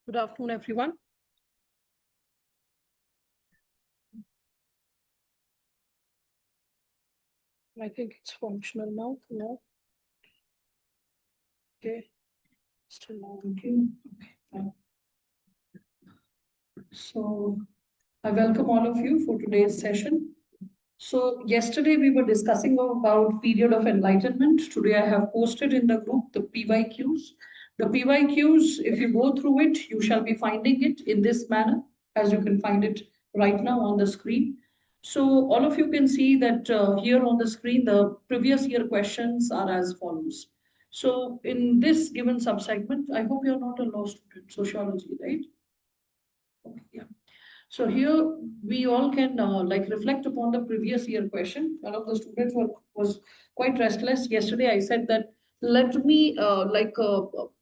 Good afternoon, everyone. I think it's functional now. Yeah. Okay. Still not working. Okay. Fine. So I welcome all of you for today's session. So yesterday we were discussing about period of enlightenment. Today I have posted in the group the PYQs. The PYQs, if you go through it, you shall be finding it in this manner, as you can find it right now on the screen. So all of you can see that here on the screen, the previous year questions are as follows. So in this given subsegment, I hope you're not a law student, sociology, right? Okay, yeah. So here we all can like reflect upon the previous year question. One of the students was quite restless. Yesterday I said that let me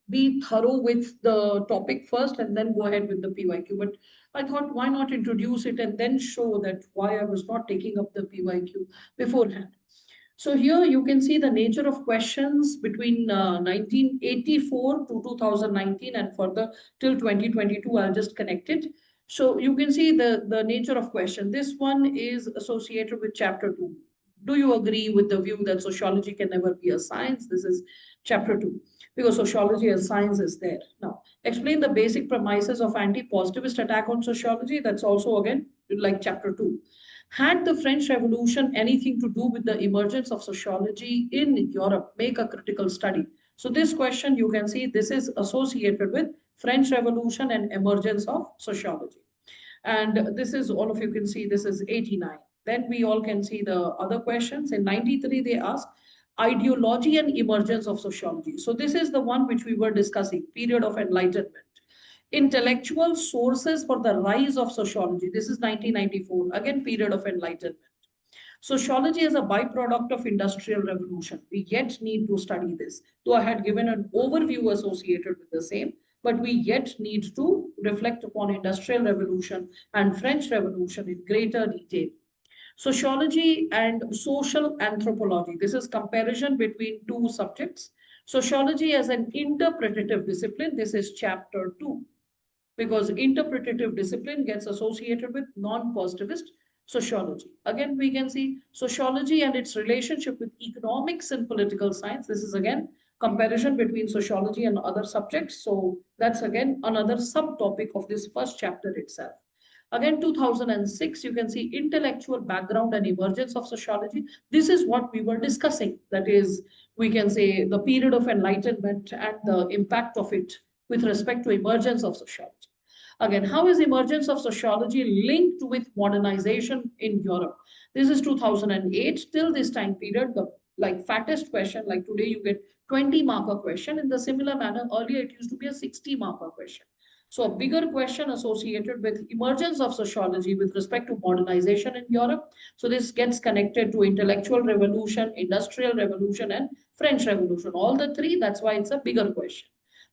be thorough with the topic first and then go ahead with the PYQ. But I thought why not introduce it and then show that why I was not taking up the PYQ beforehand. So here you can see the nature of questions between 1984 to 2019 and further till 2022. I'll just connect it. So you can see the nature of question. This one is associated with chapter 2. Do you agree with the view that sociology can never be a science? This is chapter 2 because sociology as science is there. Now, explain the basic premises of anti-positivist attack on sociology. That's also again like chapter 2. Had the French Revolution anything to do with the emergence of sociology in Europe? Make a critical study. So this question, you can see this is associated with French Revolution and emergence of sociology. And this is all of you can see, this is 89. Then we all can see the other questions. In 93, they ask ideology and emergence of sociology. So this is the one which we were discussing, period of enlightenment. Intellectual sources for the rise of sociology. This is 1994, again, period of enlightenment. Sociology is a byproduct of industrial revolution. We yet need to study this. Though I had given an overview associated with the same, but we yet need to reflect upon industrial revolution and French Revolution in greater detail. Sociology and social anthropology. This is comparison between two subjects. Sociology as an interpretative discipline. This is chapter 2 because interpretative discipline gets associated with non-positivist sociology. Again, we can see sociology and its relationship with economics and political science. This is again comparison between sociology and other subjects. So that's again another subtopic of this first chapter itself. Again, 2006, you can see intellectual background and emergence of sociology. This is what we were discussing. That is, we can say the period of enlightenment and the impact of it with respect to emergence of sociology. Again, how is emergence of sociology linked with modernization in Europe? This is 2008 till this time period, the like fattest question, like today you get 20 marker question. In the similar manner, earlier it used to be a 60 marker question. So a bigger question associated with emergence of sociology with respect to modernization in Europe. So this gets connected to intellectual revolution, industrial revolution, and French Revolution. All the three, that's why it's a bigger question.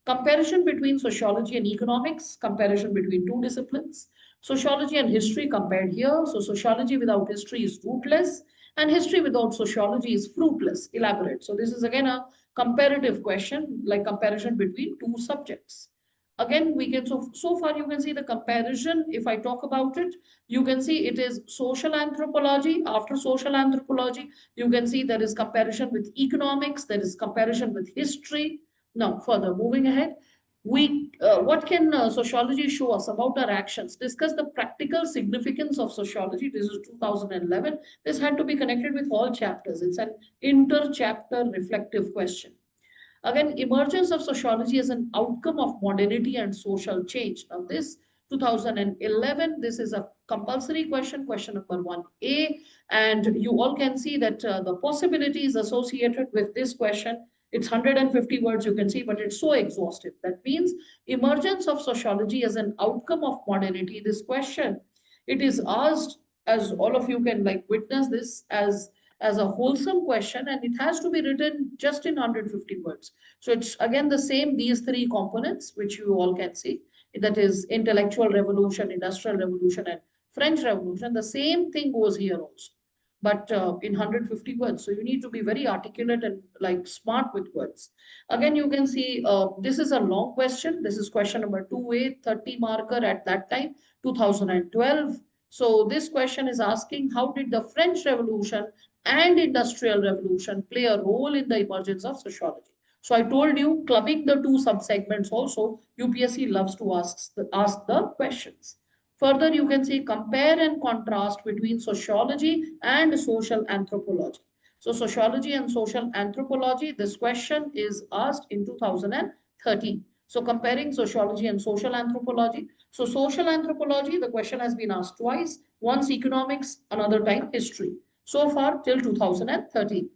Comparison between sociology and economics, comparison between two disciplines. Sociology and history compared here. So sociology without history is rootless and history without sociology is fruitless. Elaborate. So this is again a comparative question, like comparison between two subjects. Again, we can, so far you can see the comparison. If I talk about it, you can see it is social anthropology. After social anthropology, you can see there is comparison with economics, there is comparison with history. Now, further moving ahead, what can sociology show us about our actions? Discuss the practical significance of sociology. This is 2011. This had to be connected with all chapters. It's an inter-chapter reflective question. Again, emergence of sociology as an outcome of modernity and social change. Now, this 2011, this is a compulsory question, question number 1A, and you all can see that the possibilities associated with this question, it's 150 words you can see, but it's so exhaustive. That means emergence of sociology as an outcome of modernity. This question, it is asked, as all of you can like witness this as a wholesome question, and it has to be written just in 150 words. So it's again the same, these three components, which you all can see, that is intellectual revolution, industrial revolution, and French Revolution. The same thing goes here also. but in 150 words. So you need to be very articulate and like smart with words. Again, you can see this is a long question. This is question number 2A, 30 marker at that time, 2012. So this question is asking, how did the French Revolution and Industrial Revolution play a role in the emergence of sociology? So I told you, clubbing the two subsegments also, UPSC loves to ask the questions. Further, you can see compare and contrast between sociology and social anthropology. So sociology and social anthropology, this question is asked in 2013. So comparing sociology and social anthropology. So social anthropology, the question has been asked twice, once economics, another time history. So far till 2013.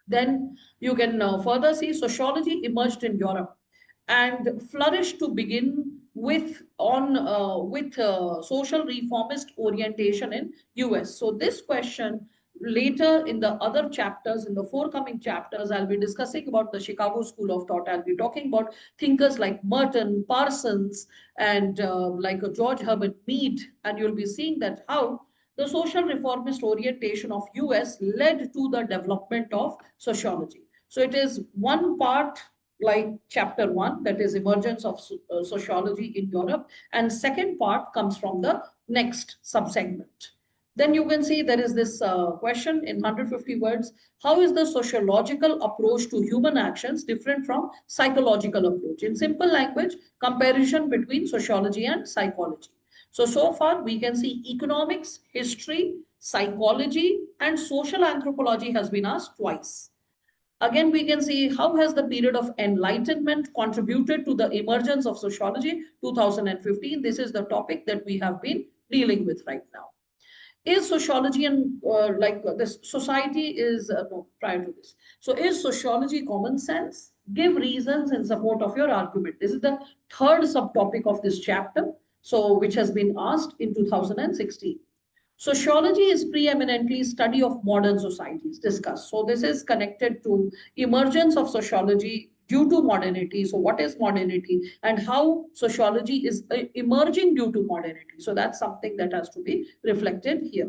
Then you can further see sociology emerged in Europe and flourished to begin with social reformist orientation in US. So this question later in the other chapters, in the forthcoming chapters, I'll be discussing about the Chicago School of Thought. I'll be talking about thinkers like Merton, Parsons, and like George Herbert Mead, and you'll be seeing that how the social reformist orientation of US led to the development of sociology. So it is one part like chapter 1, that is emergence of sociology in Europe, and second part comes from the next subsegment. Then you can see there is this question in 150 words. How is the sociological approach to human actions different from psychological approach? In simple language, comparison between sociology and psychology. So far we can see economics, history, psychology, and social anthropology has been asked twice. Again, we can see how has the period of enlightenment contributed to the emergence of sociology, 2015. This is the topic that we have been dealing with right now. Is sociology and like this society is, no, prior to this. So is sociology common sense? Give reasons in support of your argument. This is the third subtopic of this chapter, so which has been asked in 2016. Sociology is preeminently study of modern societies discussed. So this is connected to emergence of sociology due to modernity. So what is modernity and how sociology is emerging due to modernity? So that's something that has to be reflected here.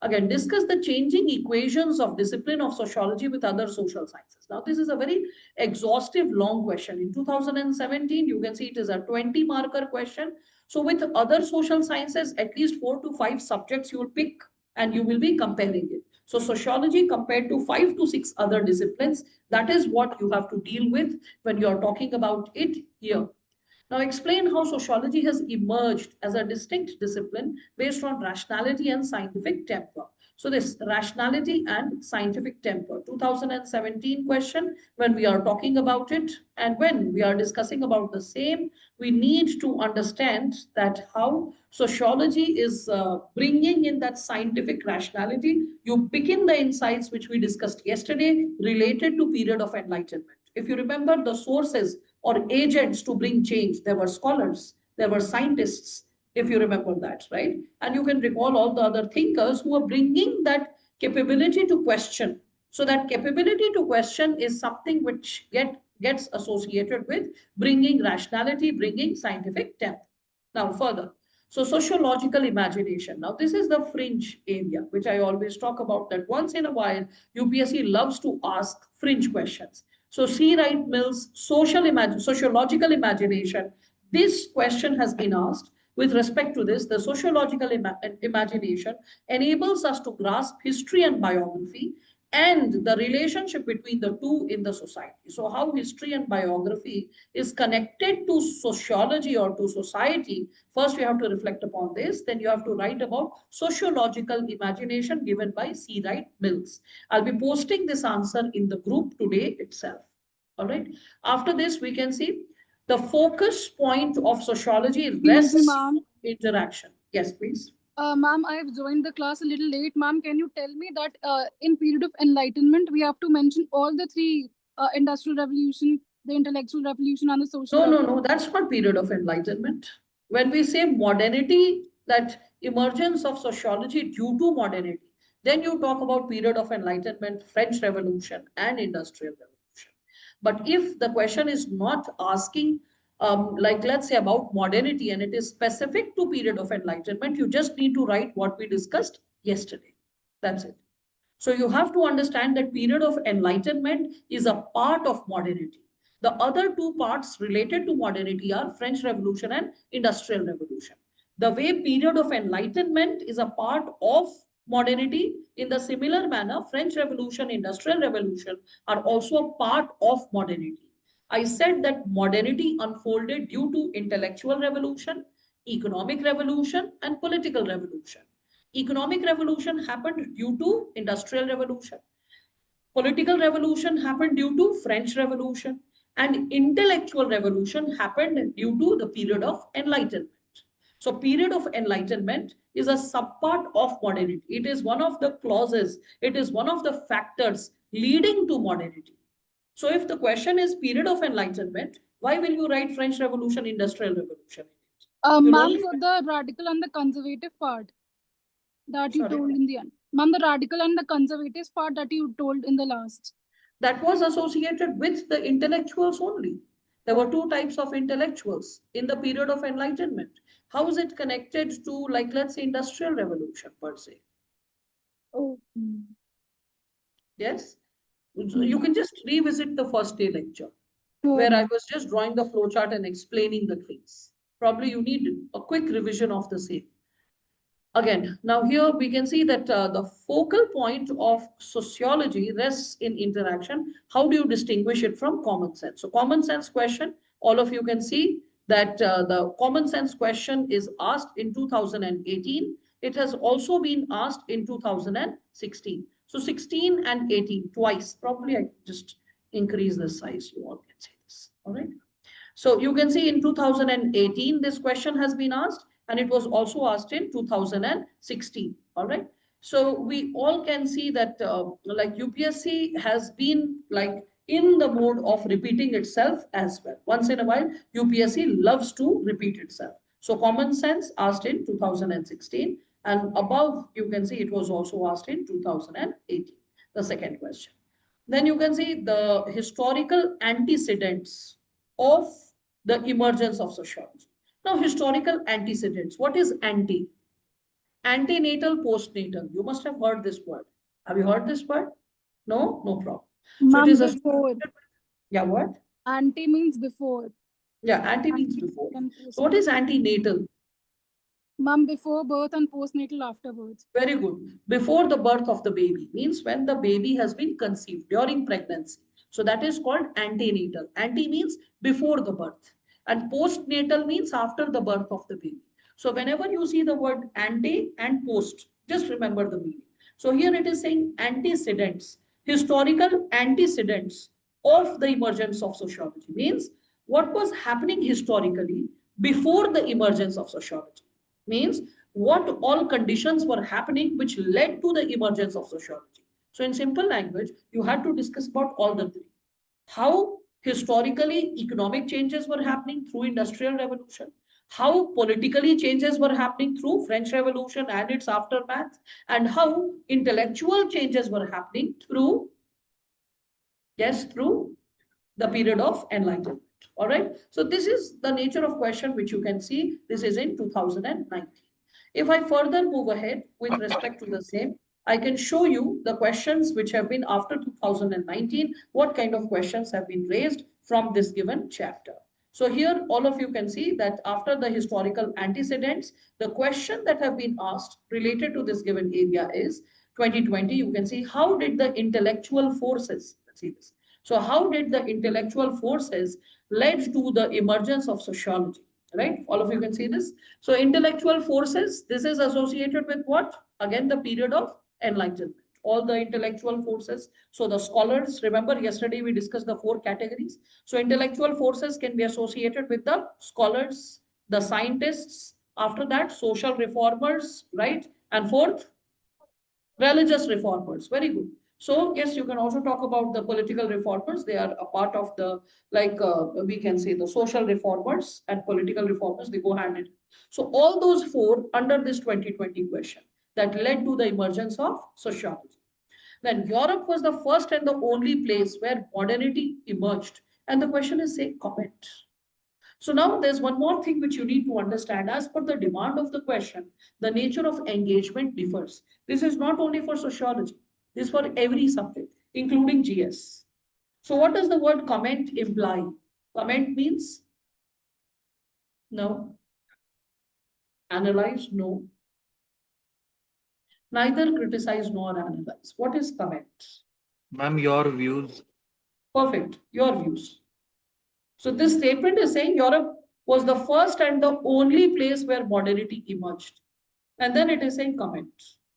Again, discuss the changing equations of discipline of sociology with other social sciences. Now, this is a very exhaustive, long question. In 2017, you can see it is a 20 marker question. So with other social sciences, at least 4 to 5 subjects you will pick and you will be comparing it. So sociology compared to 5 to 6 other disciplines, that is what you have to deal with when you are talking about it here. Now, explain how sociology has emerged as a distinct discipline based on rationality and scientific temper. So, this rationality and scientific temper, 2017 question, when we are talking about it and when we are discussing about the same, we need to understand that how sociology is bringing in that scientific rationality. You pick in the insights which we discussed yesterday related to period of enlightenment. If you remember the sources or agents to bring change. There were scholars, there were scientists, if you remember that, right? And you can recall all the other thinkers who are bringing that capability to question. So that capability to question is something which gets associated with bringing rationality, bringing scientific depth. Now, further. So sociological imagination. Now, this is the fringe area, which I always talk about that once in a while, UPSC loves to ask fringe questions. So C. Wright Mills, sociological imagination. This question has been asked. With respect to this, the sociological imagination enables us to grasp history and biography and the relationship between the two in the society. So how history and biography is connected to sociology or to society, first you have to reflect upon this, then you have to write about sociological imagination given by C. Wright Mills. I'll be posting this answer in the group today itself. All right. After this, we can see the focus point of sociology rests on interaction. Yes, please. Ma'am, I have joined the class a little late. Ma'am, can you tell me that in period of enlightenment, we have to mention all the three industrial revolution, the intellectual revolution, and the social No. That's not period of enlightenment. When we say modernity, that emergence of sociology due to modernity, then you talk about period of enlightenment, French Revolution, and Industrial Revolution. But if the question is not asking like let's say about modernity and it is specific to period of enlightenment, you just need to write what we discussed yesterday. That's it. So you have to understand that period of enlightenment is a part of modernity. The other two parts related to modernity are French Revolution and Industrial Revolution. The way period of enlightenment is a part of modernity, in the similar manner, French Revolution, Industrial Revolution are also a part of modernity. I said that modernity unfolded due to intellectual revolution, economic revolution, and political revolution. Economic revolution happened due to industrial revolution. Political revolution happened due to French Revolution. And intellectual revolution happened due to the period of enlightenment. So period of enlightenment is a subpart of modernity. It is one of the clauses. It is one of the factors leading to modernity. So if the question is period of enlightenment, why will you write French Revolution, Industrial Revolution? Ma'am, for the radical and the conservative part that you told in the end. Ma'am, the radical and the conservative part that you told in the last. That was associated with the intellectuals only. There were two types of intellectuals in the period of enlightenment. How is it connected to, like, let's say, industrial revolution per se? Oh. Yes. You can just revisit the first day lecture where I was just drawing the flowchart and explaining the things. Probably you need a quick revision of the same. Again, now here we can see that the focal point of sociology rests in interaction. How do you distinguish it from common sense? So common sense question, all of you can see that the common sense question is asked in 2018. It has also been asked in 2016. So 16 and 18, twice. Probably I just increase the size, you all can see this, all right? So you can see in 2018, this question has been asked, and it was also asked in 2016. All right. So we all can see that like UPSC has been like in the mode of repeating itself as well. Once in a while, UPSC loves to repeat itself. So common sense asked in 2016, and above you can see it was also asked in 2018, the second question. Then you can see the historical antecedents of the emergence of sociology. Now, historical antecedents. What is anti? Antenatal, postnatal. You must have heard this word. Have you heard this word? No? No problem. So it is a before. Yeah, what? Ante means before. Yeah, anti means before. So what is antenatal? Ma'am, before birth and postnatal afterwards. Very good. Before the birth of the baby means when the baby has been conceived during pregnancy. So that is called antenatal. Ante means before the birth. And postnatal means after the birth of the baby. So whenever you see the word ante and post, just remember the meaning. So here it is saying antecedents, historical antecedents of the emergence of sociology. Means what was happening historically before the emergence of sociology. Means what all conditions were happening which led to the emergence of sociology. So in simple language, you had to discuss about all the three. How historically economic changes were happening through industrial revolution, how politically changes were happening through French Revolution and its aftermath, and how intellectual changes were happening through, yes, through the period of enlightenment. All right. So this is the nature of question which you can see. This is in 2019. If I further move ahead with respect to the same, I can show you the questions which have been after 2019, what kind of questions have been raised from this given chapter. So here all of you can see that after the historical antecedents, the question that have been asked related to this given area is 2020. You can see how did the intellectual forces, let's see this. So how did the intellectual forces led to the emergence of sociology? Right? All of you can see this. So intellectual forces, this is associated with what? Again, the period of enlightenment. All the intellectual forces. So the scholars, remember yesterday we discussed the four categories. So intellectual forces can be associated with the scholars, the scientists, after that, social reformers, right? And fourth, religious reformers. Very good. So yes, you can also talk about the political reformers. They are a part of the, like we can say the social reformers and political reformers, they go hand in hand. So all those four under this 2020 question that led to the emergence of sociology. Then Europe was the first and the only place where modernity emerged. And the question is, say, comment. So now there's one more thing which you need to understand. As per the demand of the question, the nature of engagement differs. This is not only for sociology, this is for every subject, including GS. So what does the word comment imply? Comment means no. Analyze, no. Neither criticize nor analyze. What is comment? Ma'am, your views. Perfect. Your views. So this statement is saying Europe was the first and the only place where modernity emerged. And then it is saying comment.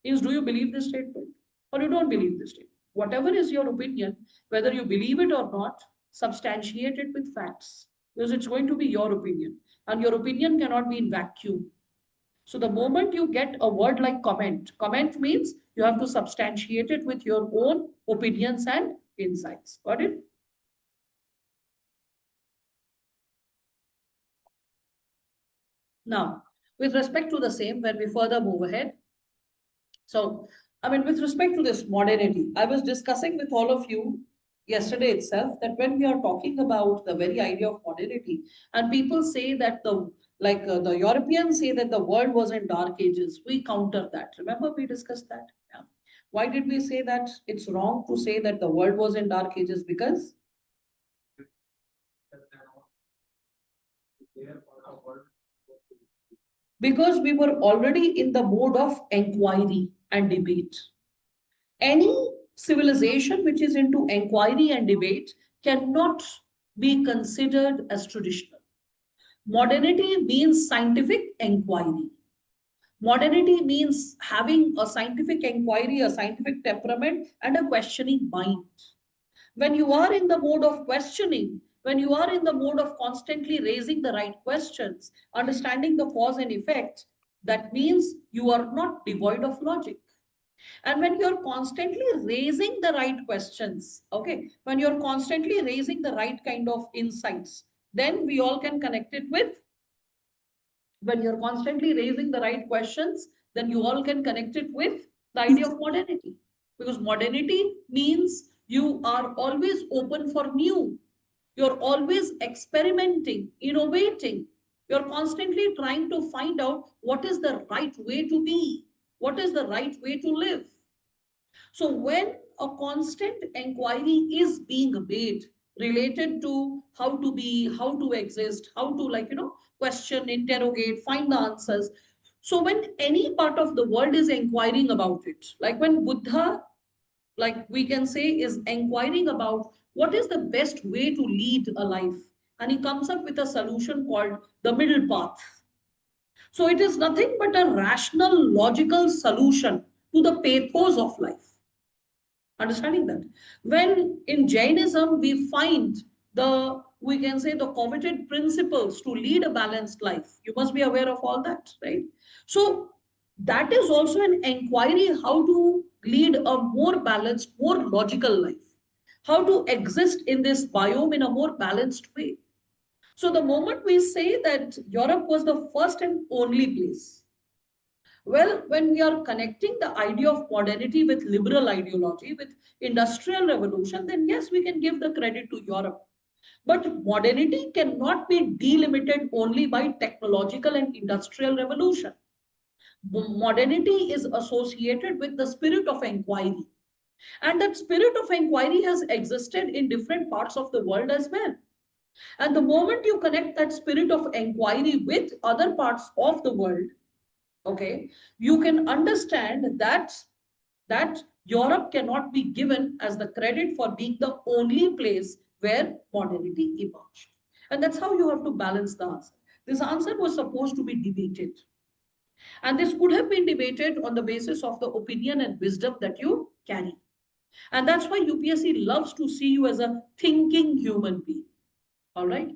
Is do you believe this statement or you don't believe this statement? Whatever is your opinion, whether you believe it or not, substantiate it with facts because it's going to be your opinion and your opinion cannot be in vacuum. So the moment you get a word like comment, comment means you have to substantiate it with your own opinions and insights. Got it? Now, with respect to the same, when we further move ahead, so with respect to this modernity, I was discussing with all of you yesterday itself that when we are talking about the very idea of modernity, and people say that the Europeans say that the world was in dark ages, we counter that. Remember, we discussed that. Yeah. Why did we say that it's wrong to say that the world was in dark ages? Because we were already in the mode of inquiry and debate. Any civilization which is into inquiry and debate cannot be considered as traditional. Modernity means scientific inquiry. Modernity means having a scientific inquiry, a scientific temperament, and a questioning mind. When you are in the mode of questioning, when you are in the mode of constantly raising the right questions, understanding the cause and effect, that means you are not devoid of logic. And when you're constantly raising the right questions, okay, when you're constantly raising the right kind of insights, then we all can connect it with, when you're constantly raising the right questions, then you all can connect it with the idea of modernity. Because modernity means you are always open for new. You're always experimenting, innovating. You're constantly trying to find out what is the right way to be, what is the right way to live. So when a constant inquiry is being made related to how to be, how to exist, how to question, interrogate, find the answers. So when any part of the world is inquiring about it, like when Buddha, like we can say, is inquiring about what is the best way to lead a life, and he comes up with a solution called the middle path. So it is nothing but a rational, logical solution to the pathos of life. Understanding that when in Jainism we find the, we can say, the coveted principles to lead a balanced life, you must be aware of all that, right? So that is also an inquiry how to lead a more balanced, more logical life, how to exist in this biome in a more balanced way. So the moment we say that Europe was the first and only place, well, when we are connecting the idea of modernity with liberal ideology, with industrial revolution, then yes, we can give the credit to Europe. But modernity cannot be delimited only by technological and industrial revolution. Modernity is associated with the spirit of inquiry. And that spirit of inquiry has existed in different parts of the world as well. And the moment you connect that spirit of inquiry with other parts of the world, okay, you can understand that Europe cannot be given as the credit for being the only place where modernity emerged. And that's how you have to balance the answer. This answer was supposed to be debated, and this could have been debated on the basis of the opinion and wisdom that you carry. And that's why UPSC loves to see you as a thinking human being. All right.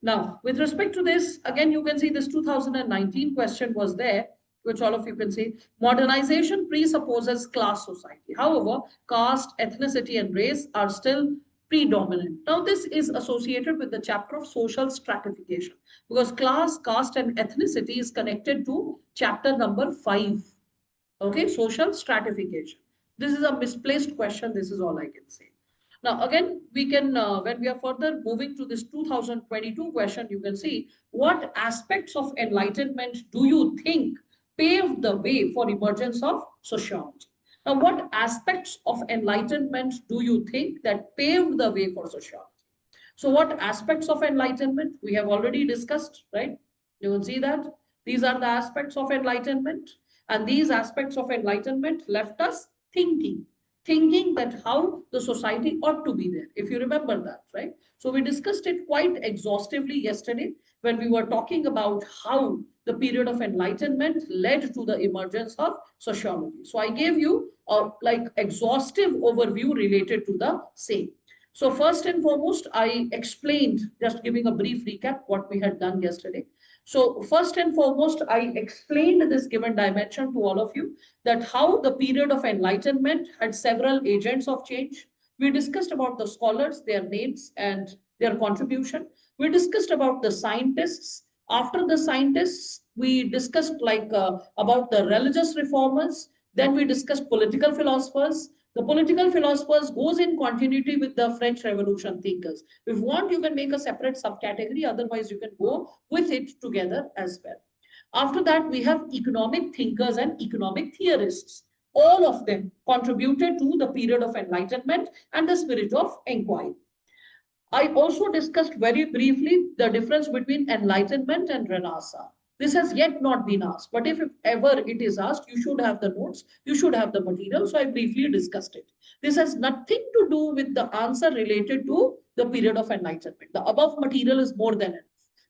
Now, with respect to this, again, you can see this 2019 question was there, which all of you can see. Modernization presupposes class society. However, caste, ethnicity, and race are still predominant. Now, this is associated with the chapter of social stratification because class, caste, and ethnicity is connected to chapter number 5. Okay, social stratification. This is a misplaced question. This is all I can say. Now, again, we can, when we are further moving to this 2022 question, you can see what aspects of enlightenment do you think paved the way for emergence of sociology? Now, what aspects of enlightenment do you think that paved the way for sociology? So what aspects of enlightenment we have already discussed, right? You will see that these are the aspects of enlightenment, and these aspects of enlightenment left us thinking that how the society ought to be there, if you remember that, right? So we discussed it quite exhaustively yesterday when we were talking about how the period of enlightenment led to the emergence of sociology. So I gave you a like exhaustive overview related to the same. So first and foremost, I explained, just giving a brief recap, what we had done yesterday. So first and foremost, I explained this given dimension to all of you, that how the period of enlightenment had several agents of change. We discussed about the scholars, their names and their contribution. We discussed about the scientists. After the scientists, we discussed about the religious reformers. Then we discussed political philosophers. The political philosophers goes in continuity with the French Revolution thinkers. If you want, you can make a separate subcategory. Otherwise, you can go with it together as well. After that, we have economic thinkers and economic theorists. All of them contributed to the period of enlightenment and the spirit of inquiry. I also discussed very briefly the difference between enlightenment and Renaissance. This has yet not been asked, but if ever it is asked, you should have the notes, you should have the material. So I briefly discussed it. This has nothing to do with the answer related to the period of enlightenment. The above material is more than enough.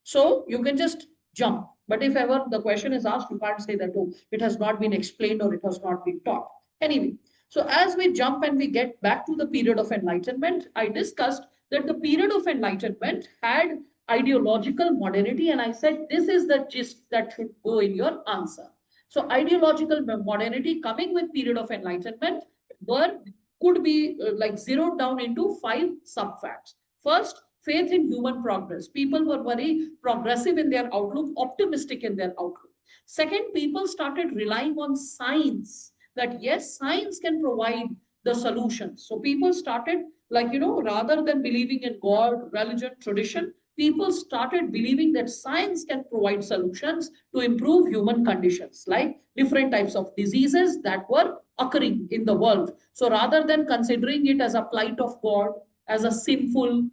So you can just jump. But if ever the question is asked, you can't say that, oh, it has not been explained or it has not been taught. Anyway, so as we jump and we get back to the period of enlightenment, I discussed that the period of enlightenment had ideological modernity, and I said this is the gist that should go in your answer. So ideological modernity coming with period of enlightenment were could be zeroed down into 5 subfacts. First, faith in human progress. People were very progressive in their outlook, optimistic in their outlook. Second, people started relying on science, that yes, science can provide the solutions. So people started, rather than believing in God, religion, tradition, people started believing that science can provide solutions to improve human conditions, like different types of diseases that were occurring in the world. So rather than considering it as a plight of God, as a sinful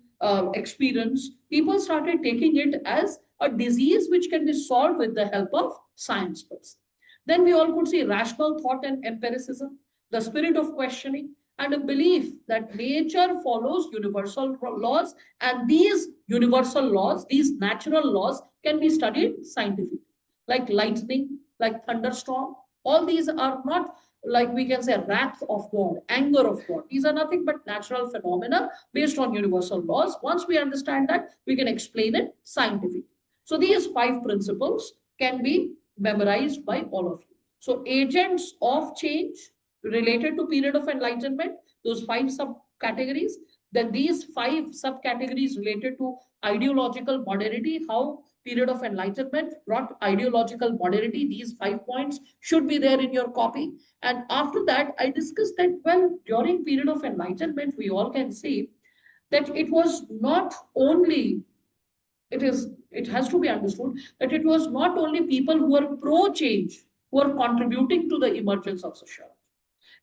experience, people started taking it as a disease which can be solved with the help of science first. Then we all could see rational thought and empiricism, the spirit of questioning, and a belief that nature follows universal laws, and these universal laws, these natural laws, can be studied scientifically, like lightning, like thunderstorm. All these are not, like we can say, wrath of God, anger of God. These are nothing but natural phenomena based on universal laws. Once we understand that, we can explain it scientifically. So these 5 principles can be memorized by all of you. So agents of change related to period of enlightenment, those 5 subcategories. Then these 5 subcategories related to ideological modernity, how period of enlightenment brought ideological modernity. These 5 points should be there in your copy. And after that, I discussed that, well, during period of enlightenment, we all can see that it was not only, it has to be understood that it was not only people who were pro change who were contributing to the emergence of sociology.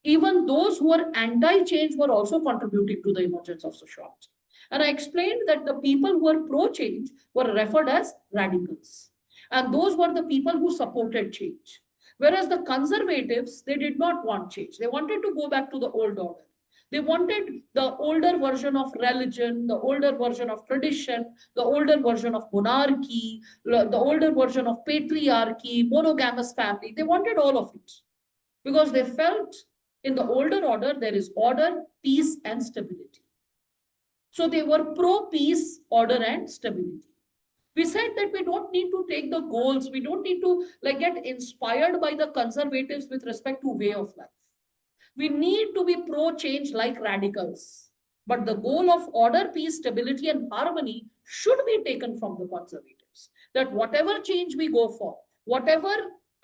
Even those who were anti-change were also contributing to the emergence of sociology. And I explained that the people who were pro-change were referred as radicals. And those were the people who supported change. Whereas the conservatives, they did not want change. They wanted to go back to the old order. They wanted the older version of religion, the older version of tradition, the older version of monarchy, the older version of patriarchy, monogamous family. They wanted all of it because they felt in the older order, there is order, peace, and stability. So they were pro-peace, order, and stability. We said that we don't need to take the goals. We don't need to get inspired by the conservatives with respect to way of life. We need to be pro-change like radicals. But the goal of order, peace, stability, and harmony should be taken from the conservatives. That whatever change we go for, whatever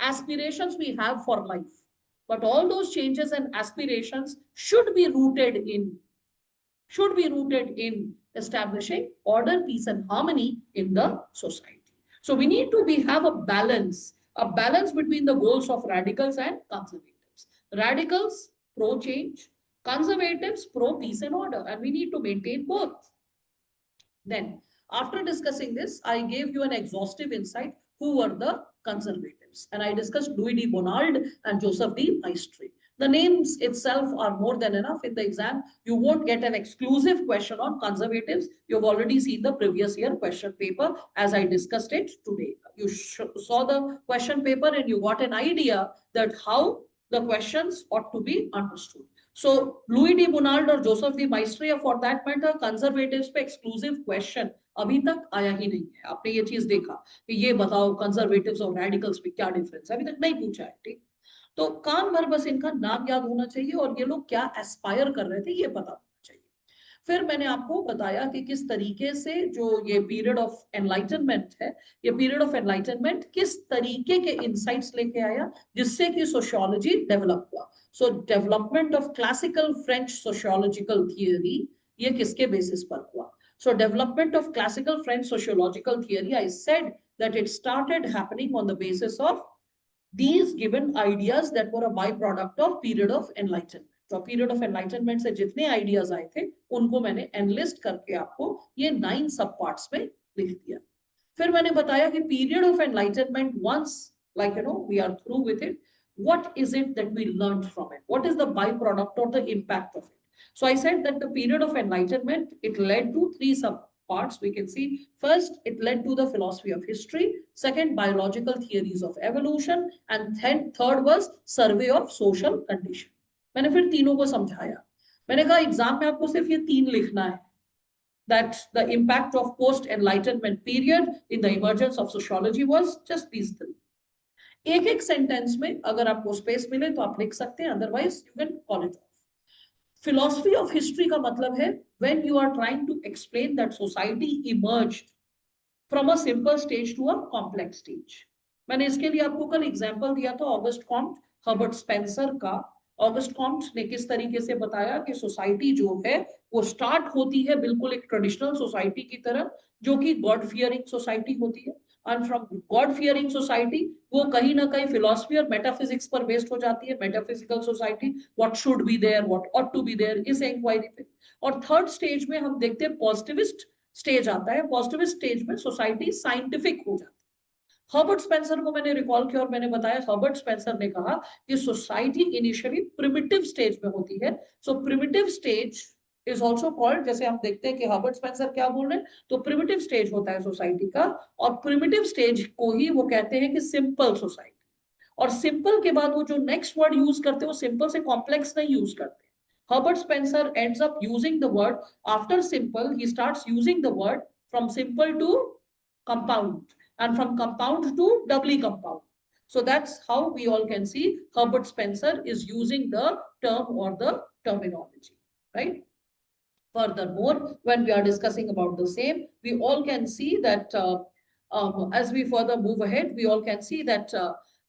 aspirations we have for life, but all those changes and aspirations should be rooted in should be rooted in establishing order, peace, and harmony in the society. So we need to have a balance between the goals of radicals and conservatives. Radicals pro change, conservatives pro peace and order, and we need to maintain both. Then, after discussing this, I gave you an exhaustive insight who were the conservatives. And I discussed Louis de Bonald and Joseph de Maistre. The names itself are more than enough in the exam. You won't get an exclusive question on conservatives. You've already seen the previous year question paper as I discussed it today. You saw the question paper and you got an idea that how the questions ought to be understood. So Louis de Bonald और Joseph D माइस्ट्री या for that matter conservatives पे exclusive question अभी तक आया ही नहीं है. आपने ये चीज देखा कि ये बताओ कंजर्वेटिव्स और रेडिकल्स में क्या डिफरेंस है, अभी तक नहीं पूछा है. ठीक, तो कान भर बस इनका नाम याद होना चाहिए और ये लोग क्या एस्पायर कर रहे थे ये पता होना चाहिए. फिर मैंने आपको बताया कि किस तरीके से जो ये पीरियड ऑफ एनलाइटनमेंट है, ये पीरियड ऑफ एनलाइटनमेंट किस तरीके के इंसाइट्स लेके आया जिससे कि सोशियोलॉजी डेवलप हुआ. सो development of classical French sociological theory ये किसके बेसिस पर हुआ. So development of classical French sociological theory, I said that it started happening on the basis of these given ideas that were a byproduct of period of enlightenment. तो period of enlightenment से जितने ideas आए थे उनको मैंने analyst करके आपको ये 9 सब पार्ट्स में लिख दिया. फिर मैंने बताया कि period of enlightenment once like we are through with it, what is it that we learned from it, what is the byproduct or the impact of it. So I said that the period of enlightenment, it led to 3 sub parts. We can see first it led to the philosophy of history, second biological theories of evolution, and third was survey of social condition. मैंने फिर तीनों को समझाया. मैंने कहा exam में आपको सिर्फ ये 3 लिखना है, that the impact of post enlightenment period in the emergence of sociology was just these 3. एक एक सेंटेंस में अगर आपको स्पेस मिले तो आप लिख सकते हैं, otherwise you can call it off. Philosophy of history का मतलब है when you are trying to explain that society emerged from a simple stage to a complex stage. मैंने इसके लिए आपको कल एग्जांपल दिया था ऑगस्ट कॉम्ट, हर्बर्ट स्पेंसर का. ऑगस्ट कॉम्ट ने किस तरीके से बताया कि सोसाइटी जो है वो स्टार्ट होती है बिल्कुल एक ट्रेडिशनल सोसाइटी की तरह जो कि गॉड फियरिंग सोसाइटी होती है, and from God fearing society वो कहीं ना कहीं फिलॉसफी और मेटाफिजिक्स पर बेस्ड हो जाती है. Metaphysical society, what should be there, what ought to be there, इस इंक्वायरी पे. और थर्ड स्टेज में हम देखते हैं पॉजिटिविस्ट स्टेज आता है. पॉजिटिविस्ट स्टेज में सोसाइटी साइंटिफिक हो जाती है. हर्बर्ट स्पेंसर को मैंने रिकॉल किया और मैंने बताया हर्बर्ट स्पेंसर ने कहा कि सोसाइटी इनिशियली प्रिमिटिव स्टेज में होती है. So primitive stage is also called, जैसे हम देखते हैं कि हर्बर्ट स्पेंसर क्या बोल रहे हैं, तो प्रिमिटिव स्टेज होता है सोसाइटी का, और प्रिमिटिव स्टेज को ही वो कहते हैं कि सिंपल सोसाइटी. और सिंपल के बाद वो जो नेक्स्ट वर्ड यूज करते हैं वो सिंपल से कॉम्प्लेक्स नहीं यूज करते. Herbert Spencer ends up using the word after simple, he starts using the word from simple to compound and from compound to doubly compound. So that's how we all can see Herbert Spencer is using the term or the terminology, right? Furthermore, when we are discussing about the same, we all can see that as we further move ahead, we all can see that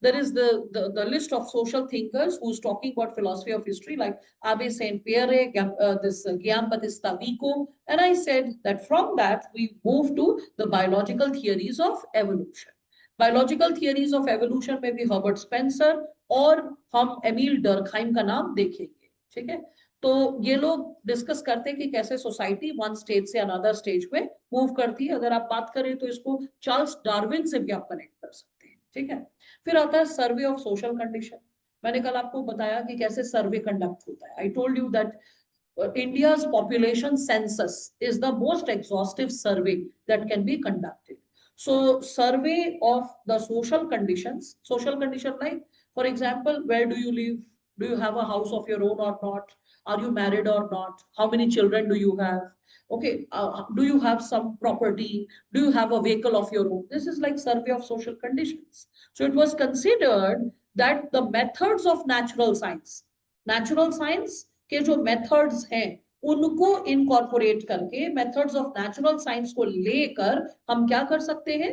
there is the list of social thinkers who's talking about philosophy of history, like Abbé Saint-Pierre, Guillaume Battista Vico, and I said that from that we move to the biological theories of evolution. Biological theories of evolution में भी Herbert Spencer और हम Emil Durkheim का नाम देखेंगे. ठीक है, तो ये लोग डिस्कस करते हैं कि कैसे सोसाइटी वन स्टेज से अनदर स्टेज में मूव करती है. अगर आप बात करें तो इसको चार्ल्स डार्विन से भी आप कनेक्ट कर सकते हैं. ठीक है, फिर आता है सर्वे ऑफ सोशल कंडीशन. मैंने कल आपको बताया कि कैसे सर्वे कंडक्ट होता है. I told you that India's population census is the most exhaustive survey that can be conducted. So survey of the social condition like, for example, where do you live? Do you have a house of your own or not? Are you married or not? How many children do you have? Okay, do you have some property? Do you have a vehicle of your own? This is like survey of social conditions. So it was considered that the methods of natural science के जो methods हैं उनको incorporate करके methods of natural science को लेकर हम क्या कर सकते हैं,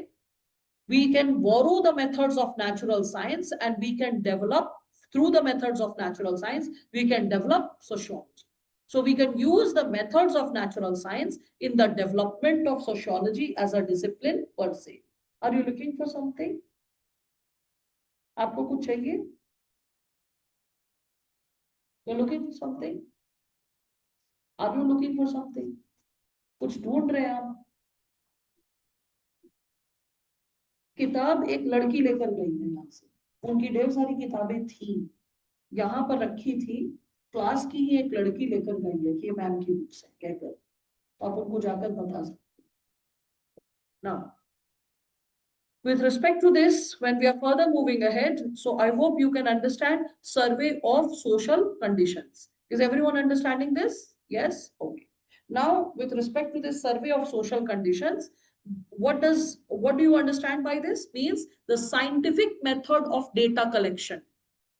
we can borrow the methods of natural science and we can develop through the methods of natural science we can develop sociology. So we can use the methods of natural science in the development of sociology as a discipline per se. Are you looking for something? आपको कुछ चाहिए? You're looking for something? Are you looking for something? कुछ ढूंढ रहे हैं आप? किताब एक लड़की लेकर गई है यहाँ से, उनकी ढेर सारी किताबें थी, यहाँ पर रखी थी, क्लास की ही एक लड़की लेकर गई है कि ये मैम की बुक्स है कहकर, तो आप उनको जाकर बता सकते। Now, with respect to this, when we are further moving ahead, so I hope you can understand survey of social conditions. Is everyone understanding this? Yes? Okay. Now, with respect to this survey of social conditions, what do you understand by this? Means the scientific method of data collection.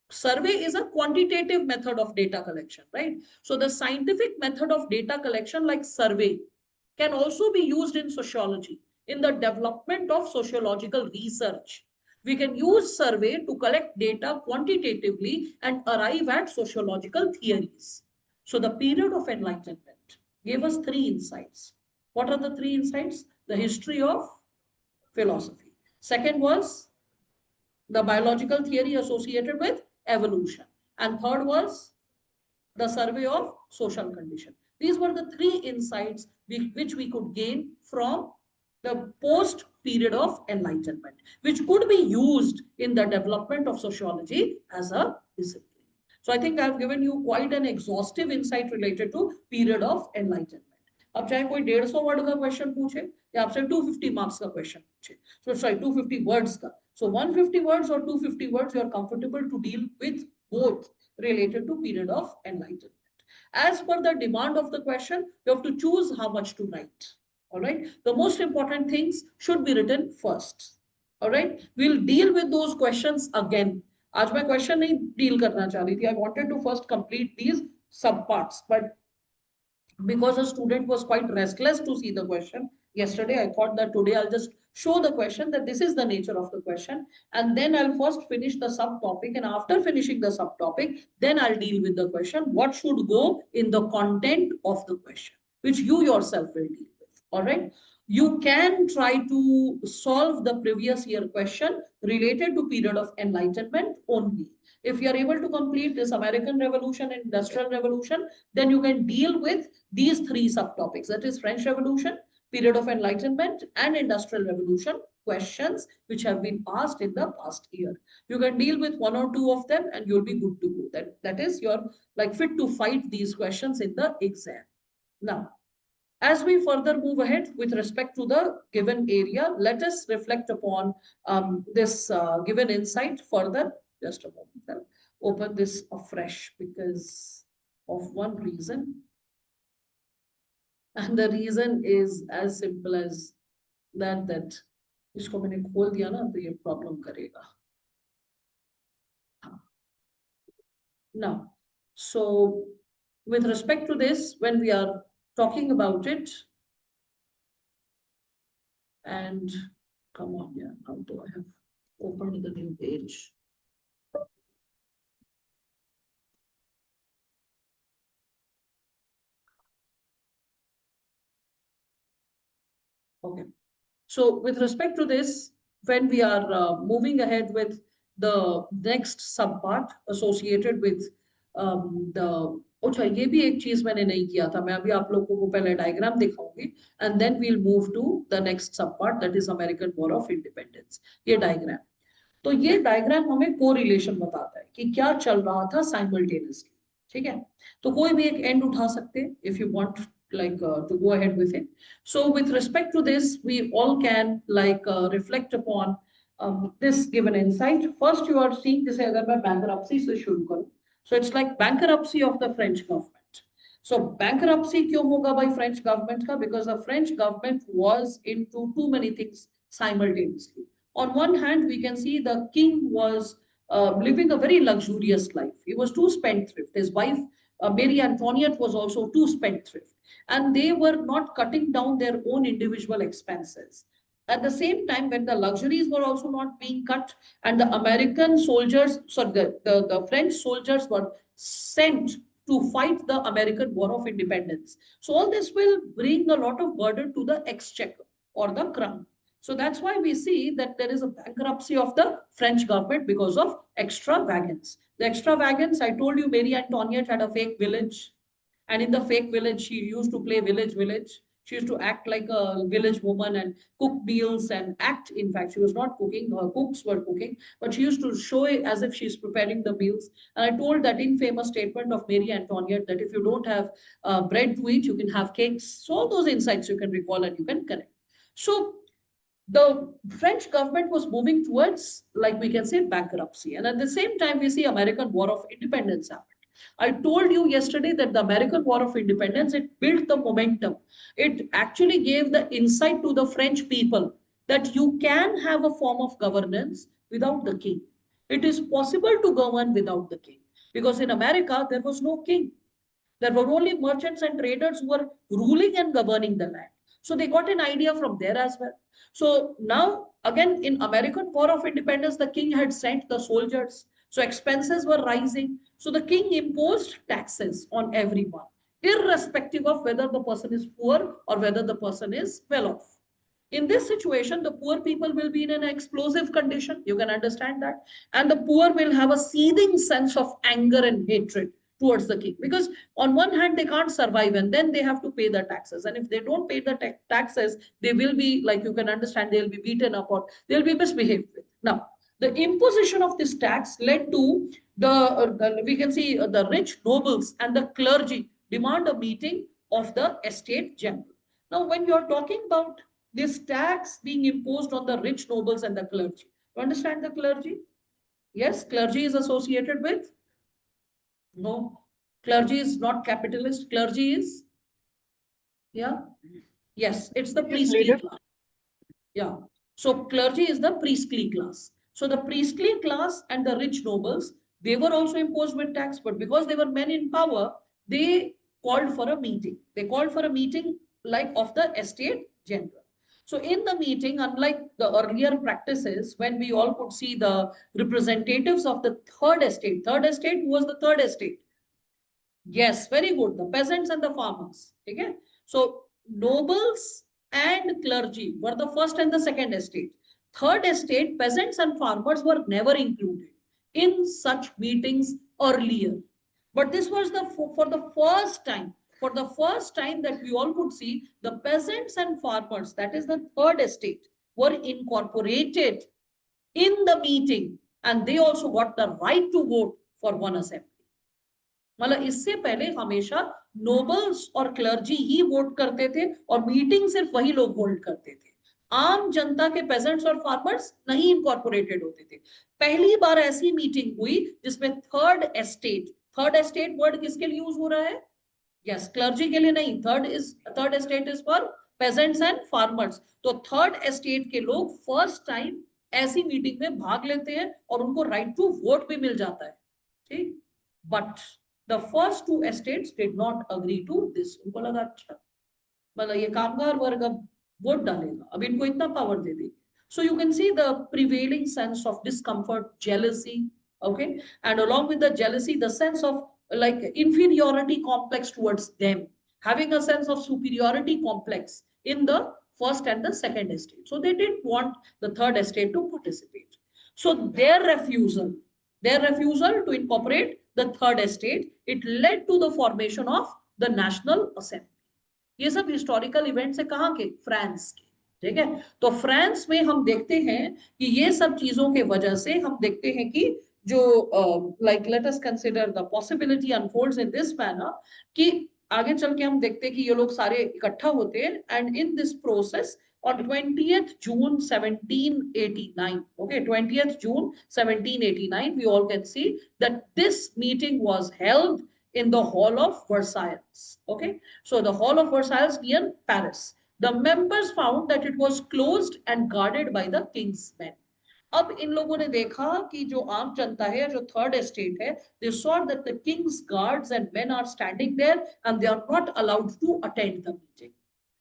Survey is a quantitative method of data collection, right? So the scientific method of data collection like survey can also be used in sociology in the development of sociological research. We can use survey to collect data quantitatively and arrive at sociological theories. So the period of enlightenment gave us three insights. What are the three insights? The history of philosophy. Second was the biological theory associated with evolution. And third was the survey of social condition. These were the three insights which we could gain from the post period of enlightenment, which could be used in the development of sociology as a discipline. So I think I've given you quite an exhaustive insight related to period of enlightenment. अब चाहे कोई 150 word का question पूछे या आपसे 250 marks का question पूछे, so sorry 250 words का, so 150 words or 250 words, you are comfortable to deal with both related to period of enlightenment. As per the demand of the question, you have to choose how much to write. All right. The most important things should be written first. All right. We'll deal with those questions again. आज मैं question नहीं deal करना चाह रही थी. I wanted to first complete these sub parts, but because a student was quite restless to see the question yesterday, I thought that today I'll just show the question, that this is the nature of the question, and then I'll first finish the subtopic, and after finishing the subtopic, then I'll deal with the question, what should go in the content of the question, which you yourself will deal with. All right. You can try to solve the previous year question related to period of enlightenment only. If you are able to complete this American Revolution and Industrial Revolution, then you can deal with these three subtopics, that is French Revolution, period of enlightenment, and Industrial Revolution questions which have been asked in the past year. You can deal with one or two of them and you'll be good to go. That is, you're like fit to fight these questions in the exam. Now, as we further move ahead with respect to the given area, let us reflect upon this given insight further. Just a moment. I'll open this afresh because of one reason. And the reason is as simple as that इसको मैंने खोल दिया ना तो ये problem करेगा. Now, so with respect to this, when we are talking about it, and come on, yeah, how do I have opened the new page? Okay. So with respect to this, when we are moving ahead with the next subpart associated with the अच्छा ये भी एक चीज मैंने नहीं किया था, मैं अभी आप लोगों को पहले डायग्राम दिखाऊंगी and then we'll move to the next subpart, that is American War of Independence. ये डायग्राम, तो ये डायग्राम हमें कोरिलेशन बताता है कि क्या चल रहा था साइमल्टेनियसली. ठीक है, तो कोई भी एक एंड उठा सकते हैं if you want like to go ahead with it. So with respect to this, we all can like reflect upon this given insight. First you are seeing this, अगर मैं bankruptcy से शुरू करूं, so it's like bankruptcy of the French government. So bankruptcy क्यों होगा by French government का? Because the French government was into too many things simultaneously. On one hand, we can see the king was living a very luxurious life. He was too spendthrift. His wife, Mary Antoinette, was also too spendthrift. And they were not cutting down their own individual expenses. At the same time, when the luxuries were also not being cut, and the American soldiers, sorry, the French soldiers were sent to fight the American War of Independence. So all this will bring a lot of burden to the exchequer or the crown. So that's why we see that there is a bankruptcy of the French government because of extravagance. The extravagance, I told you, Marie Antoinette had a fake village. And in the fake village, she used to play village. She used to act like a village woman and cook meals and act. In fact, she was not cooking, her cooks were cooking, but she used to show it as if she's preparing the meals. And I told that infamous statement of Marie Antoinette that if you don't have bread to eat, you can have cakes. So all those insights you can recall and you can connect. So the French government was moving towards, like we can say, bankruptcy. And at the same time, we see American War of Independence happen. I told you yesterday that the American War of Independence, it built the momentum. It actually gave the insight to the French people that you can have a form of governance without the king. It is possible to govern without the king. Because in America, there was no king. There were only merchants and traders who were ruling and governing the land. So they got an idea from there as well. So now, again, in American War of Independence, the king had sent the soldiers. So expenses were rising. So the king imposed taxes on everyone, irrespective of whether the person is poor or whether the person is well off. In this situation, the poor people will be in an explosive condition. You can understand that. And the poor will have a seething sense of anger and hatred towards the king. Because on one hand, they can't survive and then they have to pay the taxes. And if they don't pay the taxes, they will be, like you can understand, they'll be beaten up or they'll be misbehaved with. Now, the imposition of this tax led to we can see the rich nobles and the clergy demand a meeting of the estate general. Now, when you're talking about this tax being imposed on the rich nobles and the clergy, you understand the clergy? Yes, clergy is associated with? No, clergy is not capitalist. Clergy is, yeah, yes, it's the priestly class. Yeah. So clergy is the priestly class. So the priestly class and the rich nobles, they were also imposed with tax, but because they were men in power, they called for a meeting. They called for a meeting like of the estate general. So in the meeting, unlike the earlier practices, when we all could see the representatives of the third estate, who was the third estate? Yes, very good. The peasants and the farmers. Okay. So nobles and clergy were the first and the second estate. Third estate, peasants and farmers were never included in such meetings earlier. But this was for the first time. For the first time that we all could see, the peasants and farmers, that is the third estate, were incorporated in the meeting, and they also got the right to vote for one assembly. मतलब इससे पहले हमेशा nobles और clergy ही vote करते थे और meeting सिर्फ वही लोग होल्ड करते थे. आम जनता के पेजेंट्स और फार्मर्स नहीं इनकॉर्पोरेटेड होते थे. पहली बार ऐसी मीटिंग हुई जिसमें थर्ड एस्टेट वर्ड किसके लिए यूज हो रहा है? यस, क्लर्जी के लिए नहीं. Third estate is for pageants and farmers. तो थर्ड एस्टेट के लोग फर्स्ट टाइम ऐसी मीटिंग में भाग लेते हैं और उनको राइट टू वोट भी मिल जाता है. ठीक, but the first two estates did not agree to this. उनको लगा अच्छा मतलब ये कामगार वर्ग अब वोट डालेगा, अब इनको इतना पावर दे देंगे. So you can see the prevailing sense of discomfort, jealousy, okay, and along with the jealousy, the sense of like inferiority complex towards them, having a sense of superiority complex in the first and the second estate. So they didn't want the third estate to participate. So their refusal to incorporate the third estate, it led to the formation of the National Assembly. ये सब historical events है कहाँ के? France के. ठीक है, तो France में हम देखते हैं कि ये सब चीजों के वजह से हम देखते हैं कि जो like let us consider the possibility unfolds in this manner कि आगे चल के हम देखते हैं कि ये लोग सारे इकट्ठा होते हैं and in this process on 20th June 1789, okay, 20th June 1789, we all can see that this meeting was held in the Hall of Versailles, okay. So the Hall of Versailles near Paris. The members found that it was closed and guarded by the king's men. अब इन लोगों ने देखा कि जो आम जनता है, जो third estate है, they saw that the king's guards and men are standing there and they are not allowed to attend the meeting.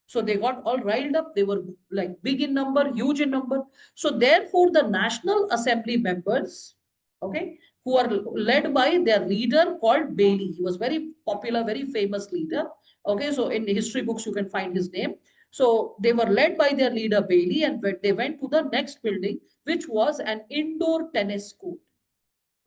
So they got all riled up. They were like big in number, huge in number. So therefore, the National Assembly members, okay, who are led by their leader called Bailey. He was very popular, very famous leader. Okay, so in history books, you can find his name. So they were led by their leader Bailey, and they went to the next building, which was an indoor tennis court.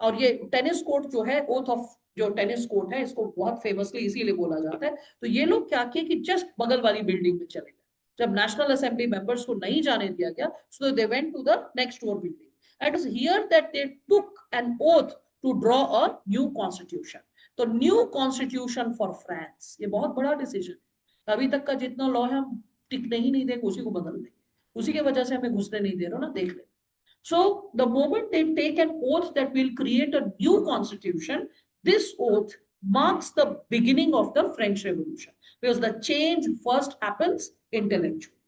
और ये tennis court जो है, oath of जो tennis court है, इसको बहुत famously इसीलिए बोला जाता है. तो ये लोग क्या किए कि जस्ट बगल वाली बिल्डिंग में चले गए. जब नेशनल असेंबली मेंबर्स को नहीं जाने दिया गया, so they went to the next door building. It is here that they took an oath to draw a new constitution. तो न्यू कॉन्स्टिट्यूशन फॉर फ्रांस, ये बहुत बड़ा डिसीजन है. अभी तक का जितना लॉ है हम टिकने ही नहीं देंगे, उसी को बदल देंगे. उसी की वजह से हमें घुसने नहीं दे रहे ना, देख ले. So the moment they take an oath that will create a new constitution, this oath marks the beginning of the French Revolution, because the change first happens intellectually.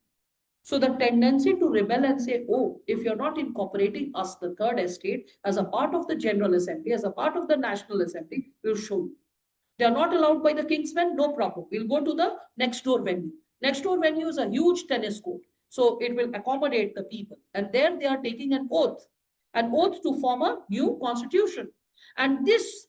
So the tendency to rebel and say, oh, if you're not incorporating us, the third estate, as a part of the General Assembly, as a part of the National Assembly, we'll show you. They are not allowed by the Kingsmen, no problem. We'll go to the next door venue. Next door venue is a huge tennis court. So it will accommodate the people. And there they are taking an oath to form a new constitution. And this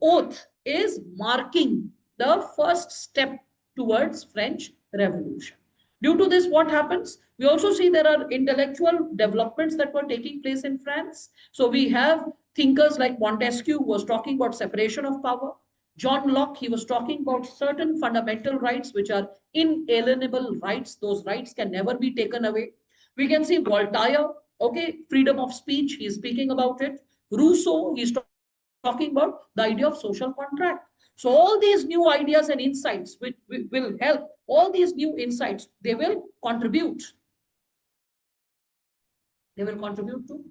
oath is marking the first step towards French Revolution. Due to this, what happens? We also see there are intellectual developments that were taking place in France. So we have thinkers like Montesquieu, who was talking about separation of power. John Locke, he was talking about certain fundamental rights which are inalienable rights. Those rights can never be taken away. We can see Voltaire, okay, freedom of speech, he's speaking about it. Rousseau, he's talking about the idea of social contract. So all these new ideas and insights which will help, all these new insights, they will contribute. They will contribute to.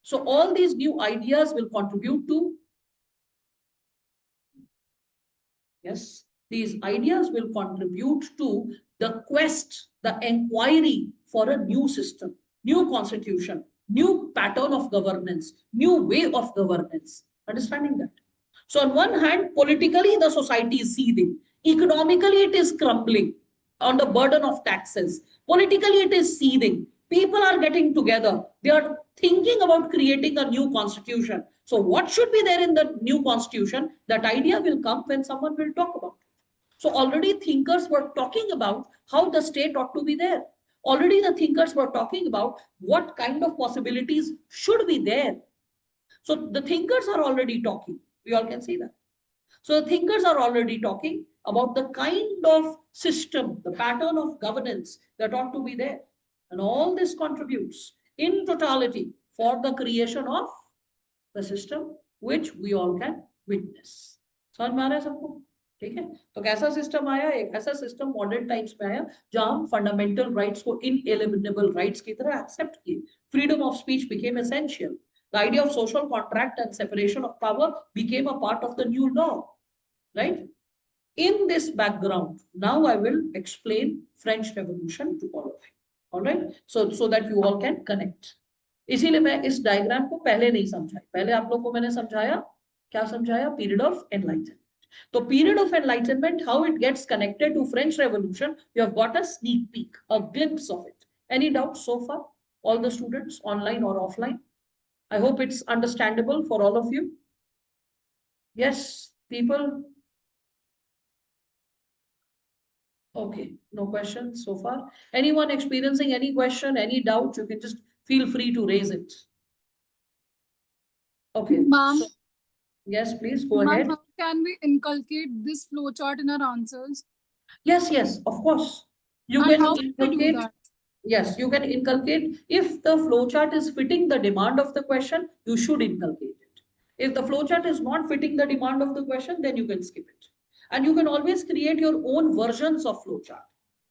So all these new ideas will contribute to, yes, these ideas will contribute to the quest, the inquiry for a new system, new constitution, new pattern of governance, new way of governance. Understanding that? So on one hand, politically, the society is seething. Economically, it is crumbling on the burden of taxes. Politically, it is seething. People are getting together. They are thinking about creating a new constitution. So what should be there in the new constitution? That idea will come when someone will talk about it. So already thinkers were talking about how the state ought to be there. Already the thinkers were talking about what kind of possibilities should be there. So the thinkers are already talking. We all can see that. So the thinkers are already talking about the kind of system, the pattern of governance that ought to be there. And all this contributes in totality for the creation of the system which we all can witness. समझ में आ रहा है सबको? ठीक है? तो कैसा system आया? एक ऐसा सिस्टम मॉडर्न टाइम्स में आया जहां हम फंडामेंटल राइट्स को इनएलिमिनेबल राइट्स की तरह एक्सेप्ट किए. Freedom of speech became essential. The idea of social contract and separation of power became a part of the new law, right? In this background, now I will explain French Revolution to all of you. All right, so that you all can connect. इसीलिए मैं इस diagram को पहले नहीं समझाई. पहले आप लोग को मैंने समझाया, क्या समझाया? Period of enlightenment. तो period of enlightenment, how it gets connected to French Revolution, you have got a sneak peek, a glimpse of it. Any doubts so far? All the students, online or offline? I hope it's understandable for all of you. Yes, people. Okay, no questions so far. Anyone experiencing any question, any doubt, you can just feel free to raise it. Okay. Ma'am. So, yes, please go ahead. How can we inculcate this flowchart in our answers? Yes, of course. You And can how do we do inculcate. that? Yes, you can inculcate. If the flowchart is fitting the demand of the question, you should inculcate it. If the flowchart is not fitting the demand of the question, then you can skip it. And you can always create your own versions of flowchart.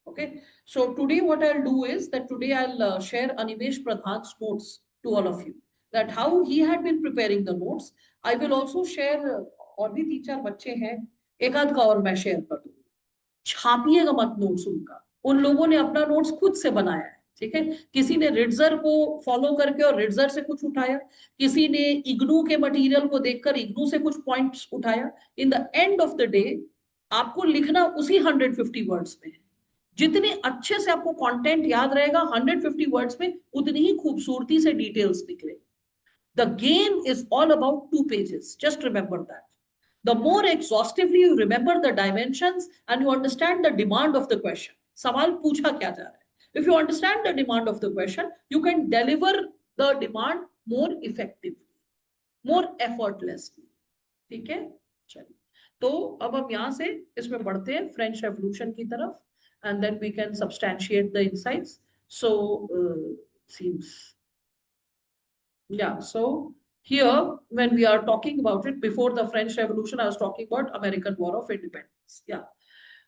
Okay. So today what I'll do is that today I'll share Animesh Pradhan's notes to all of you. That how he had been preparing the notes. I will also share और भी 3-4 बच्चे हैं, एक आध का और मैं share कर दूँ. छापिएगा मत नोट्स उनका. उन लोगों ने अपना नोट्स खुद से बनाया है. ठीक है? किसी ने रिट्जर को फॉलो करके और रिट्जर से कुछ उठाया, किसी ने इग्नू के मटेरियल को देखकर इग्नू से कुछ पॉइंट्स उठाया. In the end of the day आपको लिखना उसी 150 वर्ड्स में है. जितने अच्छे से आपको कंटेंट याद रहेगा 150 वर्ड्स में, उतनी ही खूबसूरती से डिटेल्स निकले. The game is all about 2 pages. Just remember that. The more exhaustively you remember the dimensions and you understand the demand of the question. सवाल पूछा क्या जा रहा है. If you understand the demand of the question, you can deliver the demand more effectively, more effortlessly. ठीक है, चलिए. तो अब हम यहाँ से इसमें बढ़ते हैं फ्रेंच रेवोल्यूशन की तरफ, and then we can substantiate the insights. So seems, yeah, so here when we are talking about it, before the French Revolution I was talking about American War of Independence. Yeah,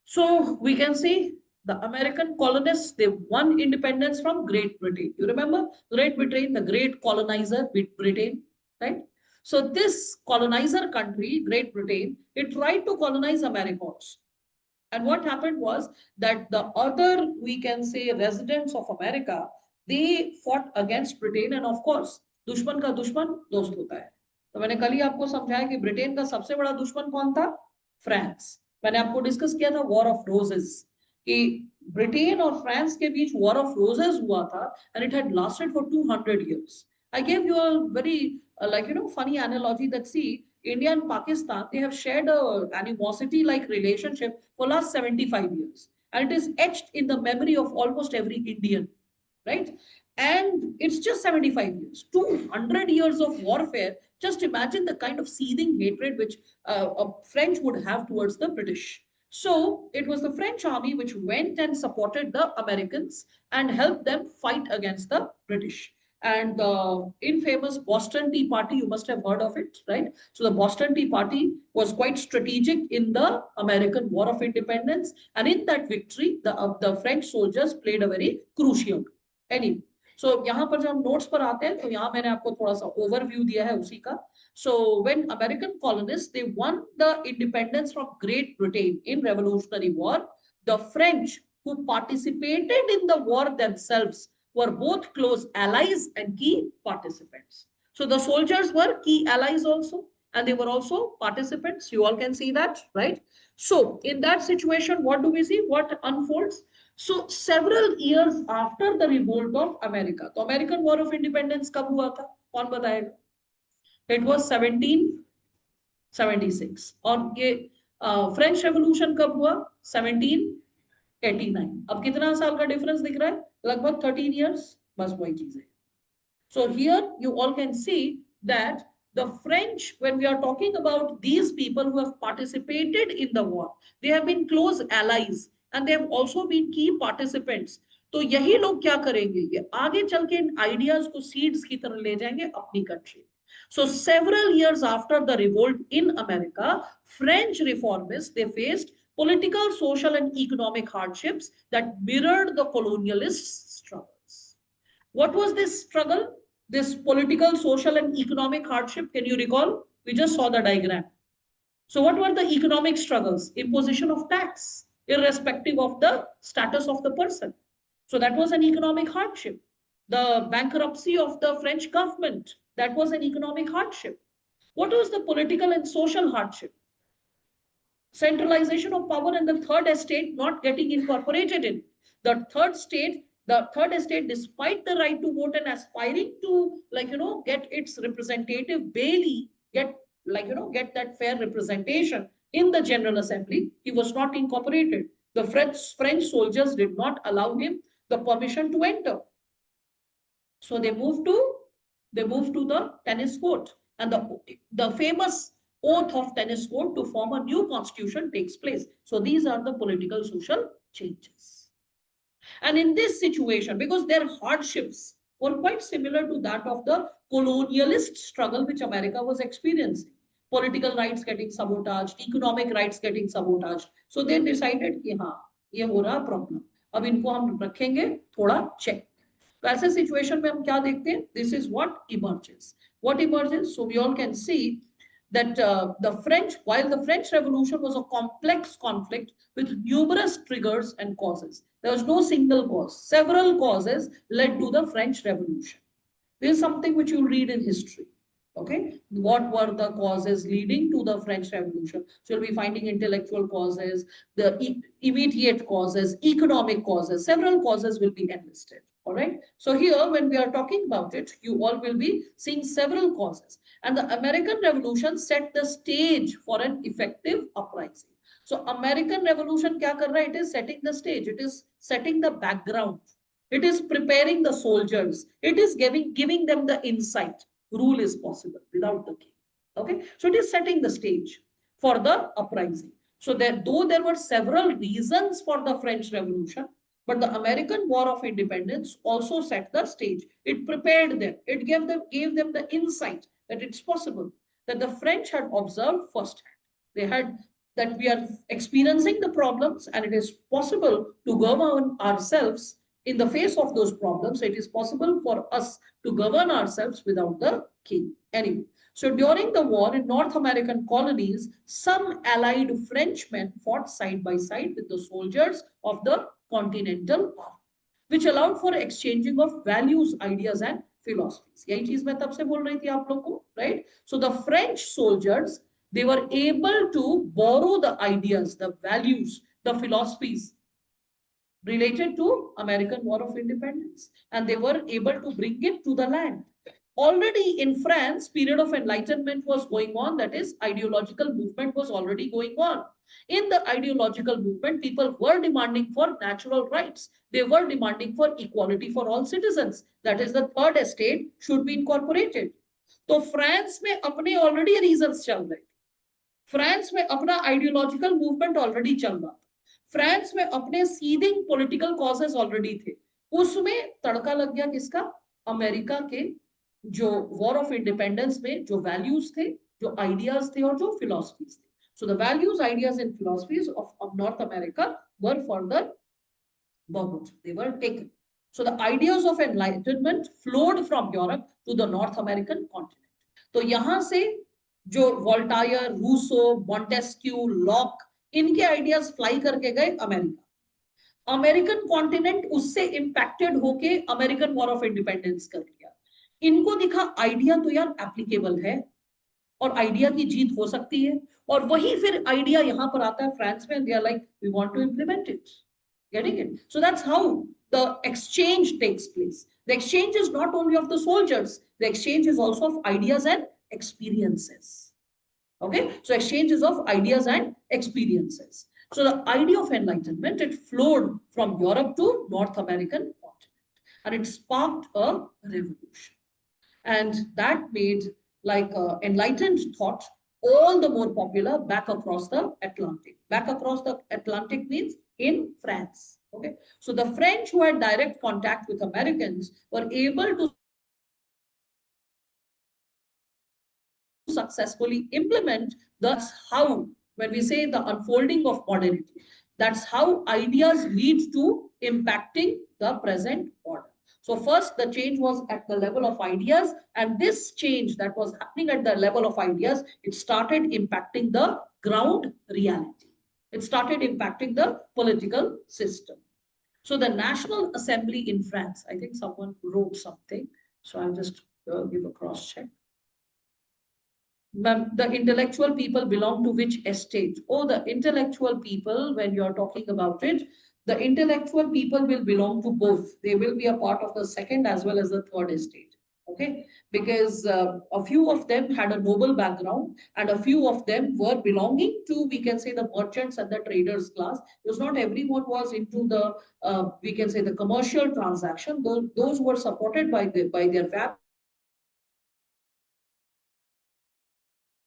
so we can see the American colonists, they won independence from Great Britain. You remember Great Britain, the great colonizer Britain, right? So this colonizer country, Great Britain, it tried to colonize America also. And what happened was that the other, we can say, residents of America, they fought against Britain, and of course, दुश्मन का दुश्मन दोस्त होता है. तो मैंने कल ही आपको समझाया कि ब्रिटेन का सबसे बड़ा दुश्मन कौन था? फ्रांस. मैंने आपको डिस्कस किया था वॉर ऑफ रोजेस, कि ब्रिटेन और फ्रांस के बीच वॉर ऑफ रोजेस हुआ था, and it had lasted for 200 years. I gave you a very funny analogy that, see, India and Pakistan, they have shared a animosity like relationship for last 75 years. And it is etched in the memory of almost every Indian, right? And it's just 75 years, 200 years of warfare. Just imagine the kind of seething hatred which a French would have towards the British. So it was the French army which went and supported the Americans and helped them fight against the British. And the infamous Boston Tea Party, you must have heard of it, right? So the Boston Tea Party was quite strategic in the American War of Independence. And in that victory, the French soldiers played a very crucial role. Anyway, so यहाँ पर जब हम notes पर आते हैं, तो यहाँ मैंने आपको थोड़ा सा overview दिया है उसी का. So when American colonists, they won the independence from Great Britain in Revolutionary War, the French who participated in the war themselves were both close allies and key participants. So the soldiers were key allies also, and they were also participants. You all can see that, right? So in that situation, what do we see? What unfolds? So several years after the revolt of America, the American War of Independence कब हुआ था? कौन बताएगा? It was 1776. और ये French revolution कब हुआ? 1789. अब कितना साल का डिफरेंस दिख रहा है? लगभग 13 years. बस वही चीज है. So here you all can see that the French, when we are talking about these people who have participated in the war, they have been close allies and they have also been key participants. तो यही लोग क्या करेंगे? ये आगे चल के इन ideas को सीड्स की तरह ले जाएंगे अपनी country. So several years after the revolt in America, French reformists, they faced political, social, and economic hardships that mirrored the colonialists' struggles. What was this struggle? This political, social, and economic hardship, can you recall? We just saw the diagram. So what were the economic struggles? Imposition of tax, irrespective of the status of the person. So that was an economic hardship. The bankruptcy of the French government, that was an economic hardship. What was the political and social hardship? Centralization of power and the third estate not getting incorporated in. The third estate, despite the right to vote and aspiring to, get its representative barely get that fair representation in the General Assembly, he was not incorporated. The French soldiers did not allow him the permission to enter. So they moved to the tennis court, and the famous oath of tennis court to form a new constitution takes place. So these are the political social changes. And in this situation, because their hardships were quite similar to that of the colonialist struggle which America was experiencing, political rights getting sabotaged, economic rights getting sabotaged, so they decided कि हाँ ये हो रहा problem, अब इनको हम रखेंगे थोड़ा चेक. तो ऐसे सिचुएशन में हम क्या देखते हैं? This is what emerges. What emerges? So we all can see that while the French Revolution was a complex conflict with numerous triggers and causes, there was no single cause. Several causes led to the French Revolution. This is something which you read in history. Okay, what were the causes leading to the French Revolution? So you'll be finding intellectual causes, the immediate causes, economic causes. Several causes will be enlisted. All right. So here, when we are talking about it, you all will be seeing several causes. And the American Revolution set the stage for an effective uprising. So American Revolution kya kar raha hai? It is setting the stage. It is setting the background. It is preparing the soldiers. It is giving them the insight. Rule is possible without the king. Okay. So it is setting the stage for the uprising. So that though there were several reasons for the French Revolution, but the American War of Independence also set the stage. It prepared them. It gave them the insight that it's possible, that the French had observed firsthand. They had that we are experiencing the problems and it is possible to govern ourselves in the face of those problems. It is possible for us to govern ourselves without the king. Anyway, so during the war in North American colonies, some allied Frenchmen fought side by side with the soldiers of the Continental Army, which allowed for exchanging of values, ideas, and philosophies. यही चीज मैं तब से बोल रही थी आप लोग को, right? So the French soldiers, they were able to borrow the ideas, the values, the philosophies related to American War of Independence, and they were able to bring it to the land. Already in France, period of enlightenment was going on, that is ideological movement was already going on. In the ideological movement, people were demanding for natural rights. They were demanding for equality for all citizens. That is the third estate should be incorporated. तो France में अपने already reasons चल रहे थे, France में अपना ideological movement already चल रहा था, फ्रांस में अपने सीडिंग पॉलिटिकल कॉजेस ऑलरेडी थे, उसमें तड़का लग गया किसका? अमेरिका के जो वॉर ऑफ इंडिपेंडेंस में जो वैल्यूज थे, जो आइडियाज थे और जो फिलॉसफीज थे. So the values, ideas, and philosophies of North America were further borrowed. They were taken. So the ideas of enlightenment flowed from Europe to the North American continent. तो यहाँ से जो वोल्टायर, रूसो, मॉन्टेस्क्यू, लॉक, इनके ideas fly करके गए America. American continent उससे impacted होके American war of independence कर लिया. इनको दिखा आइडिया तो यार एप्लीकेबल है और आइडिया की जीत हो सकती है, और वही फिर आइडिया यहाँ पर आता है फ्रांस में. They are like we want to implement it. Getting it? So that's how the exchange takes place. The exchange is not only of the soldiers, the exchange is also of ideas and experiences. Okay, so exchange is of ideas and experiences. So the idea of enlightenment, it flowed from Europe to North American continent, and it sparked a revolution, and that made like enlightened thought all the more popular back across the Atlantic. Back across the Atlantic means in France. Okay, so the French who had direct contact with Americans were able to successfully implement. That's how, when we say the unfolding of modernity, that's how ideas lead to impacting the present order. So first the change was at the level of ideas, and this change that was happening at the level of ideas, it started impacting the ground reality. It started impacting the political system. So the National Assembly in France, I think someone wrote something, so I'll just give a cross check. The intellectual people belong to which estate? Oh, the intellectual people, when you're talking about it, the intellectual people will belong to both. They will be a part of the second as well as the third estate. Okay, because a few of them had a noble background and a few of them were belonging to, we can say, the merchants and the traders class. Because not everyone was into the, we can say, the commercial transaction. Those were supported by their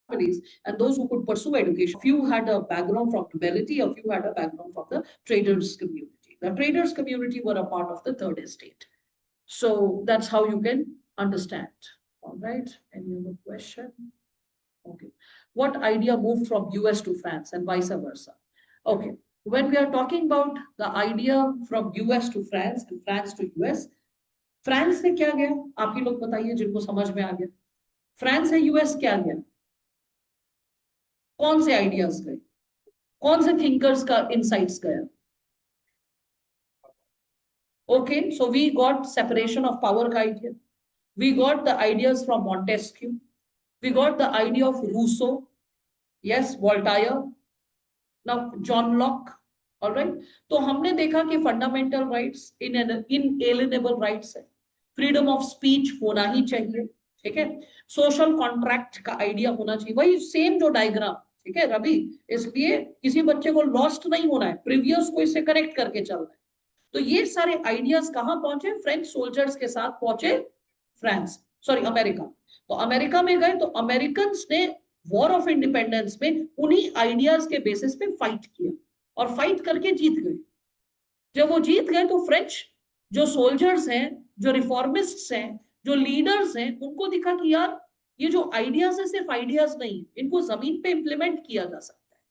families and those who could pursue education. A few had a background from nobility, a few had a background from the traders community. The traders community were a part of the third estate. So that's how you can understand. All right. Any other question? Okay. What idea moved from US to France and vice versa? Okay. When we are talking about the idea from US to France and France to US, France से क्या गया? आप ही लोग बताइए जिनको समझ में आ गया. फ्रांस से यूएस क्या गया? कौन से आइडियाज गए? कौन से थिंकर्स का इनसाइट्स गया? Okay, so we got separation of power idea. We got the ideas from Montesquieu. We got the idea of Rousseau. Yes, Voltaire. Now, John Locke. All right. तो हमने देखा कि फंडामेंटल राइट्स इनएलिएनेबल राइट्स है, freedom of speech होना ही चाहिए, ठीक है, social contract का आइडिया होना चाहिए, वही सेम जो डायग्राम, ठीक है रवि। इसलिए किसी बच्चे को लॉस्ट नहीं होना है, प्रीवियस को इससे कनेक्ट करके चलना है। तो ये सारे आइडियाज कहाँ पहुंचे? फ्रेंच सोल्जर्स के साथ पहुंचे फ्रांस, सॉरी अमेरिका। तो अमेरिका में गए तो अमेरिकन ने वॉर ऑफ इंडिपेंडेंस में उन्हीं आइडियाज के बेसिस पे फाइट किया और फाइट करके जीत गए। जब वो जीत गए तो फ्रेंच जो सोल्जर्स हैं, जो रिफॉर्मिस्ट्स हैं, जो लीडर्स हैं, उनको दिखा कि यार ये जो आइडियाज है सिर्फ आइडियाज नहीं, इनको जमीन पे इंप्लीमेंट किया जा सकता है,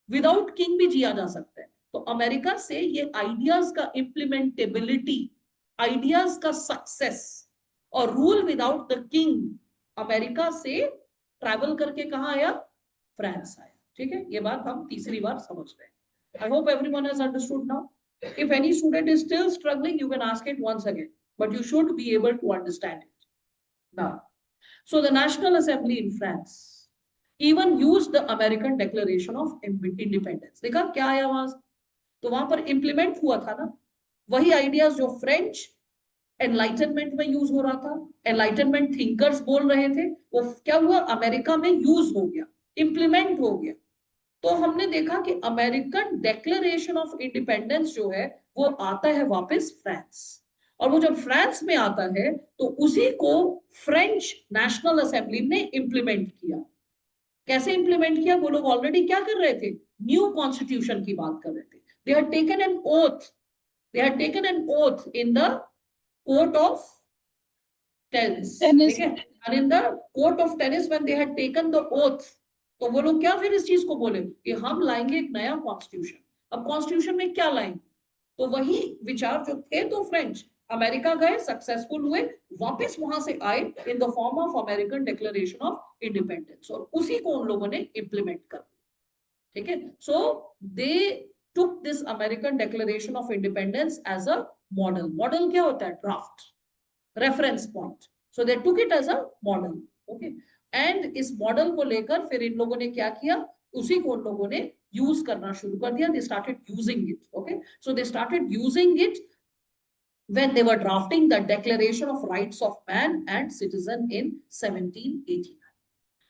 विदाउट किंग भी जिया जा सकता है। तो अमेरिका से ये आइडियाज का इम्प्लीमेंटेबिलिटी, आइडियाज का सक्सेस और rule without the king, America से ट्रैवल करके कहाँ आया? फ्रांस आया। ठीक है, ये बात हम तीसरी बार समझ रहे हैं। I hope everyone has understood now. If any student is still struggling, you can ask it once again, but you should be able to understand it. Now, so the National Assembly in France even used the American Declaration of Independence. देखा क्या आया वहां? तो वहां पर implement हुआ था ना वही आइडियाज जो फ्रेंच एनलाइटनमेंट में यूज हो रहा था, एनलाइटनमेंट थिंकर्स बोल रहे थे, वो क्या हुआ? अमेरिका में यूज हो गया, इंप्लीमेंट हो गया। तो हमने देखा कि अमेरिकन डेक्लेरेशन ऑफ इंडिपेंडेंस जो है वो आता है वापस फ्रांस, और वो जब फ्रांस में आता है तो उसी को फ्रेंच नेशनल असेंबली ने इंप्लीमेंट किया। कैसे इंप्लीमेंट किया? वो लोग ऑलरेडी क्या कर रहे थे? न्यू कॉन्स्टिट्यूशन की बात कर रहे थे। They had taken N oath, they had taken N oath in the court of tennis, ठीक है, and in the court of tennis when they had taken the oath, तो वो लोग क्या फिर इस चीज को बोले कि हम लाएंगे एक नया कॉन्स्टिट्यूशन। अब कॉन्स्टिट्यूशन में क्या लाएंगे? तो वही विचार जो थे, तो फ्रेंच अमेरिका गए, सक्सेसफुल हुए, वापस वहां से आए in the form of American declaration of independence, और उसी को उन लोगों ने इंप्लीमेंट कर दिया। ठीक है, so they took this American declaration of independence as a model. Model क्या होता है? Draft, reference point. So they took it as a model. Okay, and इस मॉडल को लेकर फिर इन लोगों ने क्या किया? उसी को उन लोगों ने यूज करना शुरू कर दिया। They started using it. Okay, so they started using it when they were drafting the Declaration of Rights of Man and Citizen in 1789.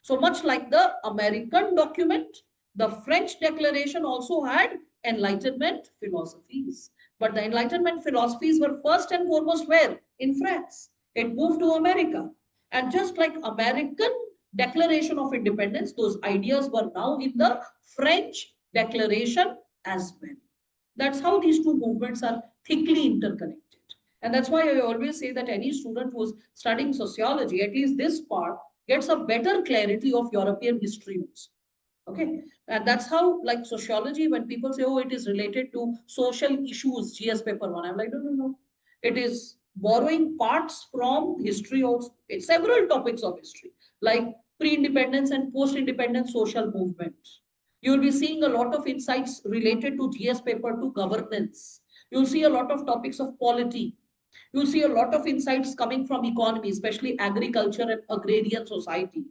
So much like the American document, the French Declaration also had Enlightenment philosophies. But the Enlightenment philosophies were first and foremost where? In France. It moved to America. And just like American Declaration of Independence, those ideas were now in the French Declaration as well. That's how these two movements are thickly interconnected. And that's why I always say that any student who's studying sociology, at least this part, gets a better clarity of European history. Okay, and that's how, like sociology, when people say, oh, it is related to social issues, GS paper one, I'm like, no, no, no. It is borrowing parts from history also. It's several topics of history, like pre-independence and post-independence social movements. You'll be seeing a lot of insights related to GS paper to governance. You'll see a lot of topics of polity. You'll see a lot of insights coming from economy, especially agriculture and agrarian society.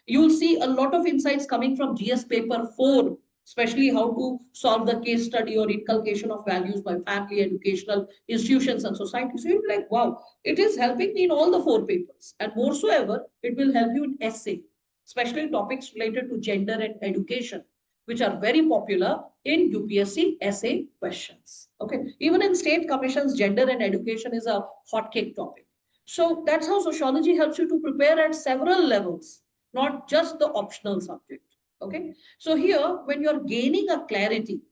You'll see a lot of insights coming from GS paper 4, especially how to solve the case study or inculcation of values by family, educational institutions and society. So you'll be like, wow, it is helping me in all the 4 papers. And more so ever, it will help you in essay, especially topics related to gender and education, which are very popular in UPSC essay questions. Okay, even in state commissions, gender and education is a hot cake topic. So that's how sociology helps you to prepare at several levels, not just the optional subject. Okay, so here when you're gaining a clarity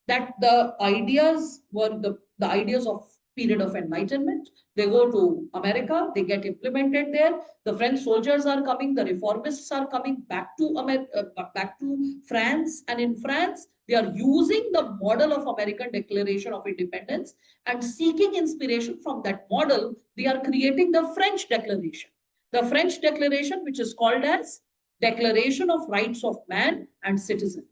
that the ideas were the ideas of period of enlightenment, they go to America, they get implemented there. The French soldiers are coming, the reformists are coming back to back to France, and in France they are using the model of American Declaration of Independence, and seeking inspiration from that model, they are creating the French Declaration. The French Declaration, which is called as Declaration of Rights of Man and Citizen.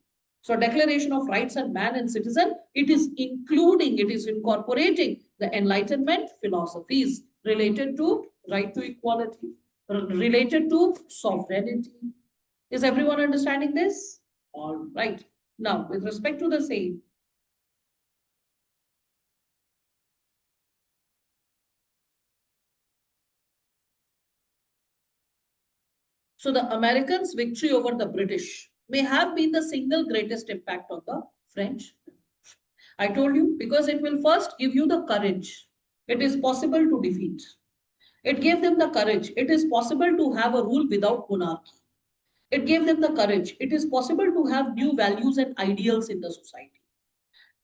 So Declaration of Rights and Man and Citizen, it is including, it is incorporating the Enlightenment philosophies related to right to equality, related to sovereignty. Is everyone understanding this? All right. Now, with respect to the same, So the Americans' victory over the British may have been the single greatest impact on the French. I told you, because it will first give you the courage. It is possible to defeat. It gave them the courage. It is possible to have a rule without monarchy. It gave them the courage. It is possible to have new values and ideals in the society.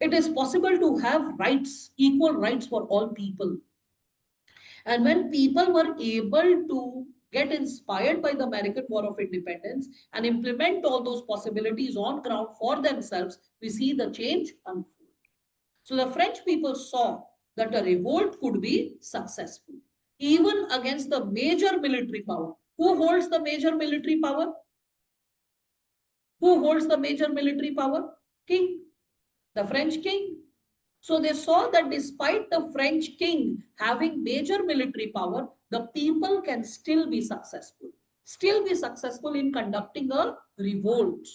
It is possible to have rights, equal rights for all people. And when people were able to get inspired by the American War of Independence and implement all those possibilities on ground for themselves, we see the change unfold. So the French people saw that a revolt could be successful, even against the major military power. Who holds the major military power? Who holds the major military power? King, the French king. So they saw that despite the French king having major military power, the people can still be successful in conducting a revolt.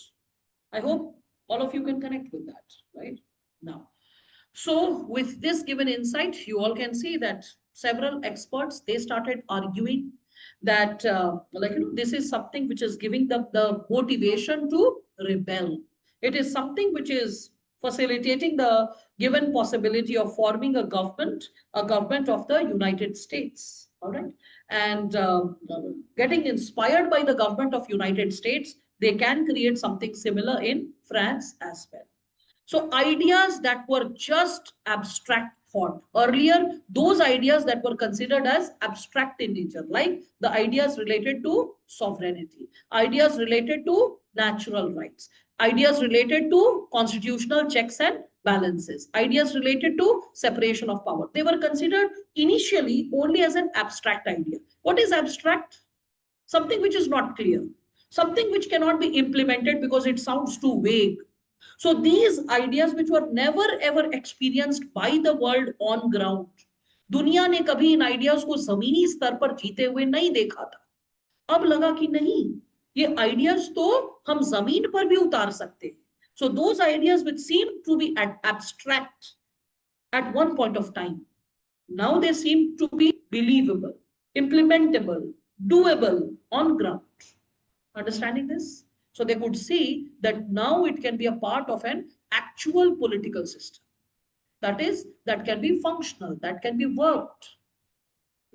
I hope all of you can connect with that, right? Now, so with this given insight, you all can see that several experts, they started arguing that this is something which is giving the motivation to rebel. It is something which is facilitating the given possibility of forming a government of the United States. All right. And getting inspired by the government of United States, they can create something similar in France as well. So ideas that were just abstract thought. Earlier, those ideas that were considered as abstract in nature, like the ideas related to sovereignty, ideas related to natural rights, ideas related to constitutional checks and balances, ideas related to separation of power. They were considered initially only as an abstract idea. What is abstract? Something which is not clear, something which cannot be implemented because it sounds too vague. So these ideas which were never ever experienced by the world on ground, दुनिया ने कभी इन ideas को जमीनी स्तर पर जीते हुए नहीं देखा था. अब लगा कि नहीं, ये आइडियाज तो हम जमीन पर भी उतार सकते हैं. So those ideas which seemed to be abstract at one point of time, now they seem to be believable, implementable, doable on ground. Understanding this? So they could see that now it can be a part of an actual political system. That is, that can be functional, that can be worked,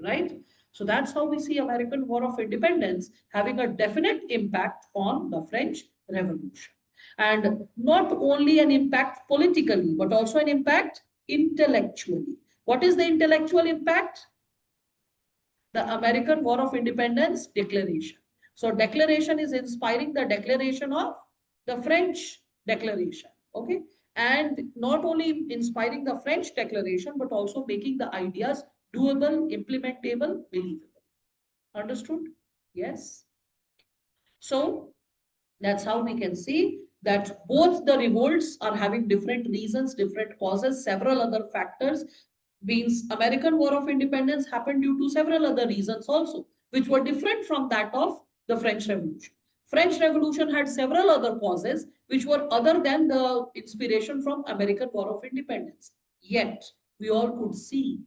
right? So that's how we see American War of Independence having a definite impact on the French Revolution. And not only an impact politically, but also an impact intellectually. What is the intellectual impact? The American War of Independence Declaration. So declaration is inspiring the declaration of the French Declaration, okay? And not only inspiring the French Declaration, but also making the ideas doable, implementable, believable. Understood? Yes. So that's how we can see that both the revolts are having different reasons, different causes, several other factors. Means American War of Independence happened due to several other reasons also, which were different from that of the French Revolution. French Revolution had several other causes which were other than the inspiration from American War of Independence. Yet we all could see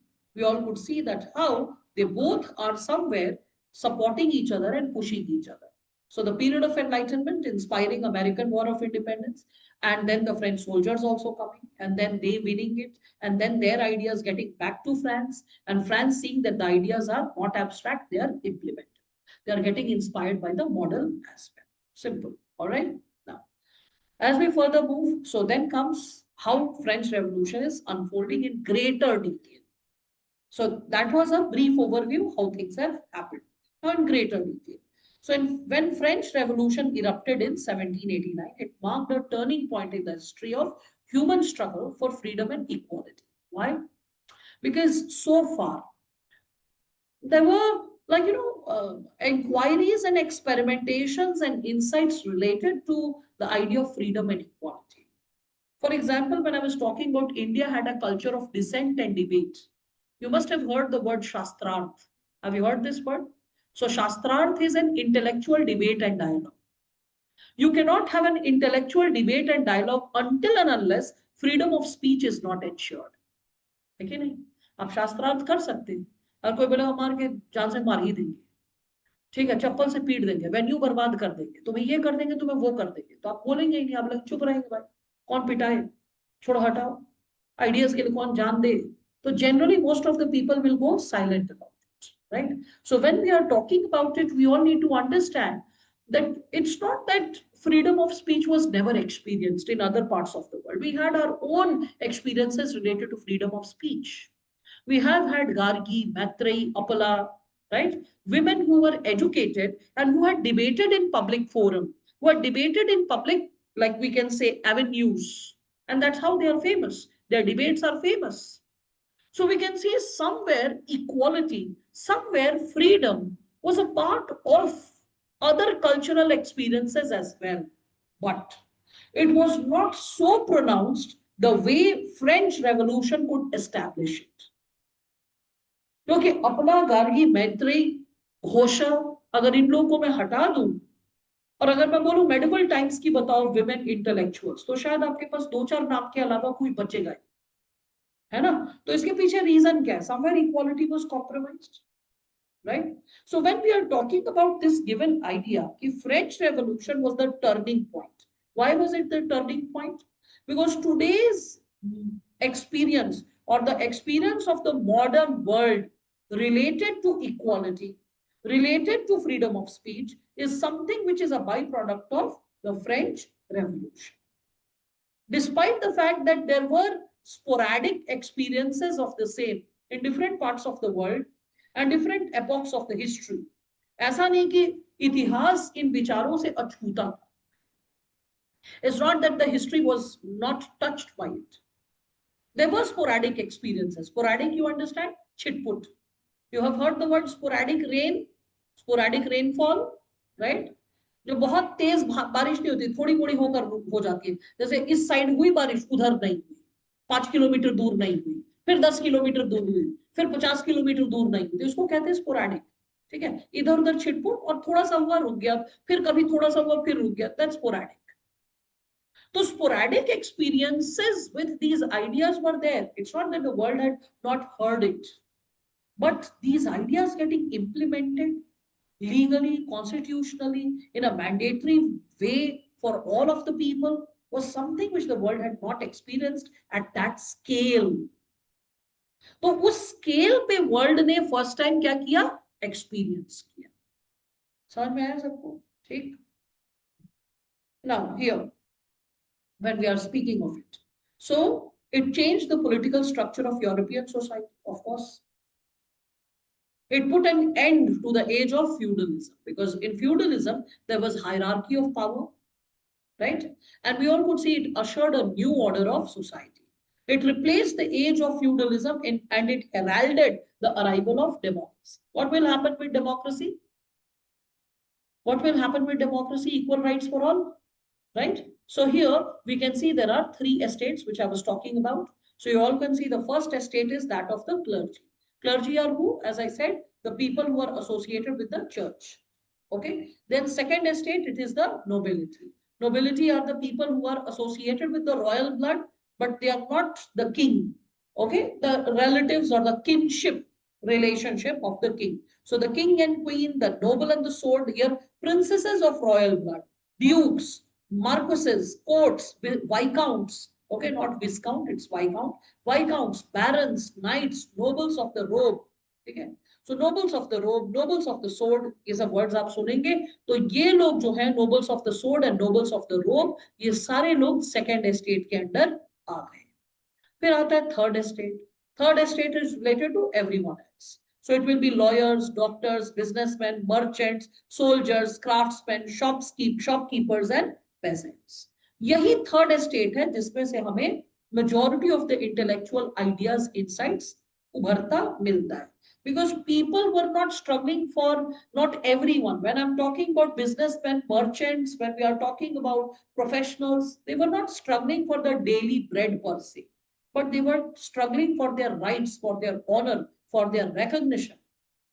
that how they both are somewhere supporting each other and pushing each other. So the period of enlightenment inspiring American War of Independence, and then the French soldiers also coming, and then they winning it, and then their ideas getting back to France, and France seeing that the ideas are not abstract, they are implemented. They are getting inspired by the model aspect. Simple. All right. Now, as we further move, so then comes how French Revolution is unfolding in greater detail. So that was a brief overview how things have happened. Now in greater detail. So when French Revolution erupted in 1789, it marked a turning point in the history of human struggle for freedom and equality. Why? Because so far, there were inquiries and experimentations and insights related to the idea of freedom and equality. For example, when I was talking about India had a culture of dissent and debate, you must have heard the word Shastrarth. Have you heard this word? So Shastrarth is an intellectual debate and dialogue. You cannot have an intellectual debate and dialogue until and unless freedom of speech is not ensured. है कि नहीं? आप शास्त्रार्थ कर सकते हैं और कोई बोले मार के जान से मार ही देंगे. ठीक है, चप्पल से पीट देंगे, वेन्यू बर्बाद कर देंगे, तुम्हें ये कर देंगे, तुम्हें वो कर देंगे, तो आप बोलेंगे ही नहीं, आप लोग चुप रहेंगे, भाई कौन पिटाए, छोड़ो हटाओ, आइडियाज के लिए कौन जान दे। तो generally most of the people will go silent about it, right? So when we are talking about it, we all need to understand that it's not that freedom of speech was never experienced in other parts of the world. We had our own experiences related to freedom of speech. We have had Gargi, Maitreyi, Appala, right? Women who were educated and who had debated in public forum, who had debated in public, like we can say, avenues. And that's how they are famous. Their debates are famous. So we can see somewhere equality, somewhere freedom was a part of other cultural experiences as well. But it was not so pronounced the way French Revolution could establish it. क्योंकि अपना गार्गी, मैत्रेयी, घोषा, अगर इन लोगों को मैं हटा दूं और अगर मैं बोलूं मेडिवल टाइम्स की बताओ विमेन इंटेलेक्चुअल्स, तो शायद आपके पास दो चार नाम के अलावा कोई बचेगा, है ना? तो इसके पीछे रीजन क्या है? Somewhere equality was compromised, right? So when we are talking about this given idea, the French Revolution was the turning point. Why was it the turning point? Because today's experience or the experience of the modern world related to equality, related to freedom of speech, is something which is a byproduct of the French Revolution. Despite the fact that there were sporadic experiences of the same in different parts of the world and different epochs of the history, ऐसा नहीं कि इतिहास इन विचारों से अछूता था. It's not that the history was not touched by it. There were sporadic experiences. Sporadic, you understand? Chitput. You have heard the word sporadic rain, sporadic rainfall, right? जो बहुत तेज बारिश नहीं होती, थोड़ी थोड़ी होकर हो जाती है, जैसे इस साइड हुई बारिश, उधर नहीं हुई, 5 किलोमीटर दूर नहीं हुई, फिर 10 किलोमीटर दूर हुई, फिर 50 किलोमीटर दूर नहीं हुई, तो इसको कहते हैं स्पोरैडिक. ठीक है, इधर उधर छिटपुट और थोड़ा सा हुआ रुक गया, फिर कभी थोड़ा सा हुआ फिर रुक गया, that's sporadic. So sporadic experiences with these ideas were there. It's not that the world had not heard it, but these ideas getting implemented legally, constitutionally, in a mandatory way for all of the people was something which the world had not experienced at that scale. तो उस scale पे world ने first time क्या किया? Experience किया. समझ में आया सबको? ठीक. Now here, when we are speaking of it, so it changed the political structure of European society, of course. It put an end to the age of feudalism, because in feudalism there was hierarchy of power, right? And we all could see it ushered a new order of society. It replaced the age of feudalism and it heralded the arrival of democracy. What will happen with democracy? What will happen with democracy? Equal rights for all, right? So here we can see there are three estates which I was talking about. So you all can see the first estate is that of the clergy. Clergy are who? As I said, the people who are associated with the church. Okay. Then second estate, it is the nobility. Nobility are the people who are associated with the royal blood, but they are not the king. Okay. The relatives or the kinship relationship of the king. So the king and queen, the noble and the sword, here princesses of royal blood, dukes, marquesses, courts, viscounts, okay, not viscount, it's viscount, viscounts, barons, knights, nobles of the robe, okay. So nobles of the robe, nobles of the sword, ये सब words आप सुनेंगे, तो ये लोग जो हैं nobles of the sword and nobles of the robe, ये सारे लोग second estate के अंदर आ गए. फिर आता है third estate. Third estate is related to everyone else. So it will be lawyers, doctors, businessmen, merchants, soldiers, craftsmen, shopkeepers and peasants. यही third estate है जिसमें से हमें majority of the intellectual ideas, insights उभरता मिलता है. Because people were not struggling for, not everyone. When I'm talking about businessmen, merchants, when we are talking about professionals, they were not struggling for the daily bread per se, but they were struggling for their rights, for their honor, for their recognition,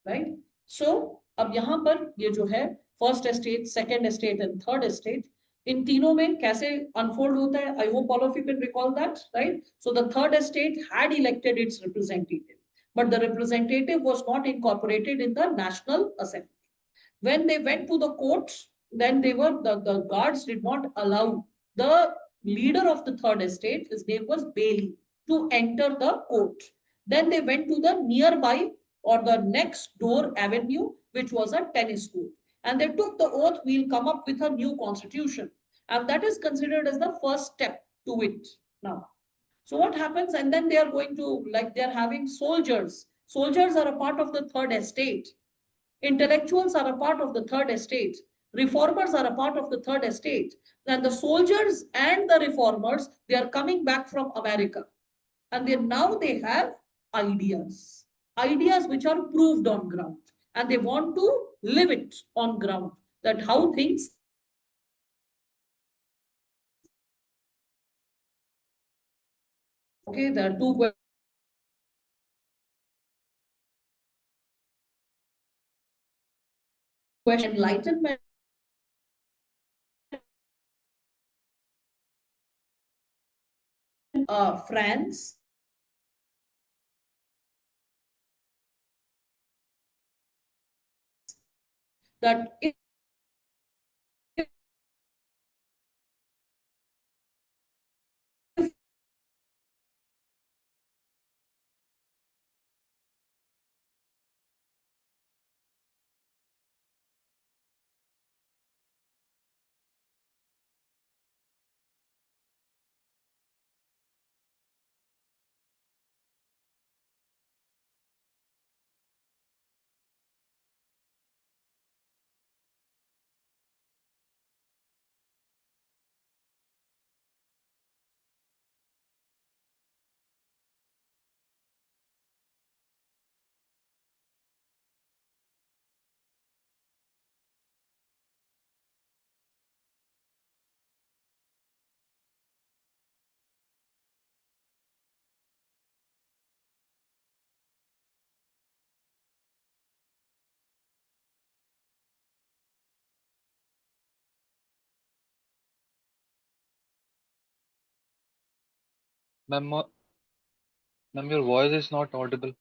right? So अब यहाँ पर ये जो है first estate, second estate and third estate, इन तीनों में कैसे unfold होता है? I hope all of you can recall that, right? So the third estate had elected its representative, but the representative was not incorporated in the National Assembly. When they went to the courts, then the guards did not allow the leader of the third estate, his name was Bailey, to enter the court. Then they went to the nearby or the next door avenue, which was a tennis court. And they took the oath, we'll come up with a new constitution. And that is considered as the first step to it now. So what happens? And then they are going to, like, they're having soldiers. Soldiers are a part of the third estate. Intellectuals are a part of the third estate. Reformers are a part of the third estate. And the soldiers and the reformers, they are coming back from America. And now they have ideas. Ideas which are proved on ground. And they want to live it on ground. That how things. Okay, there are two questions. Enlightenment France that if Ma'am, ma'am, your voice is not audible.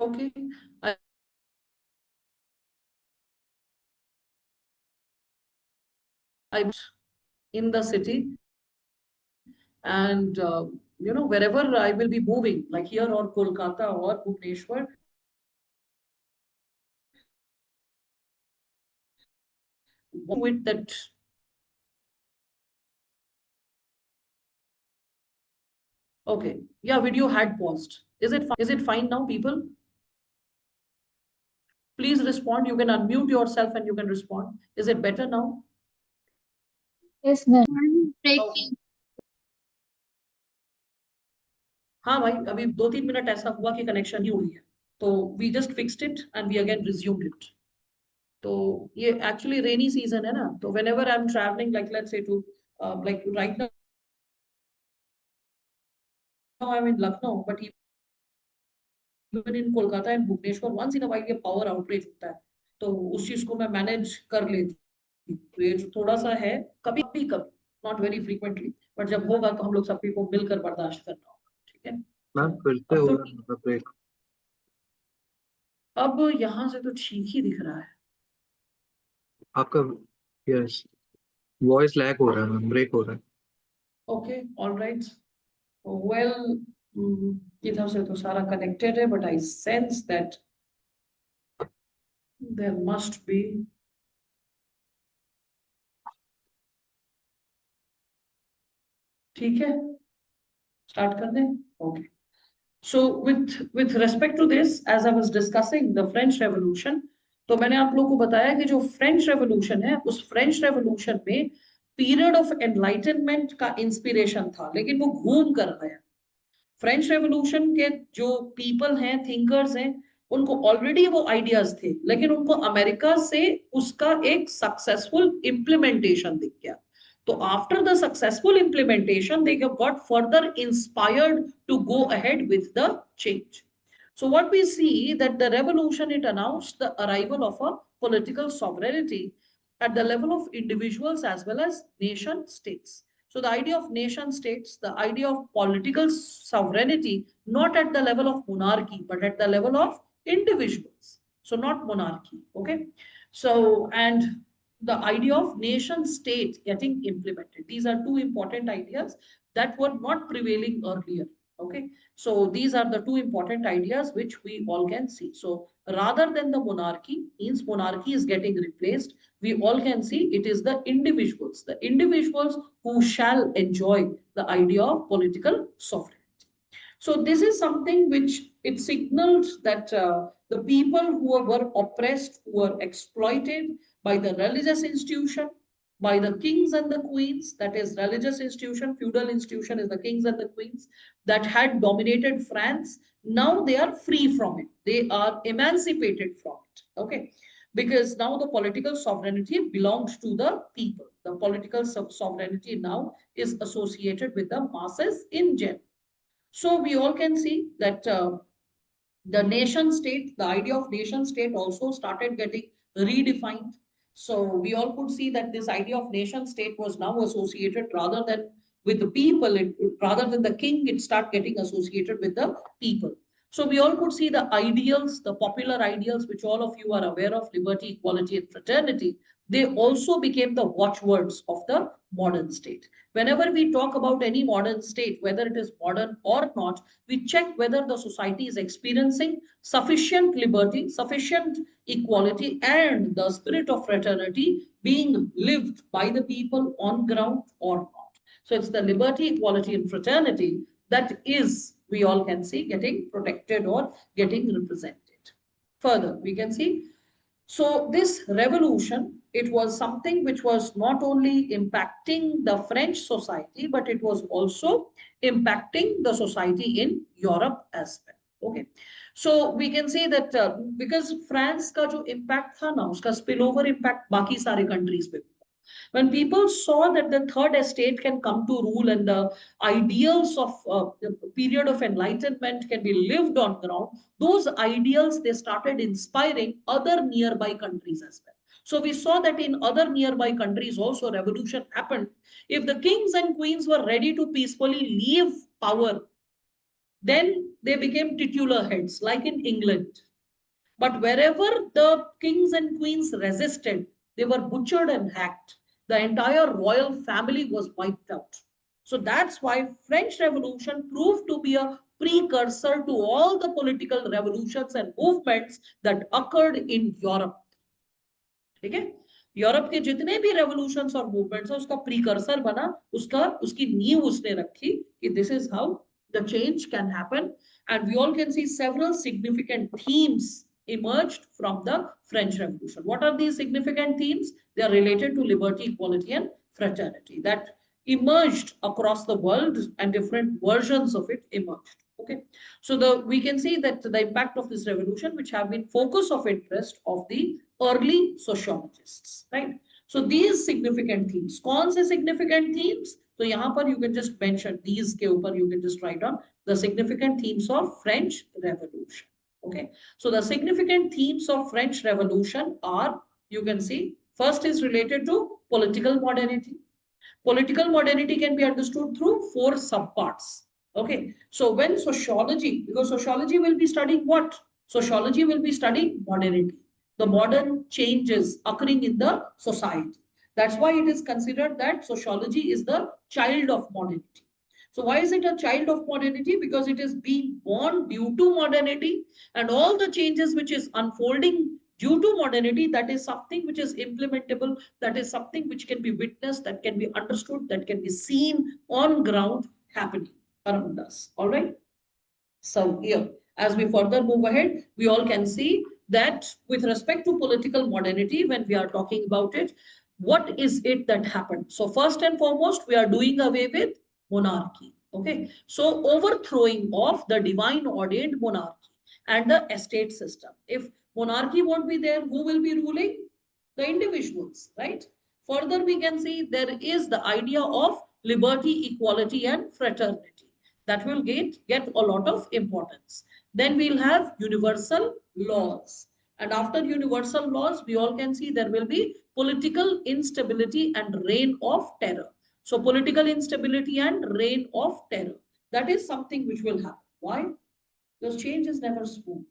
okay, I in the city and wherever I will be moving, like here or Kolkata or Bhubaneswar, with that. Okay, yeah, video had paused. Is it fine now, people? Please respond. You can unmute yourself and you can respond. Is it better now? Yes, ma'am. Okay. हाँ भाई अभी 2-3 minute ऐसा हुआ कि connection ही हुई है तो we just fixed it and we again resumed it तो ये एक्चुअली रेनी सीजन है ना तो whenever I am travelling like let's say to like right now I am in Lucknow but even in Kolkata and Bhubaneswar once in a while ये power outrage होता है तो उस चीज को मैं मैनेज कर लेती तो ये जो थोड़ा सा है कभी कभी नॉट वेरी फ्रीक्वेंटली बट जब होगा तो हम लोग सभी को मिलकर बर्दाश्त करना होगा ठीक है मैम फिर से अब हो तो रहा है मतलब ब्रेक। अब यहाँ से तो ठीक ही दिख रहा है आपका यस वॉइस लैग हो रहा है मैम, ब्रेक हो रहा है। ओके ऑल राइट वेल इधर से तो सारा कनेक्टेड है but I sense that there must be ठीक है स्टार्ट कर दें okay so with respect to this as I was discussing the French Revolution तो मैंने आप लोगों को बताया कि जो फ्रेंच रेवोल्यूशन है उस फ्रेंच रेवोल्यूशन में पीरियड ऑफ एनलाइटनमेंट का इंस्पिरेशन था, लेकिन वो घूम कर आया। फ्रेंच रेवोल्यूशन के जो पीपल हैं, थिंकर्स हैं, उनको ऑलरेडी वो आइडियाज थे, लेकिन उनको अमेरिका से उसका एक सक्सेसफुल इम्प्लीमेंटेशन दिख गया। तो after the successful implementation they got further inspired to go ahead with the change. So what we see that the revolution, it announced the arrival of a political sovereignty at the level of individuals as well as nation states. So the idea of nation states, the idea of political sovereignty, not at the level of monarchy, but at the level of individuals. So not monarchy, okay? So, and the idea of nation state getting implemented. These are two important ideas that were not prevailing earlier, okay? So these are the two important ideas which we all can see. So rather than the monarchy, means monarchy is getting replaced, we all can see it is the individuals who shall enjoy the idea of political sovereignty. So this is something which it signals that the people who were oppressed, who were exploited by the religious institution, by the kings and the queens, that is religious institution, feudal institution is the kings and the queens that had dominated France. Now they are free from it. They are emancipated from it. Okay. Because now the political sovereignty belongs to the people. The political sovereignty now is associated with the masses in general. So we all can see that the nation state, the idea of nation state also started getting redefined. So we all could see that this idea of nation state was now associated rather than with the people, rather than the king, it started getting associated with the people. So we all could see the ideals, the popular ideals, which all of you are aware of, liberty, equality, and fraternity, they also became the watchwords of the modern state. Whenever we talk about any modern state, whether it is modern or not, we check whether the society is experiencing sufficient liberty, sufficient equality, and the spirit of fraternity being lived by the people on ground or not. So it's the liberty, equality, and fraternity that is, we all can see, getting protected or getting represented. Further, we can see, so this revolution, it was something which was not only impacting the French society, but it was also impacting the society in Europe as well. Okay. So we can say that because France का जो impact था ना, उसका spillover impact बाकी सारे countries पे. When people saw that the third estate can come to rule and the ideals of the period of enlightenment can be lived on ground, those ideals, they started inspiring other nearby countries as well. So we saw that in other nearby countries also revolution happened. If the kings and queens were ready to peacefully leave power, then they became titular heads, like in England. But wherever the kings and queens resisted, they were butchered and hacked. The entire royal family was wiped out. So that's why French Revolution proved to be a precursor to all the political revolutions and movements that occurred in Europe. ठीक है, Europe के जितने भी revolutions और movements है, उसका precursor बना, उसकी नींव उसने रखी कि this is how the change can happen. And we all can see several significant themes emerged from the French Revolution. What are these significant themes? They are related to liberty, equality, and fraternity that emerged across the world, and different versions of it emerged. Okay, so we can see that the impact of this revolution, which have been focus of interest of the early sociologists, right? So these significant themes, कौन से significant themes? तो यहाँ पर you can just mention these के ऊपर you can just write down the significant themes of French Revolution. Okay, so the significant themes of French Revolution are, you can see, first is related to political modernity. Political modernity can be understood through four subparts. Okay, so when sociology, because sociology will be studying what? Sociology will be studying modernity, the modern changes occurring in the society. That's why it is considered that sociology is the child of modernity. So why is it a child of modernity? Because it is being born due to modernity, and all the changes which is unfolding due to modernity, that is something which is implementable, that is something which can be witnessed, that can be understood, that can be seen on ground happening around us. All right. So here, as we further move ahead, we all can see that with respect to political modernity, when we are talking about it, what is it that happened? So first and foremost, we are doing away with monarchy. Okay. So overthrowing of the divine ordained monarchy and the estate system. If monarchy won't be there, who will be ruling? The individuals, right? Further, we can see there is the idea of liberty, equality, and fraternity that will get a lot of importance. Then we'll have universal laws. And after universal laws, we all can see there will be political instability and reign of terror. So political instability and reign of terror. That is something which will happen. Why? Because change is never smooth.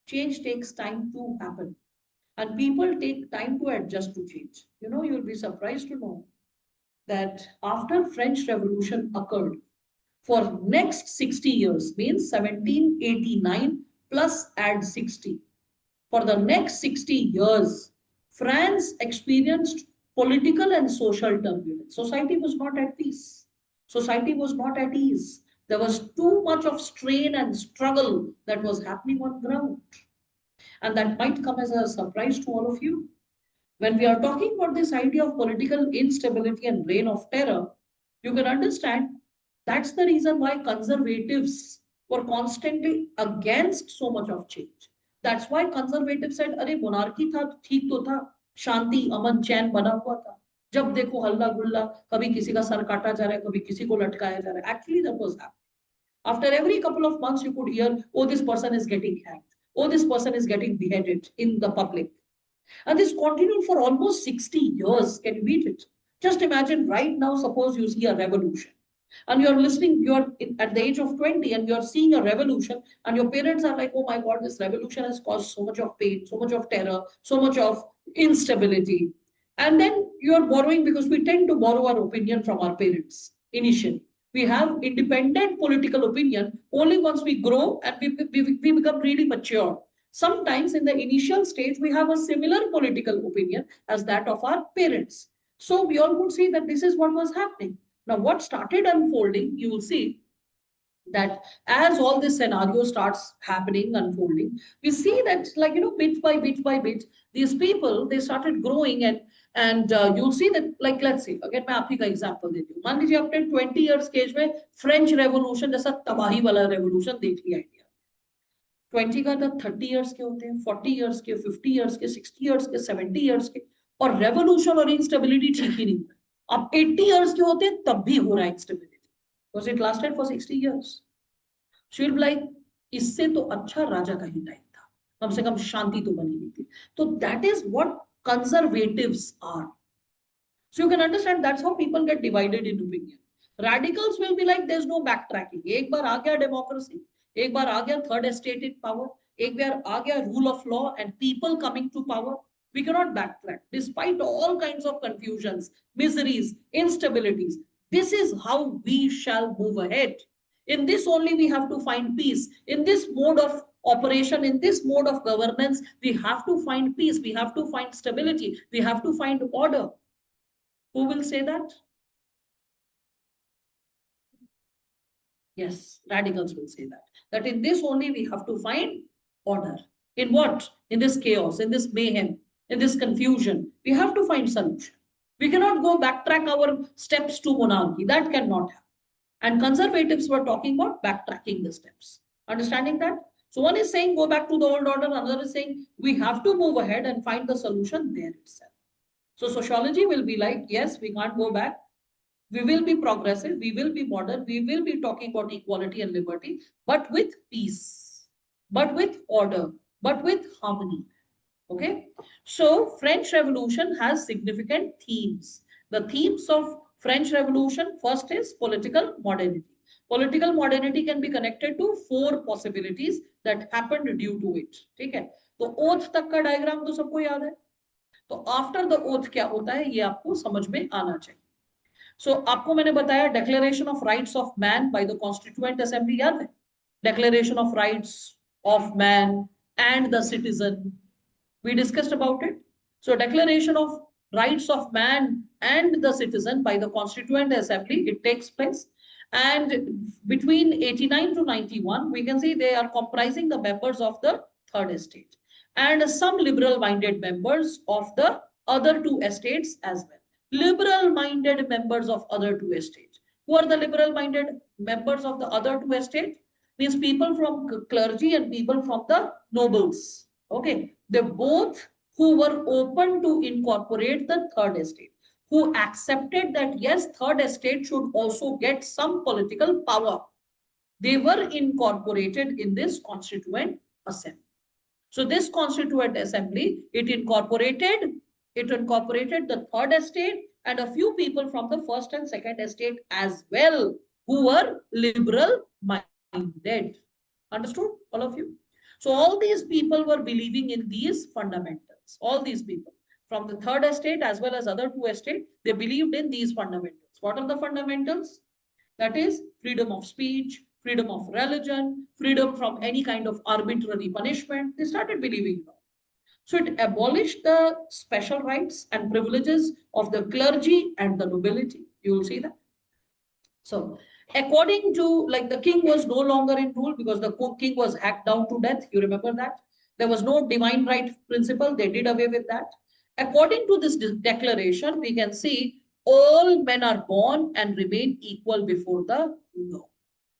Change takes time to happen. And people take time to adjust to change. You know, you'll be surprised to know that after French Revolution occurred, for next 60 years, means 1789 plus add 60. For the next 60 years, France experienced political and social turbulence. Society was not at peace. Society was not at ease. There was too much of strain and struggle that was happening on ground. And that might come as a surprise to all of you. When we are talking about this idea of political instability and reign of terror, you can understand that's the reason why conservatives were constantly against so much of change. That's why conservatives said, अरे monarchy था ठीक तो था, शांति अमन चैन बना हुआ था. जब देखो हल्ला गुल्ला, कभी किसी का सर काटा जा रहा है, कभी किसी को लटकाया जा रहा है. Actually, that was happening. After every couple of months, you could hear, oh, this person is getting hanged. Oh, this person is getting beheaded in the public. And this continued for almost 60 years. Can you beat it? Just imagine right now, suppose you see a revolution and you're listening, you're at the age of 20 and you're seeing a revolution and your parents are like, oh my God, this revolution has caused so much of pain, so much of terror, so much of instability. And then you're borrowing because we tend to borrow our opinion from our parents initially. We have independent political opinion only once we grow and we become really mature. Sometimes in the initial stage, we have a similar political opinion as that of our parents. So we all could see that this is what was happening. Now, what started unfolding, you will see that as all this scenario starts happening, unfolding, we see that, like, you know, bit by bit by bit, these people, they started growing and you'll see that, like, let's see, again, मैं आपकी का example देती हूँ. मान लीजिए आपने 20 years के as में French Revolution जैसा तबाही वाला revolution देख लिया इंडिया. 20 का तब 30 years के होते हैं, 40 years के, 50 years के, 60 years के, 70 years के, और revolution और instability ठीक ही नहीं है. अब 80 years के होते हैं तब भी हो रहा है instability. Because it lasted for 60 years. So you'll be like, इससे तो अच्छा राजा का ही टाइम था, कम से कम शांति तो बनी हुई थी. So that is what conservatives are. So you can understand that's how people get divided in opinion. Radicals will be like, there's no backtracking. एक बार आ गया democracy, एक बार आ गया third estate in power, एक बार आ गया rule of law and people coming to power. We cannot backtrack despite all kinds of confusions, miseries, instabilities. This is how we shall move ahead. In this only we have to find peace. In this mode of operation, in this mode of governance, we have to find peace. We have to find stability. We have to find order. Who will say that? Yes, radicals will say that. That in this only we have to find order. In what? In this chaos, in this mayhem, in this confusion. We have to find solution. We cannot go backtrack our steps to monarchy. That cannot happen. And conservatives were talking about backtracking the steps. Understanding that? So one is saying go back to the old order, another is saying we have to move ahead and find the solution there itself. So sociology will be like, yes, we can't go back. We will be progressive, we will be modern, we will be talking about equality and liberty, but with peace, but with order, but with harmony. Okay. So French Revolution has significant themes. The themes of French Revolution, first is political modernity. Political modernity can be connected to 4 possibilities that happened due to it. ठीक है. तो oath तक का diagram तो सबको याद है. तो after the oath क्या होता है ये आपको समझ में आना चाहिए. So आपको मैंने बताया Declaration of Rights of Man by the Constituent Assembly याद है? Declaration of Rights of Man and the Citizen. We discussed about it. So Declaration of Rights of Man and the Citizen by the Constituent Assembly, it takes place. And between 89 to 91, we can see they are comprising the members of the third estate and some liberal-minded members of the other two estates as well. Liberal-minded members of other two estates. Who are the liberal-minded members of the other two estates? Means people from clergy and people from the nobles. Okay, they both who were open to incorporate the third estate, who accepted that yes, third estate should also get some political power. They were incorporated in this constituent assembly. So this constituent assembly, it incorporated the third estate and a few people from the first and second estate as well, who were liberal minded. Understood, all of you? So all these people were believing in these fundamentals. All these people from the third estate as well as other two estate, they believed in these fundamentals. What are the fundamentals? That is freedom of speech, freedom of religion, freedom from any kind of arbitrary punishment. They started believing now. So it abolished the special rights and privileges of the clergy and the nobility. You will see that. So according to, like, the king was no longer in rule because the king was hacked down to death. You remember that? There was no divine right principle. They did away with that. According to this declaration, we can see all men are born and remain equal before the law.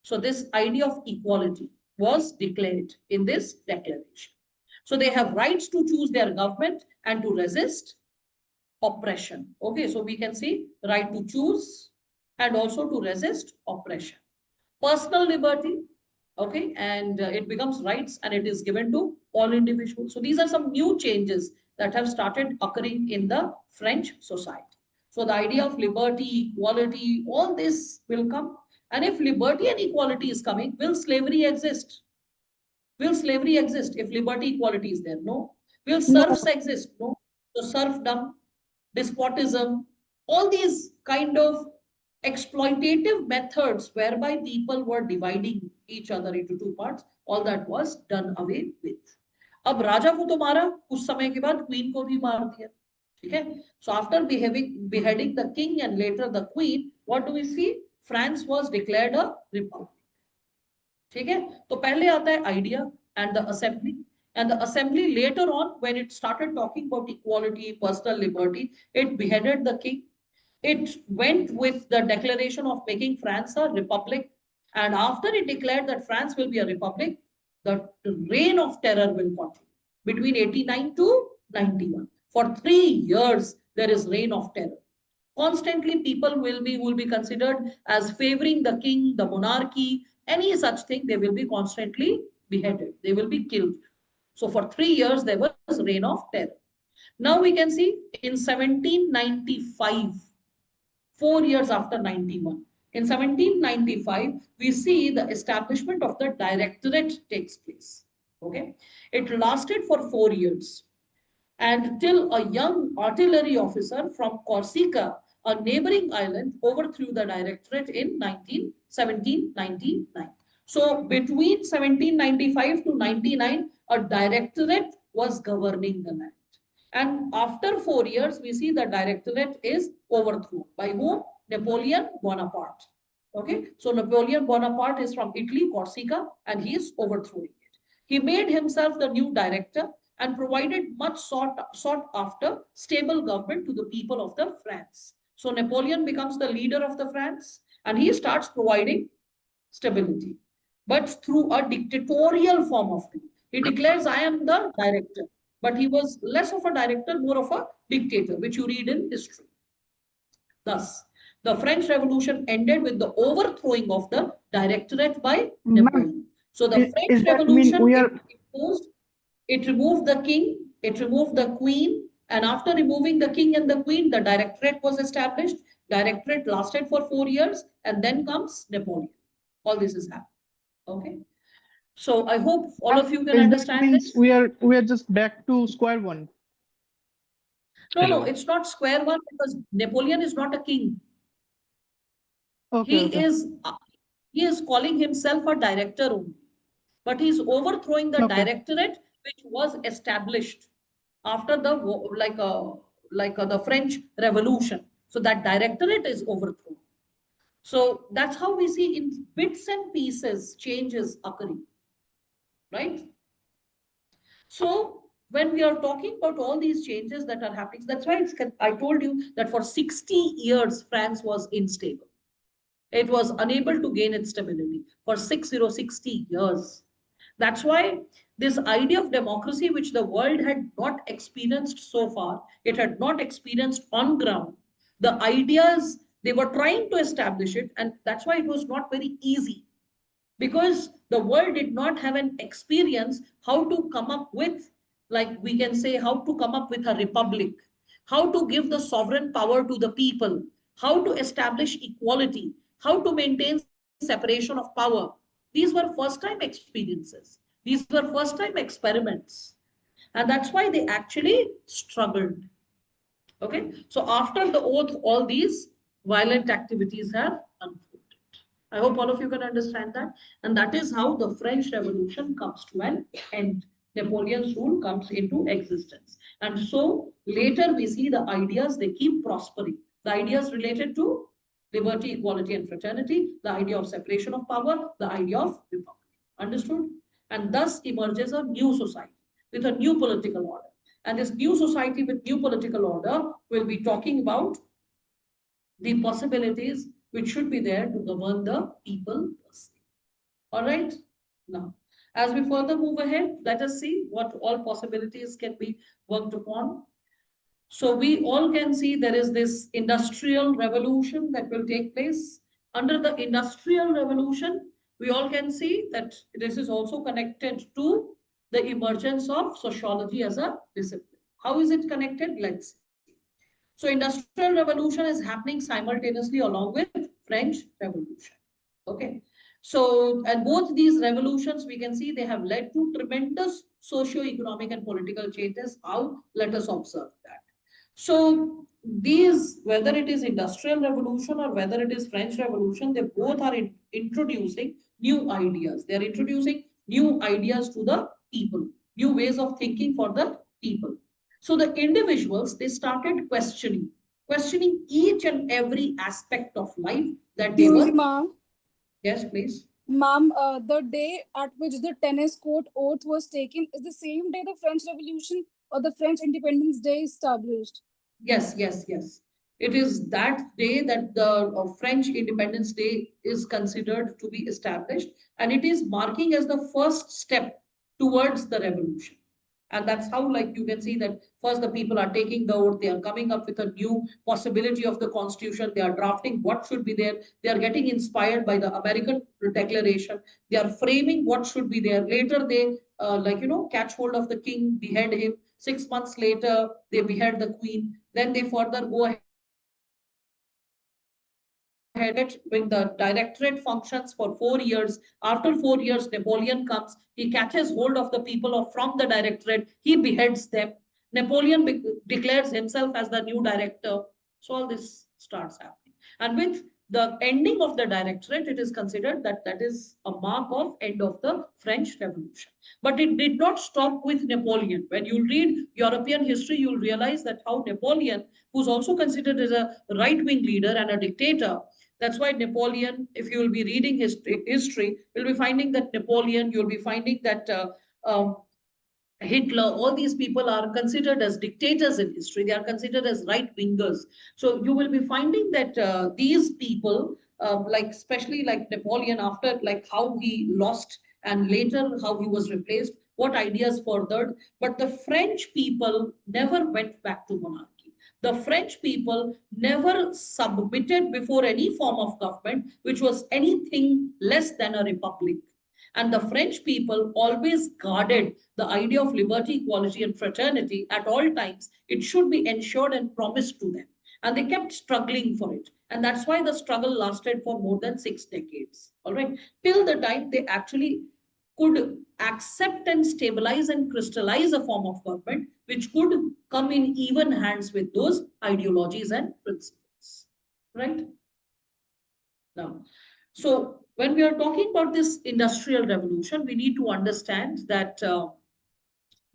So this idea of equality was declared in this declaration. So they have rights to choose their government and to resist oppression. Okay, so we can see right to choose and also to resist oppression. Personal liberty, okay, and it becomes rights and it is given to all individuals. So these are some new changes that have started occurring in the French society. So the idea of liberty, equality, all this will come. And if liberty and equality is coming, will slavery exist? Will slavery exist if liberty, equality is there? No. Will serfs exist? No. So serfdom, despotism, all these kind of exploitative methods whereby people were dividing each other into two parts, all that was done away with. अब राजा को तो मारा, कुछ समय के बाद queen को भी मार दिया. ठीक है? So after beheading the king and later the queen, what do we see? France was declared a republic. ठीक है? तो पहले आता है idea and the assembly. And the assembly later on, when it started talking about equality, personal liberty, it beheaded the king. It went with the declaration of making France a republic. And after it declared that France will be a republic, the reign of terror will continue between 89 to 91. For 3 years, there is reign of terror. Constantly, people will be considered as favoring the king, the monarchy, any such thing. They will be constantly beheaded. They will be killed. So for 3 years, there was reign of terror. Now we can see in 1795, 4 years after 91. In 1795, we see the establishment of the directorate takes place. Okay, it lasted for 4 years, and till a young artillery officer from Corsica, a neighboring island, overthrew the directorate in 1799. So between 1795 to 99, a directorate was governing the land. And after 4 years, we see the directorate is overthrown. By whom? Napoleon Bonaparte. Okay, so Napoleon Bonaparte is from Italy, Corsica, and he is overthrowing it. He made himself the new director and provided much sought after stable government to the people of the France. So Napoleon becomes the leader of the France and he starts providing stability, but through a dictatorial form of rule. He declares, I am the director, but he was less of a director, more of a dictator, which you read in history. Thus, the French Revolution ended with the overthrowing of the directorate by Napoleon. So the French Revolution, it removed the king, it removed the queen, and after removing the king and the queen, the directorate was established. Directorate lasted for 4 years, and then comes Napoleon. All this is happening. Okay. So I hope all of you can understand this. We are just back to square one. No, it's not square one because Napoleon is not a king. Okay, He is calling himself a director only, but he's overthrowing the directorate which was established after the the French Revolution. So that directorate is overthrown. So that's how we see in bits and pieces changes occurring, right? So when we are talking about all these changes that are happening, that's why I told you that for 60 years, France was unstable. It was unable to gain its stability for 60 years. That's why this idea of democracy, which the world had not experienced so far, it had not experienced on ground. The ideas, they were trying to establish it, and that's why it was not very easy, because the world did not have an experience how to come up with, like we can say, how to come up with a republic, how to give the sovereign power to the people, how to establish equality, how to maintain separation of power. These were first time experiences, these were first time experiments, and that's why they actually struggled. Okay, so after the oath, all these violent activities have unfolded. I hope all of you can understand that. And that is how the French Revolution comes to an end. Napoleon's rule comes into existence. And so later we see the ideas, they keep prospering. The ideas related to liberty, equality, and fraternity, the idea of separation of power, the idea of republic. Understood? And thus emerges a new society with a new political order. And this new society with new political order will be talking about the possibilities which should be there to govern the people. All right. Now, as we further move ahead, let us see what all possibilities can be worked upon. So we all can see there is this industrial revolution that will take place. Under the industrial revolution, we all can see that this is also connected to the emergence of sociology as a discipline. How is it connected? Let's see. So industrial revolution is happening simultaneously along with French Revolution. Okay. So, and both these revolutions, we can see they have led to tremendous socio-economic and political changes. How? Let us observe that. So these, whether it is industrial revolution or whether it is French Revolution, they both are introducing new ideas. They are introducing new ideas to the people, new ways of thinking for the people. So the individuals, they started questioning each and every aspect of life that they Excuse me, were. ma'am. Yes, please. Ma'am, the day at which the tennis court oath was taken is the same day the French Revolution or the French Independence Day is established. Yes, yes, yes. It is that day that the French Independence Day is considered to be established, and it is marking as the first step towards the revolution. And that's how, like, you can see that first the people are taking the oath, they are coming up with a new possibility of the constitution, they are drafting what should be there, they are getting inspired by the American Declaration, they are framing what should be there. Later they catch hold of the king, behead him. 6 months later, they behead the queen. Then they further go ahead when the directorate functions for 4 years. After 4 years, Napoleon comes. He catches hold of the people from the directorate. He beheads them. Napoleon declares himself as the new director. So all this starts happening. And with the ending of the directorate, it is considered that that is a mark of end of the French Revolution. But it did not stop with Napoleon. When you read European history, you'll realize that how Napoleon, who's also considered as a right-wing leader and a dictator, that's why Napoleon, if you will be reading history, you'll be finding that Napoleon, you'll be finding that Hitler, all these people are considered as dictators in history. They are considered as right wingers. So you will be finding that these people, like especially like Napoleon, after like how he lost and later how he was replaced, what ideas furthered. But the French people never went back to monarchy. The French people never submitted before any form of government which was anything less than a republic. And the French people always guarded the idea of liberty, equality, and fraternity at all times. It should be ensured and promised to them. And they kept struggling for it. And that's why the struggle lasted for more than 6 decades. All right. Till the time they actually could accept and stabilize and crystallize a form of government which could come in even hands with those ideologies and principles. Right? Now, so when we are talking about this industrial revolution, we need to understand that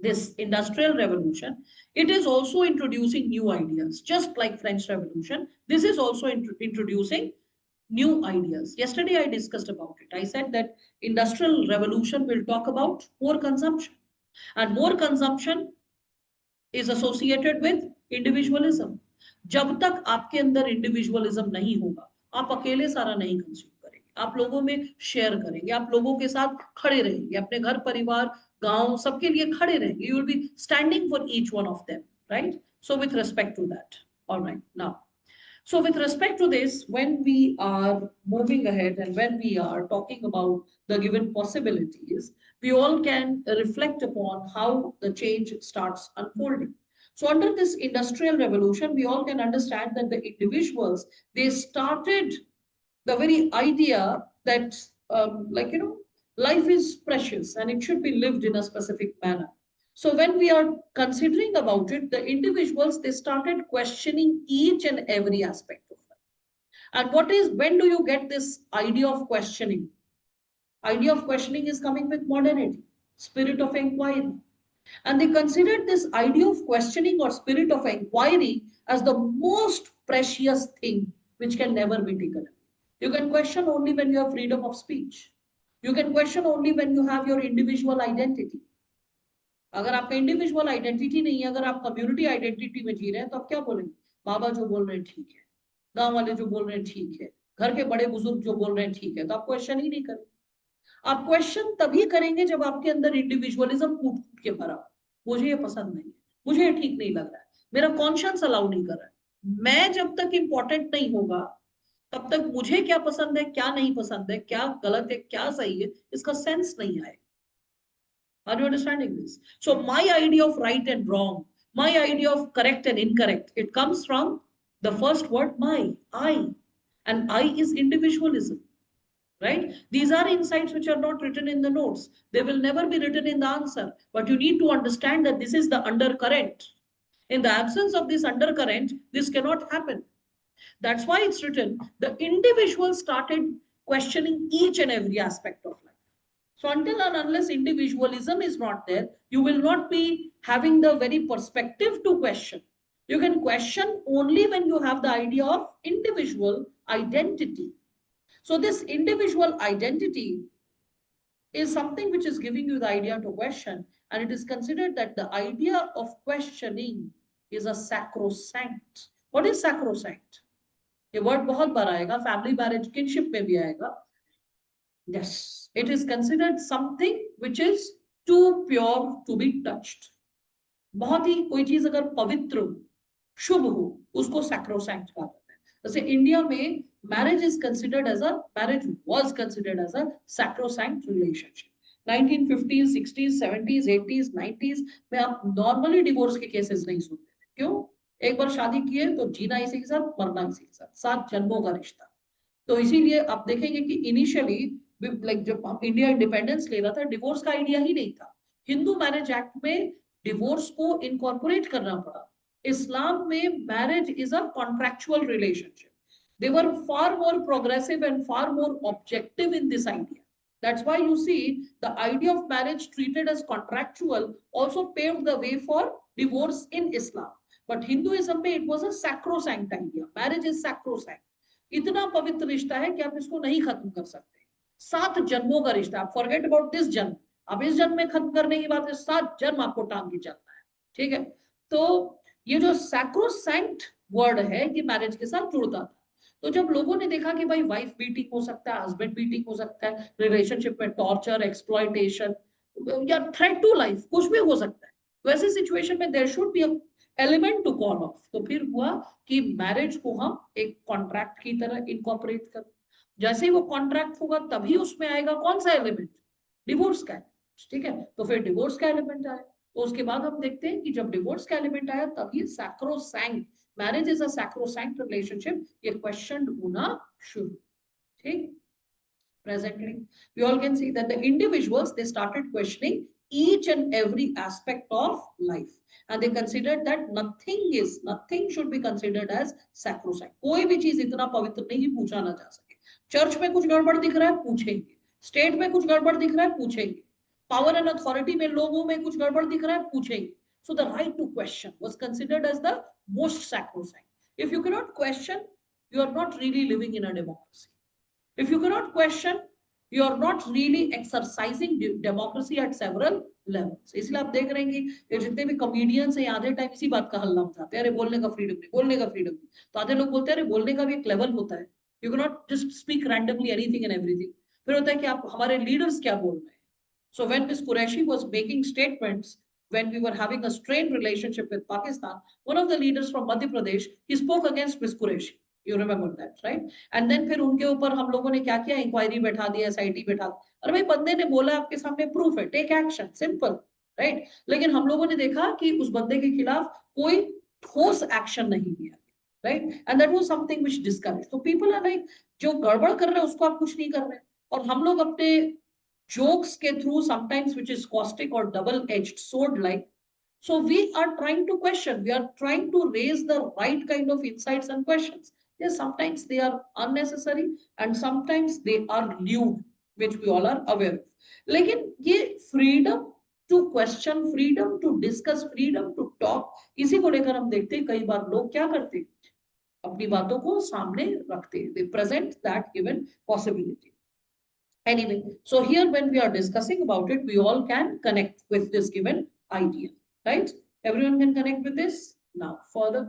this industrial revolution, it is also introducing new ideas, just like French Revolution. This is also introducing new ideas. Yesterday, I discussed about it. I said that industrial revolution will talk about more consumption, and more consumption is associated with individualism. जब तक आपके अंदर individualism नहीं होगा, आप अकेले सारा नहीं कंज्यूम करेंगे, आप लोगों में शेयर करेंगे, आप लोगों के साथ खड़े रहेंगे, अपने घर परिवार गांव सबके लिए खड़े रहेंगे. You will be standing for each one of them, right? So with respect to that, all right, now, so with respect to this, when we are moving ahead and when we are talking about the given possibilities, we all can reflect upon how the change starts unfolding. So under this industrial revolution, we all can understand that the individuals, they started the very idea that, life is precious and it should be lived in a specific manner. So when we are considering about it, the individuals, they started questioning each and every aspect of life. And when do you get this idea of questioning? Idea of questioning is coming with modernity, spirit of inquiry. And they considered this idea of questioning or spirit of inquiry as the most precious thing which can never be taken away. You can question only when you have freedom of speech. You can question only when you have your individual identity. अगर आपका individual identity नहीं है, अगर आप community identity में जी रहे हैं, तो आप क्या बोलेंगे? बाबा जो बोल रहे हैं ठीक है, गांव वाले जो बोल रहे हैं ठीक है, घर के बड़े बुजुर्ग जो बोल रहे हैं ठीक है, तो आप क्वेश्चन ही नहीं करेंगे. आप क्वेश्चन तभी करेंगे जब आपके अंदर इंडिविजुअलिज्म कूट कूट के भरा. मुझे ये पसंद नहीं है, मुझे ये ठीक नहीं लग रहा है, मेरा कॉन्शियस अलाउ नहीं कर रहा है. मैं जब तक इंपॉर्टेंट नहीं होगा, तब तक मुझे क्या पसंद है, क्या नहीं पसंद है, क्या गलत है, क्या सही है, इसका सेंस नहीं आएगा. Are you understanding this? So my idea of right and wrong, my idea of correct and incorrect, it comes from the first word, my, I. And I is individualism, right? These are insights which are not written in the notes. They will never be written in the answer. But you need to understand that this is the undercurrent. In the absence of this undercurrent, this cannot happen. That's why it's written, the individual started questioning each and every aspect of life. So until and unless individualism is not there, you will not be having the very perspective to question. You can question only when you have the idea of individual identity. So this individual identity is something which is giving you the idea to question, and it is considered that the idea of questioning is a sacrosanct. What is sacrosanct? ये word बहुत बार आएगा, family marriage kinship में भी आएगा. Yes, it is considered something which is too pure to be touched. बहुत ही कोई चीज अगर पवित्र हो, शुभ हो, उसको sacrosanct कहा जाता है. जैसे इंडिया में marriage is considered as a marriage was considered as a sacrosanct relationship. 1950s, 60s, 70s, 80s, 90s में आप नॉर्मली डिवोर्स के केसेस नहीं सुनते थे. क्यों? एक बार शादी किए तो जीना इसी के साथ, मरना इसी के साथ, 7 जन्मों का रिश्ता. तो इसीलिए आप देखेंगे कि इनिशियली लाइक जब इंडिया इंडिपेंडेंस ले रहा था, डिवोर्स का आइडिया ही नहीं था. हिंदू मैरिज एक्ट में डिवोर्स को इनकॉर्पोरेट करना पड़ा. इस्लाम में marriage is a contractual relationship. They were far more progressive and far more objective in this idea. That's why you see the idea of marriage treated as contractual also paved the way for divorce in Islam. But Hinduism में it was a sacrosanct idea. Marriage is sacrosanct. इतना पवित्र रिश्ता है कि आप इसको नहीं खत्म कर सकते. 7 जन्मों का रिश्ता. आप फॉरगेट अबाउट दिस जन्म, अब इस जन्म में खत्म करने की बात है, 7 जन्म आपको टांग के चलना है. ठीक है? तो ये जो सैक्रोसैंक्ट वर्ड है कि मैरिज के साथ जुड़ता था. तो जब लोगों ने देखा कि भाई वाइफ बीटिंग हो सकता है, हस्बैंड बीटिंग हो सकता है, रिलेशनशिप में टॉर्चर, एक्सप्लॉयटेशन या थ्रेट टू लाइफ कुछ भी हो सकता है, वैसे सिचुएशन में there should be element to call off. तो फिर हुआ कि मैरिज को हम एक कॉन्ट्रैक्ट की तरह इनकॉर्पोरेट करें. जैसे ही वो कॉन्ट्रैक्ट होगा तभी उसमें आएगा कौन सा एलिमेंट? डिवोर्स का. ठीक है? तो फिर डिवोर्स का एलिमेंट आया. तो उसके बाद हम देखते हैं कि जब डिवोर्स का एलिमेंट आया तभी sacrosanct, marriage is a sacrosanct relationship, ये क्वेश्चन होना शुरू. ठीक? Presently, we all can see that the individuals, they started questioning each and every aspect of life, and they considered that nothing should be considered as sacrosanct. कोई भी चीज इतना पवित्र नहीं पूछा ना जा सके. चर्च में कुछ गड़बड़ दिख रहा है, पूछेंगे. स्टेट में कुछ गड़बड़ दिख रहा है, पूछेंगे. पावर एंड अथॉरिटी में लोगों में कुछ गड़बड़ दिख रहा है, पूछेंगे. So the right to question was considered as the most sacrosanct. If you cannot question, you are not really living in a democracy. If you cannot question, You are not really exercising democracy at several levels. इसलिए आप देख रहे हैं कि ये जितने भी comedians हैं आधे टाइम इसी बात का हल्ला मचाते हैं, अरे बोलने का फ्रीडम नहीं, बोलने का फ्रीडम नहीं। तो आधे लोग बोलते हैं अरे बोलने का भी एक लेवल होता है, you can not just speak randomly anything and everything. फिर होता है कि आप हमारे लीडर्स क्या बोल रहे हैं। So when Ms. Qureshi was making statements, when we were having a strained relationship with Pakistan, one of the leaders from Madhya Pradesh, he spoke against Ms. Qureshi. You remember that, right? And then फिर उनके ऊपर हम लोगों ने क्या किया, inquiry बैठा दी, SIT बैठा दी। अरे भाई बंदे ने बोला, आपके सामने प्रूफ है, टेक एक्शन, सिंपल, राइट? लेकिन हम लोगों ने देखा कि उस बंदे के खिलाफ कोई ठोस एक्शन नहीं लिया, right? And that was something which discourage. तो पीपल आर लाइक, जो गड़बड़ कर रहे हैं उसको आप कुछ नहीं कर रहे, और हम लोग अपने jokes के through sometimes which is caustic or double-edged sword like. So we are trying to question, we are trying to raise the right kind of insights and questions. Yes, sometimes they are unnecessary and sometimes they are lewd, which we all are aware of. लेकिन ये freedom to question, freedom to discuss, freedom to talk, इसी को लेकर हम देखते हैं कई बार लोग क्या करते हैं, अपनी बातों को सामने रखते हैं, they present that given possibility. Anyway, so here when we are discussing about it, we all can connect with this given idea, right? Everyone can connect with this. Now, further,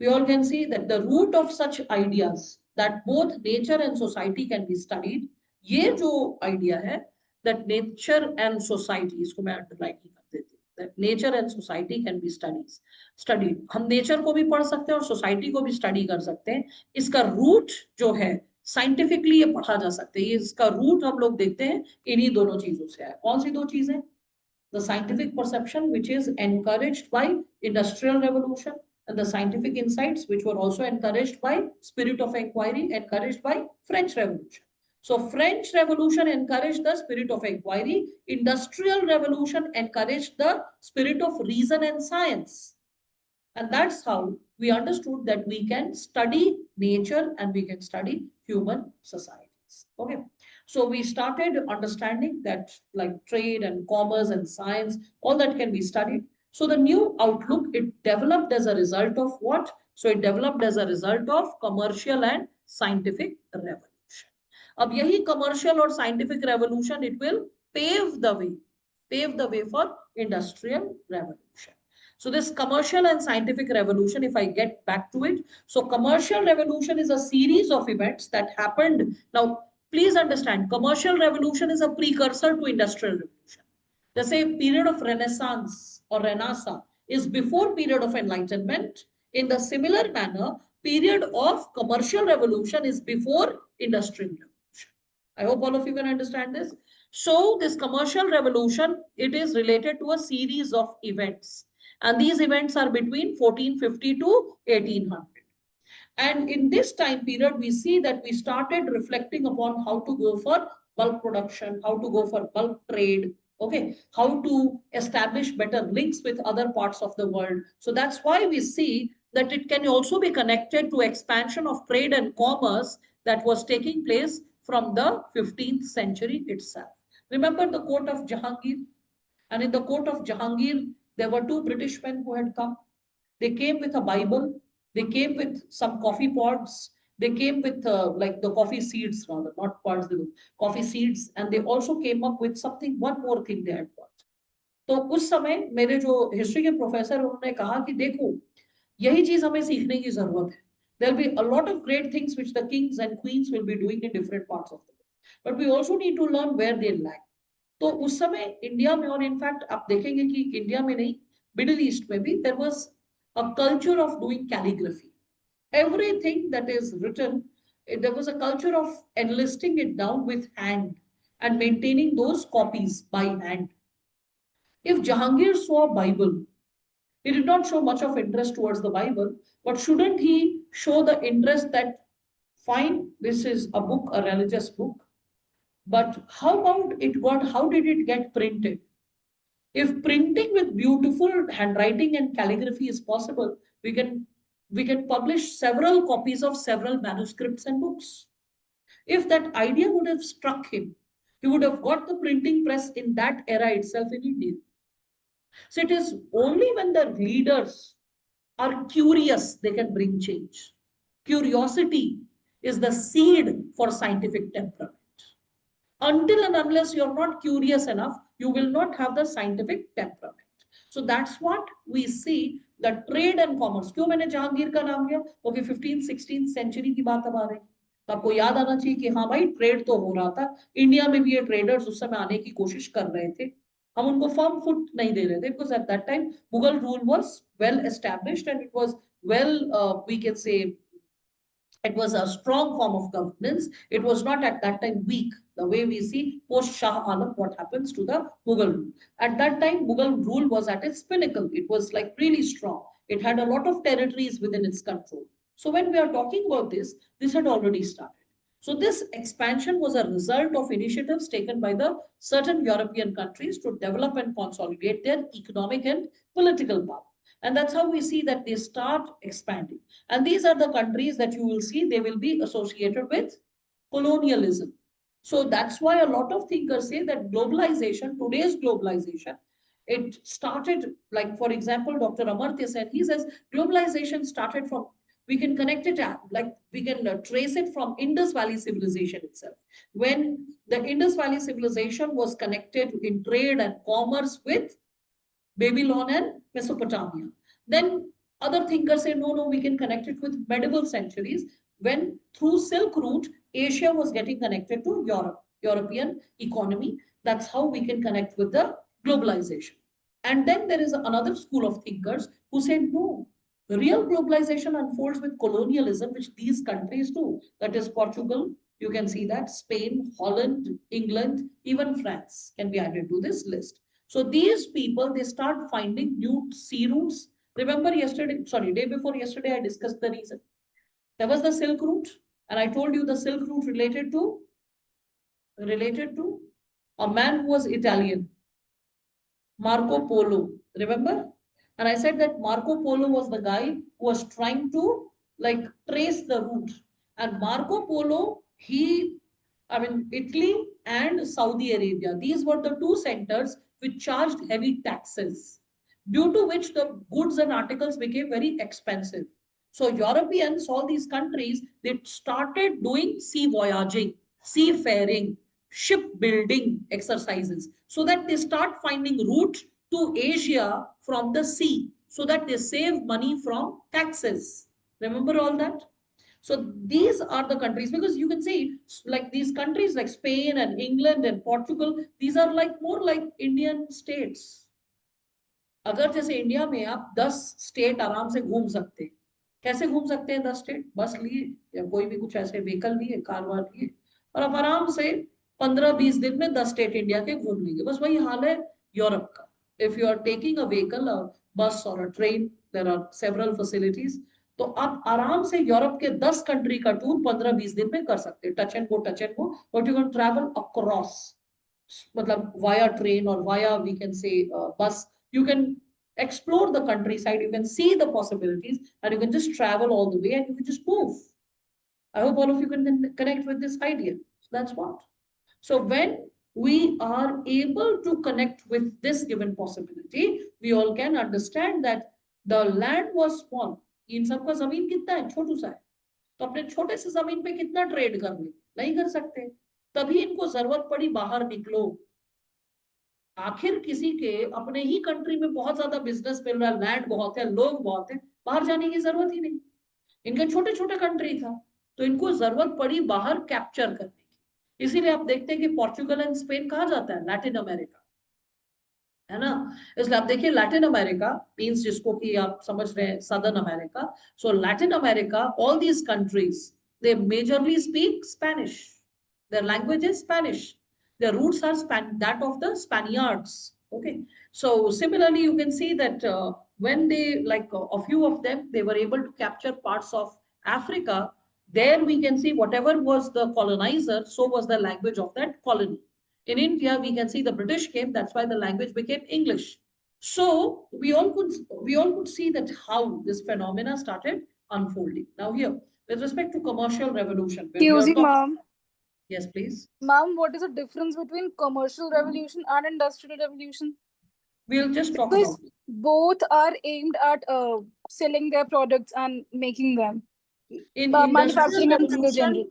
we all can see that the root of such ideas that both nature and society can be studied, ये जो idea है, that nature and society, इसको मैं underline कर देती हूँ, that nature and society can be studied. हम nature को भी पढ़ सकते हैं और society को भी study कर सकते हैं. इसका root जो है साइंटिफिकली ये पढ़ा जा सकता है, इसका रूट हम लोग देखते हैं इन्हीं दोनों चीजों से है। कौन सी दो चीजें? The scientific perception which is encouraged by industrial revolution and the scientific insights which were also encouraged by spirit of inquiry, encouraged by French Revolution. So French Revolution encouraged the spirit of inquiry, Industrial Revolution encouraged the spirit of reason and science. And that's how we understood that we can study nature and we can study human societies. Okay. So we started understanding that like trade and commerce and science, all that can be studied. So the new outlook, it developed as a result of what? So it developed as a result of commercial and scientific revolution. अब यही commercial और scientific revolution, it will pave the way for industrial revolution. So this commercial and scientific revolution, if I get back to it, so commercial revolution is a series of events that happened. Now, please understand, commercial revolution is a precursor to industrial revolution. The same period of Renaissance or Renaissance is before period of Enlightenment. In the similar manner, period of commercial revolution is before industrial revolution. I hope all of you can understand this. So this commercial revolution, it is related to a series of events. And these events are between 1450 to 1800. And in this time period, we see that we started reflecting upon how to go for bulk production, how to go for bulk trade, okay, how to establish better links with other parts of the world. So that's why we see that it can also be connected to expansion of trade and commerce that was taking place from the 15th century itself. Remember the court of Jahangir? And in the court of Jahangir, there were two British men who had come. They came with a Bible. They came with some coffee pods. They came with like the coffee seeds, rather, not pods, coffee seeds. And they also came up with something, one more thing they had bought. तो उस समय मेरे जो history के professor उन्होंने कहा कि देखो यही चीज हमें सीखने की जरूरत है. There will be a lot of great things which the kings and queens will be doing in different parts of the world. But we also need to learn where they lack. तो उस समय India में, और in fact आप देखेंगे कि India में नहीं, मिडिल ईस्ट में भी there was a culture of doing calligraphy. Everything that is written, there was a culture of enlisting it down with hand and maintaining those copies by hand. If Jahangir saw a Bible, he did not show much of interest towards the Bible, but shouldn't he show the interest that, fine, this is a book, a religious book, but how about it got, how did it get printed? If printing with beautiful handwriting and calligraphy is possible, we can publish several copies of several manuscripts and books. If that idea would have struck him, he would have got the printing press in that era itself in India. So it is only when the leaders are curious they can bring change. Curiosity is the seed for scientific temperament. Until and unless you're not curious enough, you will not have the scientific temperament. So that's what we see, the trade and commerce. क्यों मैंने जहांगीर का नाम लिया? Okay 15th-16th century की बात अब आ रही, तो आपको याद आना चाहिए कि हाँ भाई ट्रेड तो हो रहा था, इंडिया में भी ये ट्रेडर्स उस समय आने की कोशिश कर रहे थे, हम उनको फर्म फुट नहीं दे रहे थे, because at that time Mughal rule was well established and it was well, we can say it was a strong form of governance. It was not at that time weak, the way we see post Shah Alam, what happens to the Mughal rule. At that time, Mughal rule was at its pinnacle. It was like really strong. It had a lot of territories within its control. So when we are talking about this had already started. So this expansion was a result of initiatives taken by the certain European countries to develop and consolidate their economic and political power. And that's how we see that they start expanding. And these are the countries that you will see, they will be associated with colonialism. So that's why a lot of thinkers say that globalization, today's globalization, it started, like, for example, Dr. Amartya Sen, he says globalization started from, we can connect it at, like, we can trace it from Indus Valley civilization itself. When the Indus Valley civilization was connected in trade and commerce with Babylon and Mesopotamia. Then other thinkers say, no, we can connect it with medieval centuries when through Silk Route, Asia was getting connected to Europe, European economy. That's how we can connect with the globalization. And then there is another school of thinkers who say, no, the real globalization unfolds with colonialism, which these countries do. That is Portugal, you can see that, Spain, Holland, England, even France can be added to this list. So these people, they start finding new sea routes. Remember day before yesterday, I discussed the reason. There was the Silk Route, and I told you the Silk Route related to a man who was Italian, Marco Polo. Remember? And I said that Marco Polo was the guy who was trying to like trace the route. And Marco Polo, Italy and Saudi Arabia, these were the two centers which charged heavy taxes, due to which the goods and articles became very expensive. So Europeans, all these countries, they started doing sea voyaging, seafaring, shipbuilding exercises, so that they start finding route to Asia from the sea, so that they save money from taxes. Remember all that? So these are the countries, because you can see like these countries like Spain and England and Portugal, these are like more like Indian states. अगर जैसे India में आप 10 state आराम से घूम सकते हैं, कैसे घूम सकते हैं 10 स्टेट? बस लिए या कोई भी कुछ ऐसे व्हीकल लिए, कार वार लिए, और आप आराम से 15-20 दिन में 10 स्टेट इंडिया के घूम लेंगे. बस वही हाल है यूरोप का. If you are taking a vehicle, a bus और a train, there are several facilities, तो आप आराम से यूरोप के 10 कंट्री का टूर 15-20 दिन में कर सकते हैं. Touch and go, but you can travel across, मतलब वाया ट्रेन और वाया वी कैन से बस. You can explore the countryside, you can see the possibilities, and you can just travel all the way and you can just move. I hope all of you can connect with this idea. So that's what. So when we are able to connect with this given possibility, we all can understand that the land was small. इन सबका जमीन कितना है? छोटू सा है. तो अपने छोटे से जमीन पे कितना ट्रेड कर ले? नहीं कर सकते. तभी इनको जरूरत पड़ी बाहर निकलो. आखिर किसी के अपने ही कंट्री में बहुत ज्यादा बिजनेस मिल रहा है, लैंड बहुत है, लोग बहुत है, बाहर जाने की जरूरत ही नहीं. इनके छोटे छोटे कंट्री था, तो इनको जरूरत पड़ी बाहर कैप्चर करने की. इसीलिए आप देखते हैं कि पोर्चुगल एंड स्पेन कहा जाता है लैटिन अमेरिका, है ना. इसलिए आप देखिए लैटिन अमेरिका मीन्स जिसको कि आप समझ रहे हैं southern America. So Latin America, all these countries, they majorly speak Spanish. Their language is Spanish. Their roots are that of the Spaniards. Okay, so similarly you can see that when they, like a few of them, they were able to capture parts of Africa. There we can see whatever was the colonizer, so was the language of that colony. In India we can see the British came, that's why the language became English. So we all could see that how this phenomena started unfolding. Now here, with respect to commercial revolution, when we are Excuse me, talking, ma'am. yes please. Ma'am, what is the difference between commercial revolution and industrial revolution? We'll just talk Because about it. both are aimed at selling their products and making them. In Manufacturing and industrial general.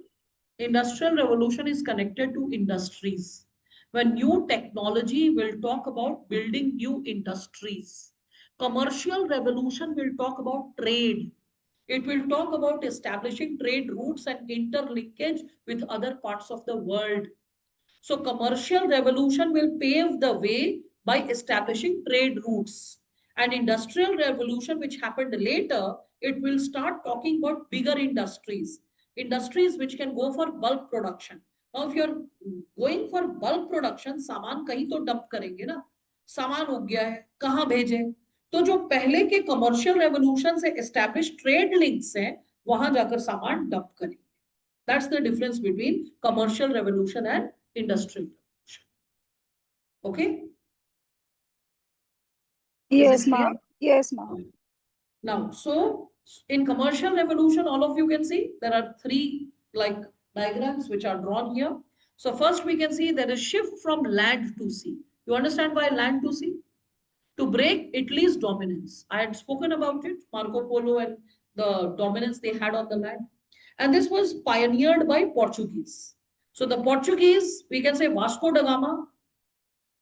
Industrial revolution is connected to industries. When new technology will talk about building new industries. Commercial revolution will talk about trade. It will talk about establishing trade routes and interlinkage with other parts of the world. So commercial revolution will pave the way by establishing trade routes. And industrial revolution, which happened later, it will start talking about bigger industries, industries which can go for bulk production. Now, if you're going for bulk production, सामान कहीं तो dump करेंगे ना, सामान उग गया है, कहाँ भेजे? तो जो पहले के कमर्शियल रेवोल्यूशन से एस्टैब्लिश ट्रेड लिंक्स हैं, वहां जाकर सामान डंप करेंगे. That's the difference between commercial revolution and industrial revolution. Okay? Yes, ma'am. Yes, ma'am. Now, so in commercial revolution, all of you can see there are three like diagrams which are drawn here. So first we can see there is shift from land to sea. You understand why land to sea? To break Italy's dominance. I had spoken about it, Marco Polo and the dominance they had on the land. And this was pioneered by Portuguese. So the Portuguese, we can say Vasco da Gama.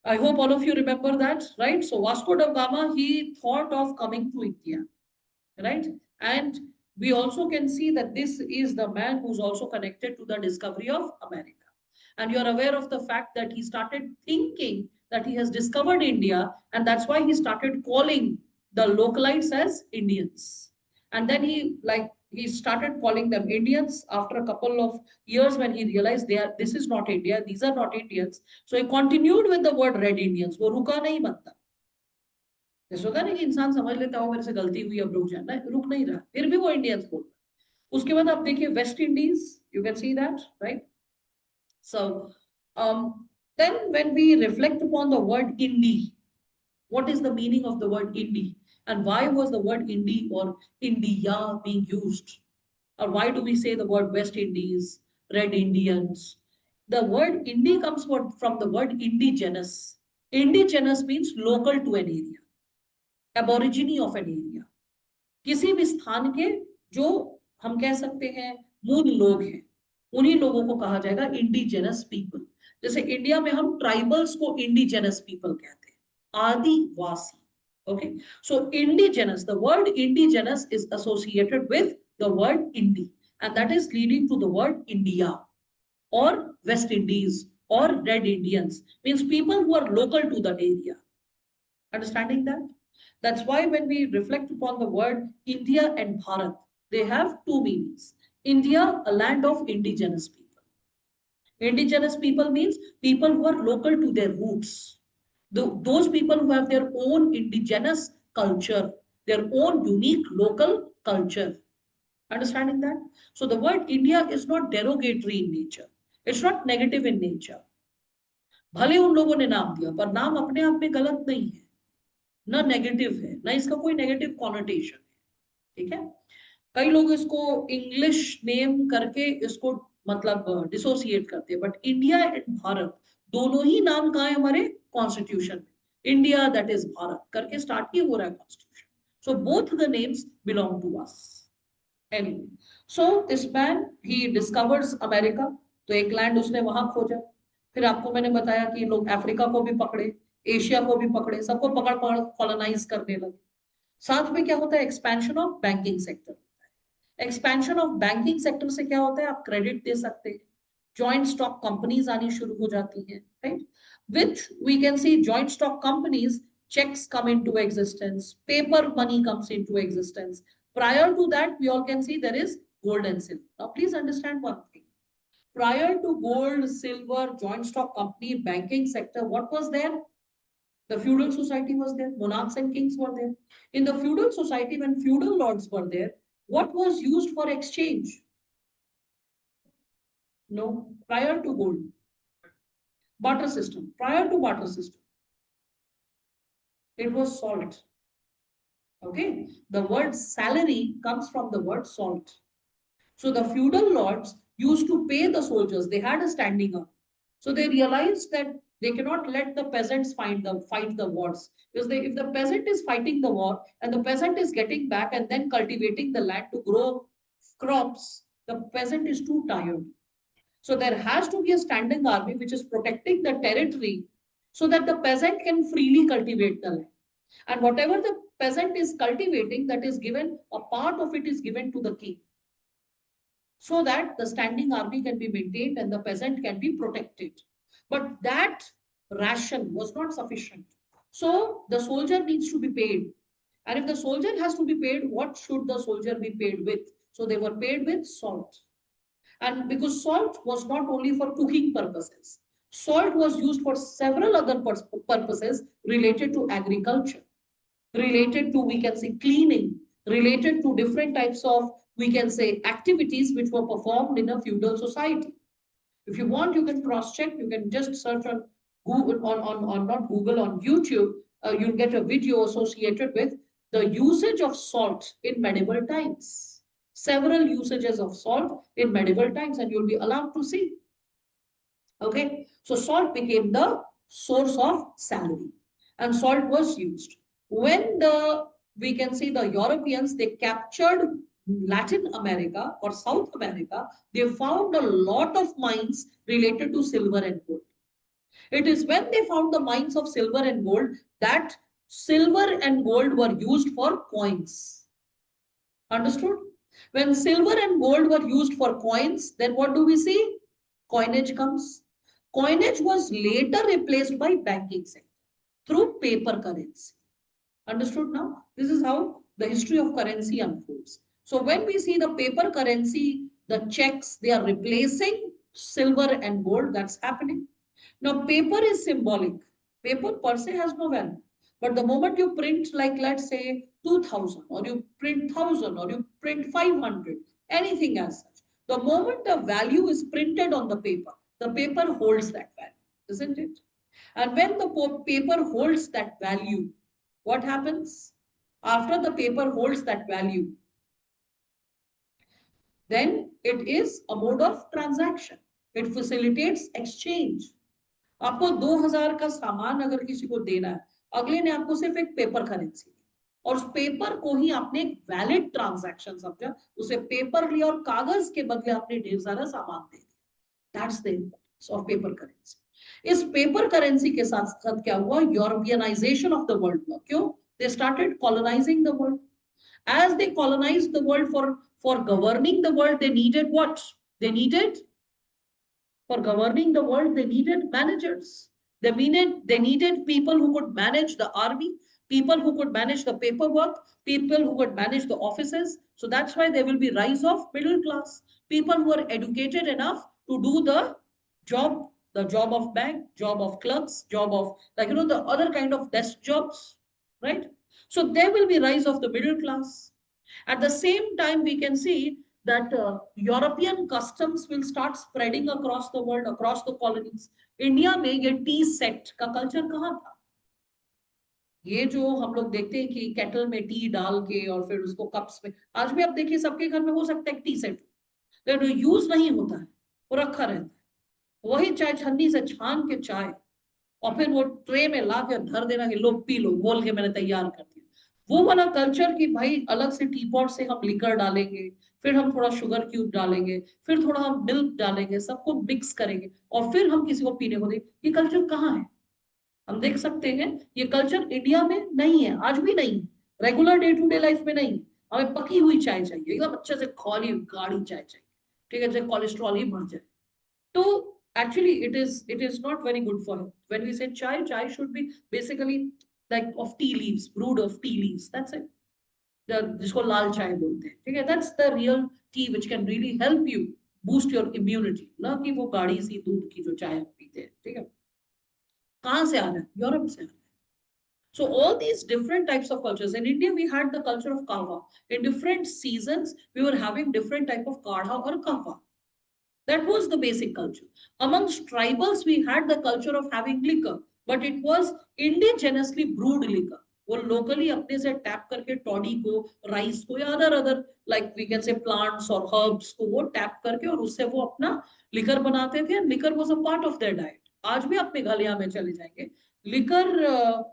I hope all of you remember that, right? So Vasco da Gama, he thought of coming to India, right? And we also can see that this is the man who's also connected to the discovery of America. And you're aware of the fact that he started thinking that he has discovered India, and that's why he started calling the localites as Indians. And then he started calling them Indians after a couple of years when he realized this is not India, these are not Indians. So he continued with the word Red Indians. वो रुका नहीं बनता. जैसे होता है ना कि इंसान समझ लेता हो मेरे से गलती हुई अब रुक जाना, रुक नहीं रहा, फिर भी वो इंडियंस बोल रहा. उसके बाद आप देखिए West Indies, you can see that, right? So then when we reflect upon the word Indie, what is the meaning of the word Indie? And why was the word Indie or India being used? Or why do we say the word West Indies, Red Indians? The word Indie comes from the word indigenous. Indigenous means local to an area, aborigine of an area. किसी भी स्थान के जो हम कह सकते हैं मूल लोग हैं, उन्हीं लोगों को कहा जाएगा इंडिजिनस पीपल. जैसे इंडिया में हम ट्राइबल्स को इंडिजिनस पीपल कहते हैं, आदिवासी. Okay, so indigenous, the word indigenous is associated with the word Indie, and that is leading to the word India or West Indies or Red Indians, means people who are local to that area. Understanding that? That's why when we reflect upon the word India and Bharat, they have two meanings. India, a land of indigenous people. Indigenous people means people who are local to their roots. Those people who have their own indigenous culture, their own unique local culture. Understanding that? So the word India is not derogatory in nature. It's not negative in nature. भले उन लोगों ने नाम दिया, पर नाम अपने आप में गलत नहीं है, ना नेगेटिव है, ना इसका कोई नेगेटिव कॉनोटेशन है. ठीक है? कई लोग इसको इंग्लिश नेम करके इसको मतलब डिसोसिएट करते हैं, बट इंडिया एंड भारत दोनों ही नाम कहाँ है हमारे कॉन्स्टिट्यूशन में. इंडिया दैट इज भारत करके स्टार्ट ही हो रहा है constitution. So both the names belong to us. Anyway, so this man he discovers America. तो एक लैंड उसने वहां खोजा. फिर आपको मैंने बताया कि लोग अफ्रीका को भी पकड़े, एशिया को भी पकड़े, सबको पकड़ पकड़ कॉलोनाइज करने लगे. साथ में क्या होता है, expansion of banking sector. Expansion of banking sector से क्या होता है, आप क्रेडिट दे सकते हैं, जॉइंट स्टॉक कंपनीज आनी शुरू हो जाती हैं, right? With we can see joint stock companies, checks come into existence, paper money comes into existence. Prior to that, we all can see there is gold and silver. Now, please understand one thing. Prior to gold, silver, joint stock company, banking sector, what was there? The feudal society was there. Monarchs and kings were there. In the feudal society, when feudal lords were there, what was used for exchange? No, prior to gold. Barter system. Prior to barter system, it was salt. Okay, the word salary comes from the word salt. So the feudal lords used to pay the soldiers. They had a standing up. So they realized that they cannot let the peasants fight the wars. Because if the peasant is fighting the war and the peasant is getting back and then cultivating the land to grow crops, the peasant is too tired. So there has to be a standing army which is protecting the territory so that the peasant can freely cultivate the land. And whatever the peasant is cultivating, that is given, a part of it is given to the king, so that the standing army can be maintained and the peasant can be protected. But that ration was not sufficient. So the soldier needs to be paid. And if the soldier has to be paid, what should the soldier be paid with? So they were paid with salt. And because salt was not only for cooking purposes, salt was used for several other purposes related to agriculture, related to, we can say, cleaning, related to different types of, we can say, activities which were performed in a feudal society. If you want, you can cross check, you can just search on Google, on not Google, on YouTube, you'll get a video associated with the usage of salt in medieval times. Several usages of salt in medieval times, and you'll be allowed to see. Okay, so salt became the source of salary, and salt was used. When we can see the Europeans, they captured Latin America or South America, they found a lot of mines related to silver and gold. It is when they found the mines of silver and gold that silver and gold were used for coins. Understood? When silver and gold were used for coins, then what do we see? Coinage comes. Coinage was later replaced by banking sector through paper currency. Understood now? This is how the history of currency unfolds. So when we see the paper currency, the checks, they are replacing silver and gold. That's happening. Now, paper is symbolic. Paper per se has no value. But the moment you print, like, let's say 2000, or you print 1000, or you print 500, anything as such, the moment the value is printed on the paper holds that value, isn't it? And when the paper holds that value, what happens? After the paper holds that value, then it is a mode of transaction. It facilitates exchange. आपको 2000 का सामान अगर किसी को देना है, अगले ने आपको सिर्फ एक पेपर करेंसी दी, और उस पेपर को ही आपने एक वैलिड ट्रांजैक्शन समझा, उसे पेपर लिया और कागज के बदले आपने ढेर सारा सामान दे दिया. That's the importance of paper currency. इस पेपर करेंसी के साथ साथ क्या हुआ? यूरोपियनाइजेशन ऑफ द वर्ल्ड हुआ. क्यों? They started colonising the world. As they colonized the world, for governing the world, they needed what? For governing the world, they needed managers. They needed people who could manage the army, people who could manage the paperwork, people who could manage the offices. So that's why there will be rise of middle class, people who are educated enough to do the job of bank, job of clerks, job of, like, the other kind of desk jobs, right? So there will be rise of the middle class. At the same time, we can see that European customs will start spreading across the world, across the colonies. India में ये T set का culture कहाँ था? ये जो हम लोग देखते हैं कि केटल में टी डाल के और फिर उसको कप्स में, आज भी आप देखिए सबके घर में हो सकता है टी सेट, लेकिन यूज नहीं होता है, वो रखा रहता है. वही चाय छन्नी से छान के चाय और फिर वो ट्रे में ला के धर देना कि लो पी लो, बोल के मैंने तैयार कर दिया. वो वाला कल्चर कि भाई अलग से टी पॉट से हम लिकर डालेंगे, फिर हम थोड़ा शुगर क्यूब डालेंगे, फिर थोड़ा हम मिल्क डालेंगे, सबको मिक्स करेंगे और फिर हम किसी को पीने को देंगे. ये कल्चर कहाँ है? हम देख सकते हैं ये कल्चर इंडिया में नहीं है, आज भी नहीं है, regular day to day life में नहीं. हमें पकी हुई चाय चाहिए, एकदम अच्छे से खौली गाढ़ी चाय चाहिए, ठीक है, जैसे कोलेस्ट्रॉल ही बढ़ जाए. तो actually it is not very good for health. When we say chai should be basically like of tea leaves, brewed of tea leaves. That's it. जिसको लाल चाय बोलते हैं, ठीक है. That's the real tea which can really help you boost your immunity. ना कि वो गाढ़ी सी दूध की जो चाय पीते हैं, ठीक है. कहाँ से आ रहा है? यूरोप से आ रहा है. So all these different types of cultures. In India, we had the culture of kahwa. In different seasons, we were having different type of kadha or kahwa. That was the basic culture. Amongst tribals, we had the culture of having liquor, but it was indigenously brewed liquor. वो locally अपने से tap करके toddy को, rice को या other like we can say plants or herbs को वो tap करके और उससे वो अपना liquor बनाते थे. And liquor was a part of their diet. आज भी अपने गलियां में चले जाएंगे. Liquor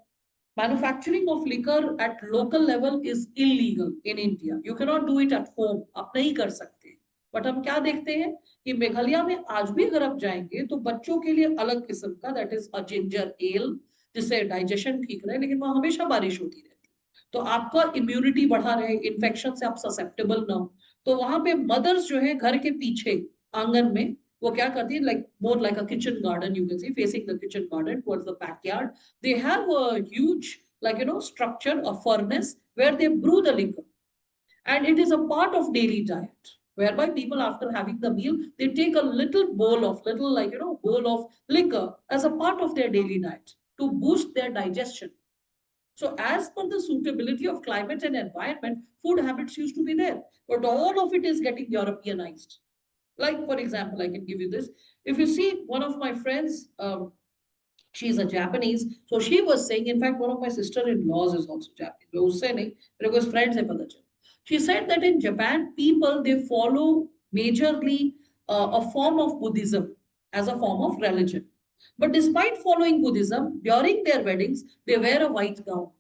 manufacturing of liquor at local level is illegal in India. You cannot do it at home. आप नहीं कर सकते. बट हम क्या देखते हैं कि मेघालय में आज भी अगर आप जाएंगे तो बच्चों के लिए अलग किस्म का that is a ginger L, जिससे डाइजेशन ठीक रहे, लेकिन वहां हमेशा बारिश होती रहती है, तो आपका इम्यूनिटी बढ़ा रहे, इन्फेक्शन से आप ससेप्टेबल ना हो। तो वहां पे मदर्स जो है घर के पीछे आंगन में वो क्या करती है, like more like a kitchen garden, you can sea facing the kitchen garden towards the backyard, they have a huge, like structure, a furnace where they brew the liquor, and it is a part of daily diet, whereby people after having the meal they take a little bowl of little, like bowl of liquor as a part of their daily diet to boost their digestion. So as per the suitability of climate and environment, food habits used to be there, but all of it is getting Europeanized. Like for example, I can give you this. If you see one of my friends, she's a Japanese. So she was saying, in fact, one of my sister-in-laws is also Japanese. वो उससे नहीं, मेरे को friends से पता चला. She said that in Japan, people they follow majorly a form of Buddhism as a form of religion. But despite following Buddhism, during their weddings, they wear a white gown,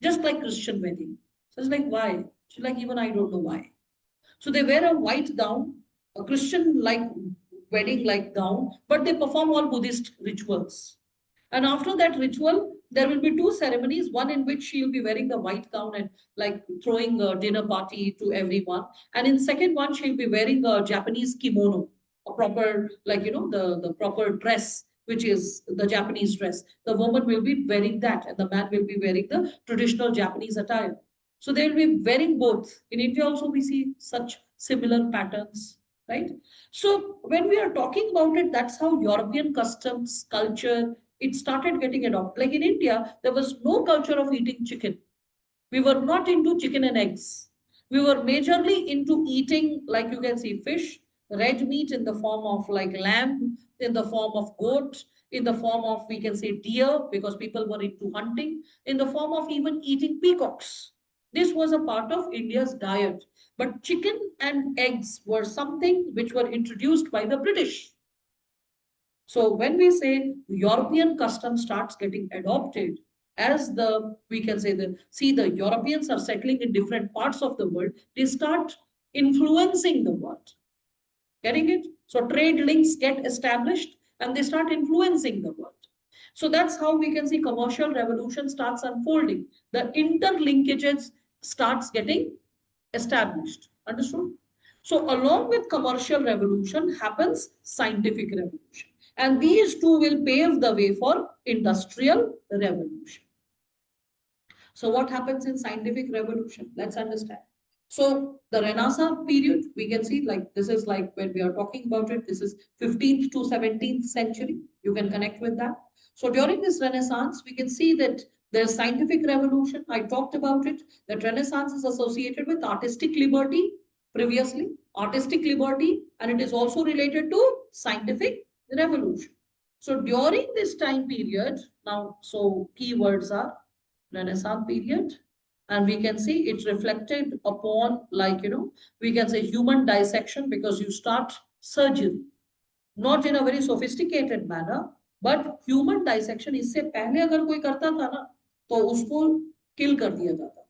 just like Christian wedding. So it's like, why? She's like, even I don't know why. So they wear a white gown, a Christian like wedding like gown, but they perform all Buddhist rituals. And after that ritual, there will be two ceremonies, one in which she'll be wearing the white gown and like throwing a dinner party to everyone. And in second one, she'll be wearing a Japanese kimono, a proper, like, the proper dress, which is the Japanese dress. The woman will be wearing that and the man will be wearing the traditional Japanese attire. So they will be wearing both. In India also we see such similar patterns, right? So when we are talking about it, that's how European customs, culture, it started getting adopted. Like in India, there was no culture of eating chicken. We were not into chicken and eggs. We were majorly into eating, like you can see, fish, red meat in the form of like lamb, in the form of goat, in the form of, we can say, deer, because people were into hunting, in the form of even eating peacocks. This was a part of India's diet. But chicken and eggs were something which were introduced by the British. So when we say European custom starts getting adopted, as the, we can say the, see the Europeans are settling in different parts of the world, they start influencing the world. Getting it? So trade links get established and they start influencing the world. So that's how we can see commercial revolution starts unfolding. The interlinkages starts getting established. Understood? So along with commercial revolution happens scientific revolution. And these two will pave the way for industrial revolution. So what happens in scientific revolution? Let's understand. So the Renaissance period, we can see like this is like when we are talking about it, this is 15th to 17th century. You can connect with that. So during this Renaissance, we can see that there's scientific revolution. I talked about it. That Renaissance is associated with artistic liberty previously, artistic liberty, and it is also related to scientific revolution. So during this time period, now, so keywords are Renaissance period, and we can see it reflected upon, like, we can say human dissection, because you start surgery, not in a very sophisticated manner, but human dissection. इससे पहले अगर कोई करता था ना तो उसको kill कर दिया जाता.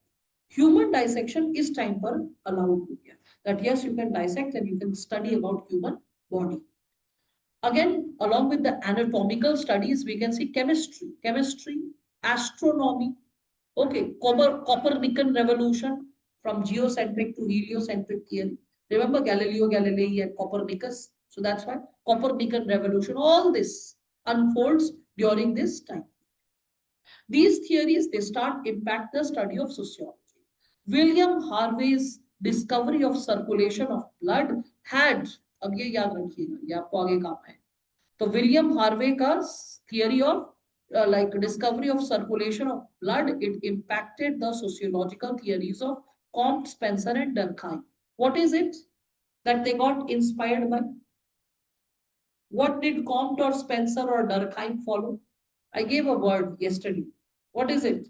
Human dissection इस time पर allowed हो गया. That yes, you can dissect and you can study about human body. Again, along with the anatomical studies, we can see chemistry, astronomy. Okay, Copernican revolution from geocentric to heliocentric theory. Remember Galileo Galilei and Copernicus? So that's why Copernican revolution, all this unfolds during this time. These theories, they start impact the study of sociology. William Harvey's discovery of circulation of blood had, अब ये याद रखिएगा, ये आपको आगे काम है. तो विलियम हार्वे का theory of like discovery of circulation of blood, it impacted the sociological theories of Comte, Spencer, and Durkheim. What is it that they got inspired by? What did Comte or Spencer or Durkheim follow? I gave a word yesterday. What is it?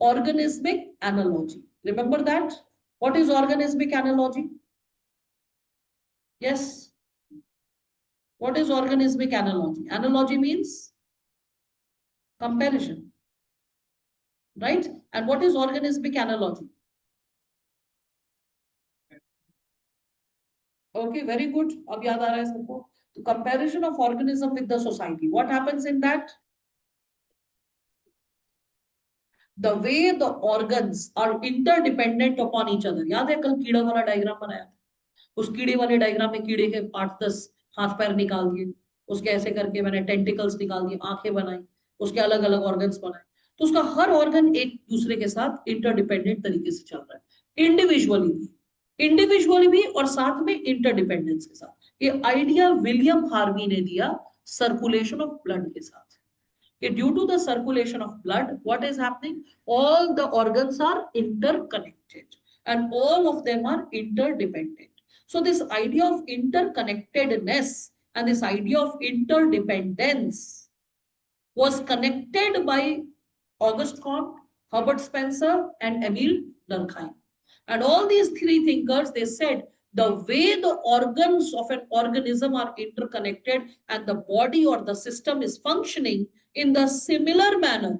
Organismic analogy. Remember that? What is organismic analogy? Yes. What is organismic analogy? Analogy means comparison, right? And what is organismic analogy? Okay, very good. अब याद आ रहा है सबको. The comparison of organism with the society. What happens in that? The way the organs are interdependent upon each other. याद है कल कीड़ा वाला डायग्राम बनाया था. उस कीड़े वाले डायग्राम में कीड़े के 8-10 हाथ पैर निकाल दिए, उसके ऐसे करके मैंने टेंटिकल्स निकाल दिए, आंखें बनाई, उसके अलग अलग ऑर्गन्स बनाए. तो उसका हर ऑर्गन एक दूसरे के साथ इंटरडिपेंडेंट तरीके से चल रहा है, इंडिविजुअली भी और साथ में इंटरडिपेंडेंस के साथ. ये आइडिया विलियम हार्वी ने दिया सर्कुलेशन ऑफ ब्लड के साथ. Due to the circulation of blood, what is happening? All the organs are interconnected and all of them are interdependent. So this idea of interconnectedness and this idea of interdependence was connected by Auguste Comte, Herbert Spencer, and Emile Durkheim. And all these three thinkers, they said the way the organs of an organism are interconnected and the body or the system is functioning in the similar manner,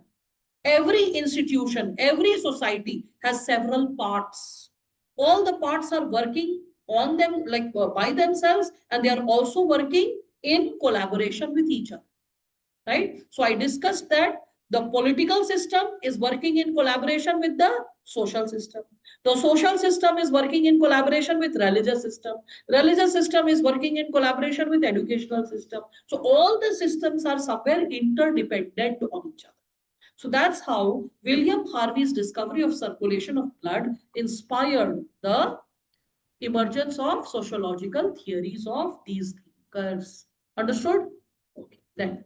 every institution, every society has several parts. All the parts are working on them like by themselves, and they are also working in collaboration with each other. Right? So I discussed that the political system is working in collaboration with the social system. The social system is working in collaboration with religious system. Religious system is working in collaboration with educational system. So all the systems are somewhere interdependent on each other. So that's how William Harvey's discovery of circulation of blood inspired the emergence of sociological theories of these thinkers. Understood? Okay. Then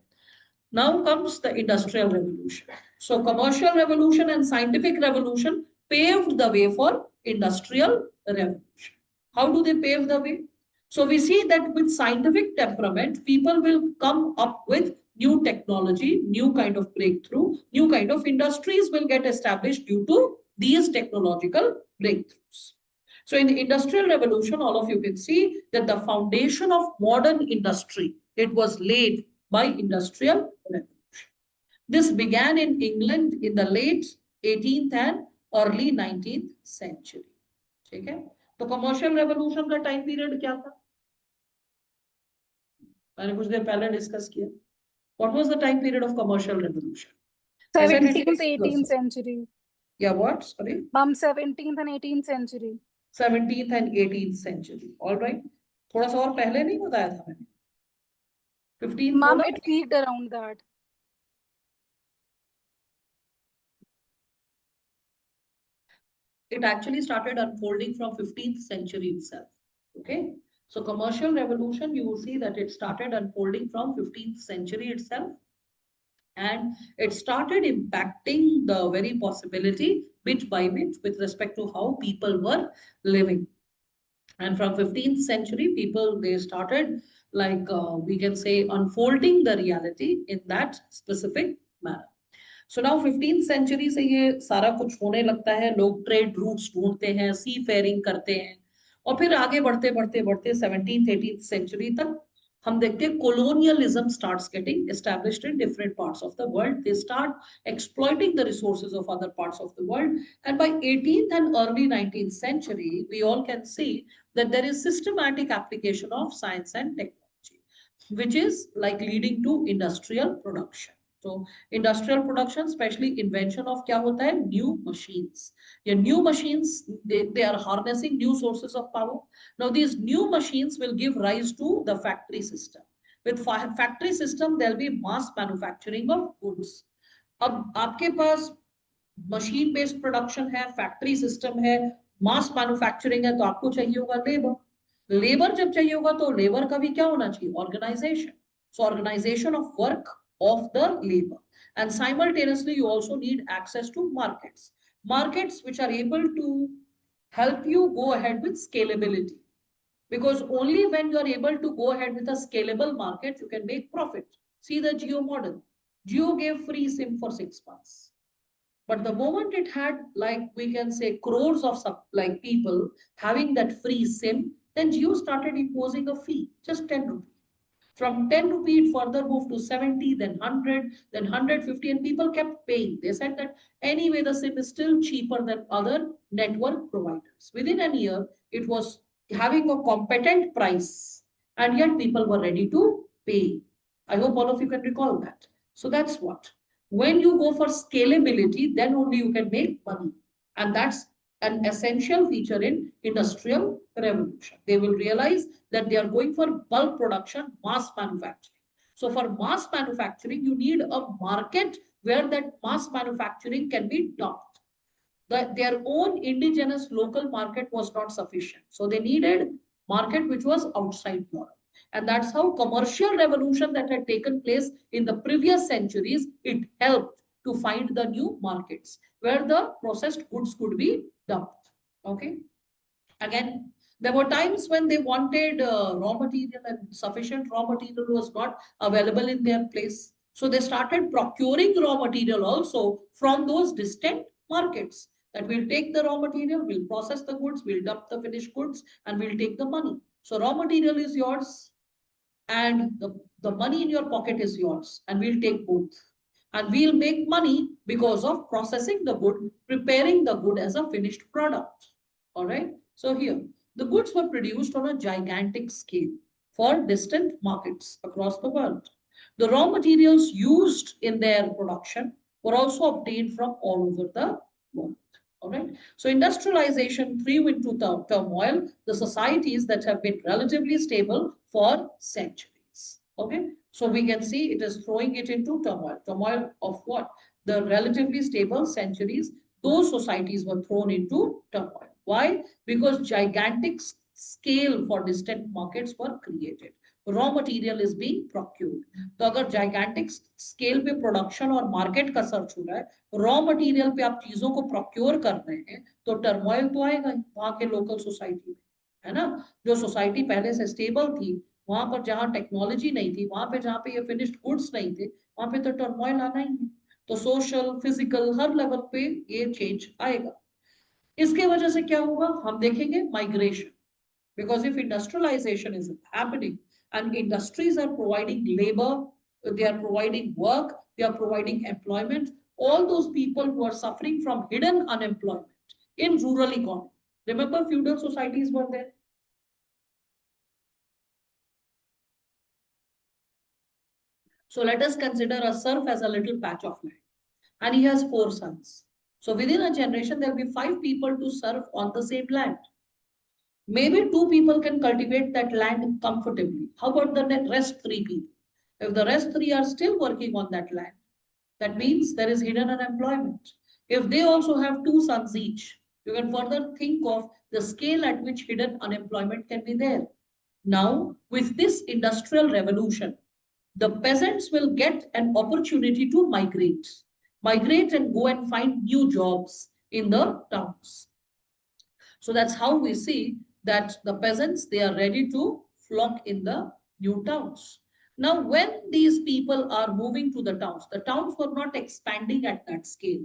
now comes the Industrial Revolution. So commercial revolution and scientific revolution paved the way for Industrial Revolution. How do they pave the way? So we see that with scientific temperament, people will come up with new technology, new kind of breakthrough, new kind of industries will get established due to these technological breakthroughs. So in the Industrial Revolution, all of you can see that the foundation of modern industry, it was laid by Industrial Revolution. This began in England in the late 18th and early 19th century. ठीक है? तो commercial revolution का time period क्या था? मैंने कुछ देर पहले discuss किया. What was the time period of commercial revolution? 17th, 18th century. Yeah, what? Sorry. 17th and 18th century. 17th and 18th century. All right. थोड़ा सा और पहले नहीं बताया था मैंने. 15th. Ma'am, it peaked around that. It actually started unfolding from 15th century itself. Okay. So commercial revolution, you will see that it started unfolding from 15th century itself. And it started impacting the very possibility bit by bit with respect to how people were living. And from 15th century, people, they started like, we can say, unfolding the reality in that specific manner. So now 15th century से ये सारा कुछ होने लगता है, लोग trade routes ढूंढते हैं, सी फेयरिंग करते हैं, और फिर आगे बढ़ते बढ़ते बढ़ते 17th 18th century तक हम देखते हैं colonialism starts getting established in different parts of the world. They start exploiting the resources of other parts of the world, and by 18th and early 19th century, we all can see that there is systematic application of science and technology, which is like leading to industrial production. So industrial production, especially invention of क्या होता है? New machines. Yeah, new machines, they are harnessing new sources of power. Now these new machines will give rise to the factory system. With factory system, there will be mass manufacturing of goods. अब आपके पास machine based production है, factory system है, mass manufacturing है, तो आपको चाहिए होगा labor. Labor जब चाहिए होगा तो labor का भी क्या होना चाहिए? Organization. So organization of work of the labor, and simultaneously you also need access to markets which are able to help you go ahead with scalability, because only when you are able to go ahead with a scalable market you can make profit. See the Jio model. Jio gave free SIM for 6 months, but the moment it had, like we can say, crores of like people having that free SIM, then Jio started imposing a fee, just 10 rupees. From 10 rupee, it further moved to 70, then 100, then 150, and people kept paying. They said that anyway, the SIM is still cheaper than other network providers. Within a year, it was having a competent price, and yet people were ready to pay. I hope all of you can recall that. So that's what. When you go for scalability, then only you can make money. And that's an essential feature in industrial revolution. They will realize that they are going for bulk production, mass manufacturing. So for mass manufacturing, you need a market where that mass manufacturing can be done. Their own indigenous local market was not sufficient. So they needed market which was outside Europe. And that's how commercial revolution that had taken place in the previous centuries, it helped to find the new markets where the processed goods could be dumped. Okay. Again, there were times when they wanted raw material and sufficient raw material was not available in their place. So they started procuring raw material also from those distant markets. That we'll take the raw material, we'll process the goods, we'll dump the finished goods, and we'll take the money. So raw material is yours, and the money in your pocket is yours, and we'll take both. And we'll make money because of processing the good, preparing the good as a finished product. All right. So here, the goods were produced on a gigantic scale for distant markets across the world. The raw materials used in their production were also obtained from all over the world. All right. So industrialization threw into turmoil the societies that have been relatively stable for centuries. Okay. So we can see it is throwing it into turmoil. Turmoil of what? The relatively stable centuries, those societies were thrown into turmoil. Why? Because gigantic scale for distant markets were created. Raw material is being procured. तो अगर gigantic scale पे production और market का search हो रहा है, raw material पे आप चीजों को procure कर रहे हैं, तो turmoil तो आएगा ही वहाँ के local society में, है ना? जो society पहले से stable थी, वहां पर जहां टेक्नोलॉजी नहीं थी, वहां पे जहां पे ये फिनिश्ड गुड्स नहीं थे, वहां पे तो टर्मोइल आना ही है. तो सोशल, फिजिकल, हर लेवल पे ये चेंज आएगा. इसके वजह से क्या होगा हम देखेंगे, migration. Because if industrialization is happening and industries are providing labor, they are providing work, they are providing employment, all those people who are suffering from hidden unemployment in rural economy. Remember, feudal societies were there. So let us consider a serf as a little patch of land, and he has 4 sons. So within a generation, there will be 5 people to serve on the same land. Maybe 2 people can cultivate that land comfortably. How about the rest 3 people? If the rest 3 are still working on that land, that means there is hidden unemployment. If they also have 2 sons each, you can further think of the scale at which hidden unemployment can be there. Now, with this industrial revolution, the peasants will get an opportunity to migrate and go and find new jobs in the towns. So that's how we see that the peasants, they are ready to flock in the new towns. Now, when these people are moving to the towns were not expanding at that scale.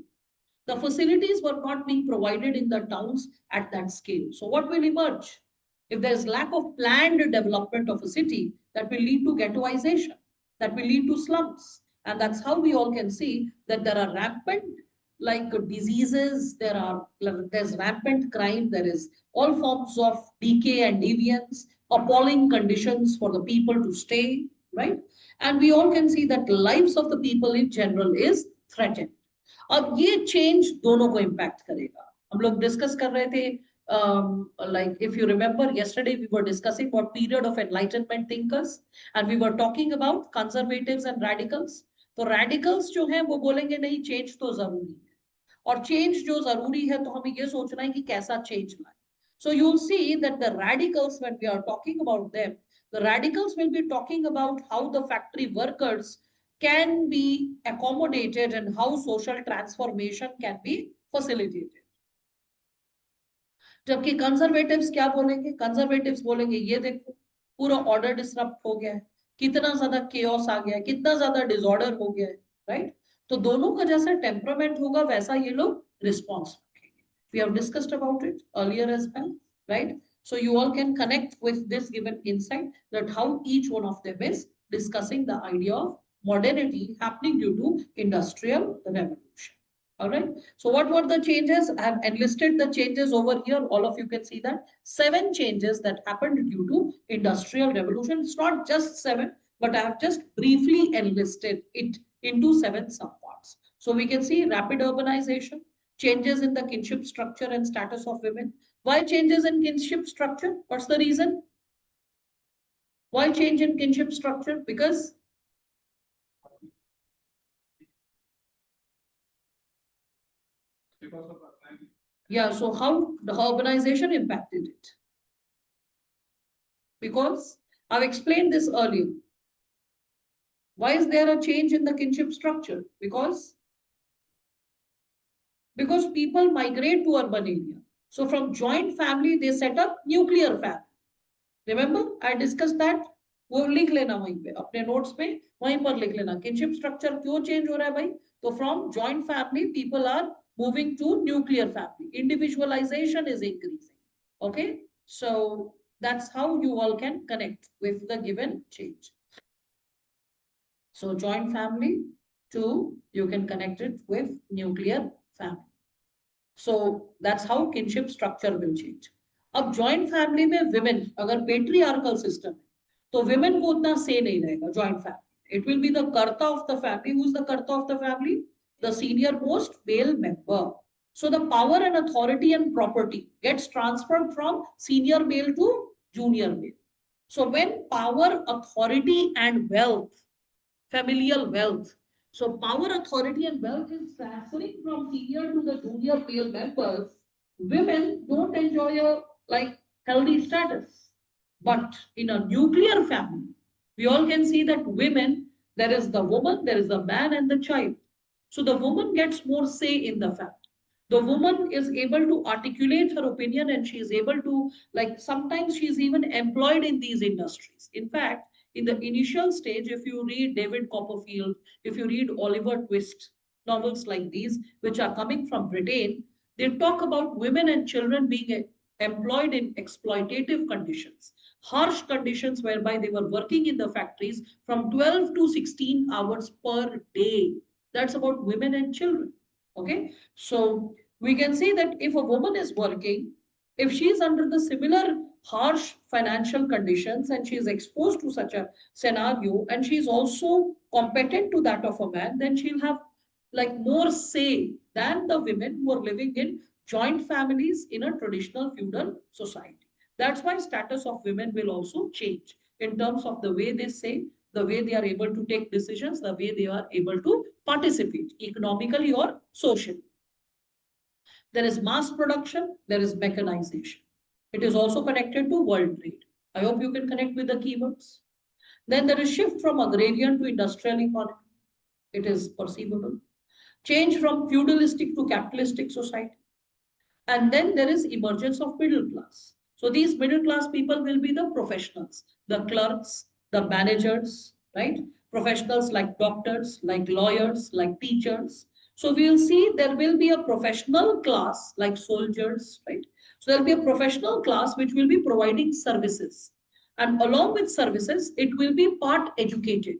The facilities were not being provided in the towns at that scale. So what will emerge? If there is lack of planned development of a city, that will lead to ghettoization, that will lead to slums. And that's how we all can see that there are rampant diseases, there's rampant crime, there is all forms of decay and deviance, appalling conditions for the people to stay, right? And we all can see that the lives of the people in general is threatened. अब ये change दोनों को impact करेगा. हम लोग discuss कर रहे थे, like if you remember yesterday we were discussing about period of enlightenment thinkers and we were talking about conservatives and radicals. तो radicals जो हैं वो बोलेंगे नहीं, चेंज तो जरूरी है, और चेंज जो जरूरी है तो हमें ये सोचना है कि कैसा चेंज लाए. So you'll see that the radicals, when we are talking about them, the radicals will be talking about how the factory workers can be accommodated and how social transformation can be facilitated. जबकि conservatives क्या बोलेंगे? Conservatives बोलेंगे ये देखो पूरा order disrupt हो गया है, कितना ज्यादा केओस आ गया है, कितना ज्यादा डिसऑर्डर हो गया है, राइट? तो दोनों का जैसा टेम्परामेंट होगा वैसा ये लोग रिस्पॉन्स रखेंगे. We have discussed about it earlier as well, right? So you all can connect with this given insight that how each one of them is discussing the idea of modernity happening due to industrial revolution. All right. So what were the changes? I have enlisted the changes over here. All of you can see that 7 changes that happened due to industrial revolution. It's not just 7, but I have just briefly enlisted it into 7 subparts. So we can see rapid urbanization, changes in the kinship structure and status of women. Why changes in kinship structure? What's the reason? Why change in kinship structure? Because yeah, so how the urbanization impacted it? Because I've explained this earlier. Why is there a change in the kinship structure? Because people migrate to urban area. So from joint family, they set up nuclear family. Remember, I discussed that. वो लिख लेना वहीं पे अपने notes पे वहीं पर लिख लेना kinship structure क्यों change हो रहा है भाई? तो from joint family, people are moving to nuclear family. Individualization is increasing. Okay, so that's how you all can connect with the given change. So joint family to you can connect it with nuclear family. So that's how kinship structure will change. अब joint family में women अगर patriarchal system है तो women को उतना say नहीं रहेगा joint family. It will be the karta of the family. Who is the karta of the family? The senior most male member. So the power and authority and property gets transferred from senior male to junior male. So when power, authority and wealth, familial wealth. So power, authority, and wealth is transferring from senior to the junior male members. Women don't enjoy a like healthy status. But in a nuclear family, we all can see that women, there is the woman, there is the man, and the child. So the woman gets more say in the family. The woman is able to articulate her opinion and she is able to, like, sometimes she is even employed in these industries. In fact, in the initial stage, if you read David Copperfield, if you read Oliver Twist, novels like these, which are coming from Britain, they talk about women and children being employed in exploitative conditions, harsh conditions whereby they were working in the factories from 12 to 16 hours per day. That's about women and children. Okay, so we can see that if a woman is working, if she is under the similar harsh financial conditions and she is exposed to such a scenario and she is also competent to that of a man, then she'll have like more say than the women who are living in joint families in a traditional feudal society. That's why status of women will also change in terms of the way they say, the way they are able to take decisions, the way they are able to participate economically or socially. There is mass production, there is mechanization. It is also connected to world trade. I hope you can connect with the keywords. Then there is shift from agrarian to industrial economy. It is perceivable. Change from feudalistic to capitalistic society. And then there is emergence of middle class. So these middle class people will be the professionals, the clerks, the managers, right? Professionals like doctors, like lawyers, like teachers. So we'll see there will be a professional class like soldiers, right? So there'll be a professional class which will be providing services. And along with services, it will be part educated.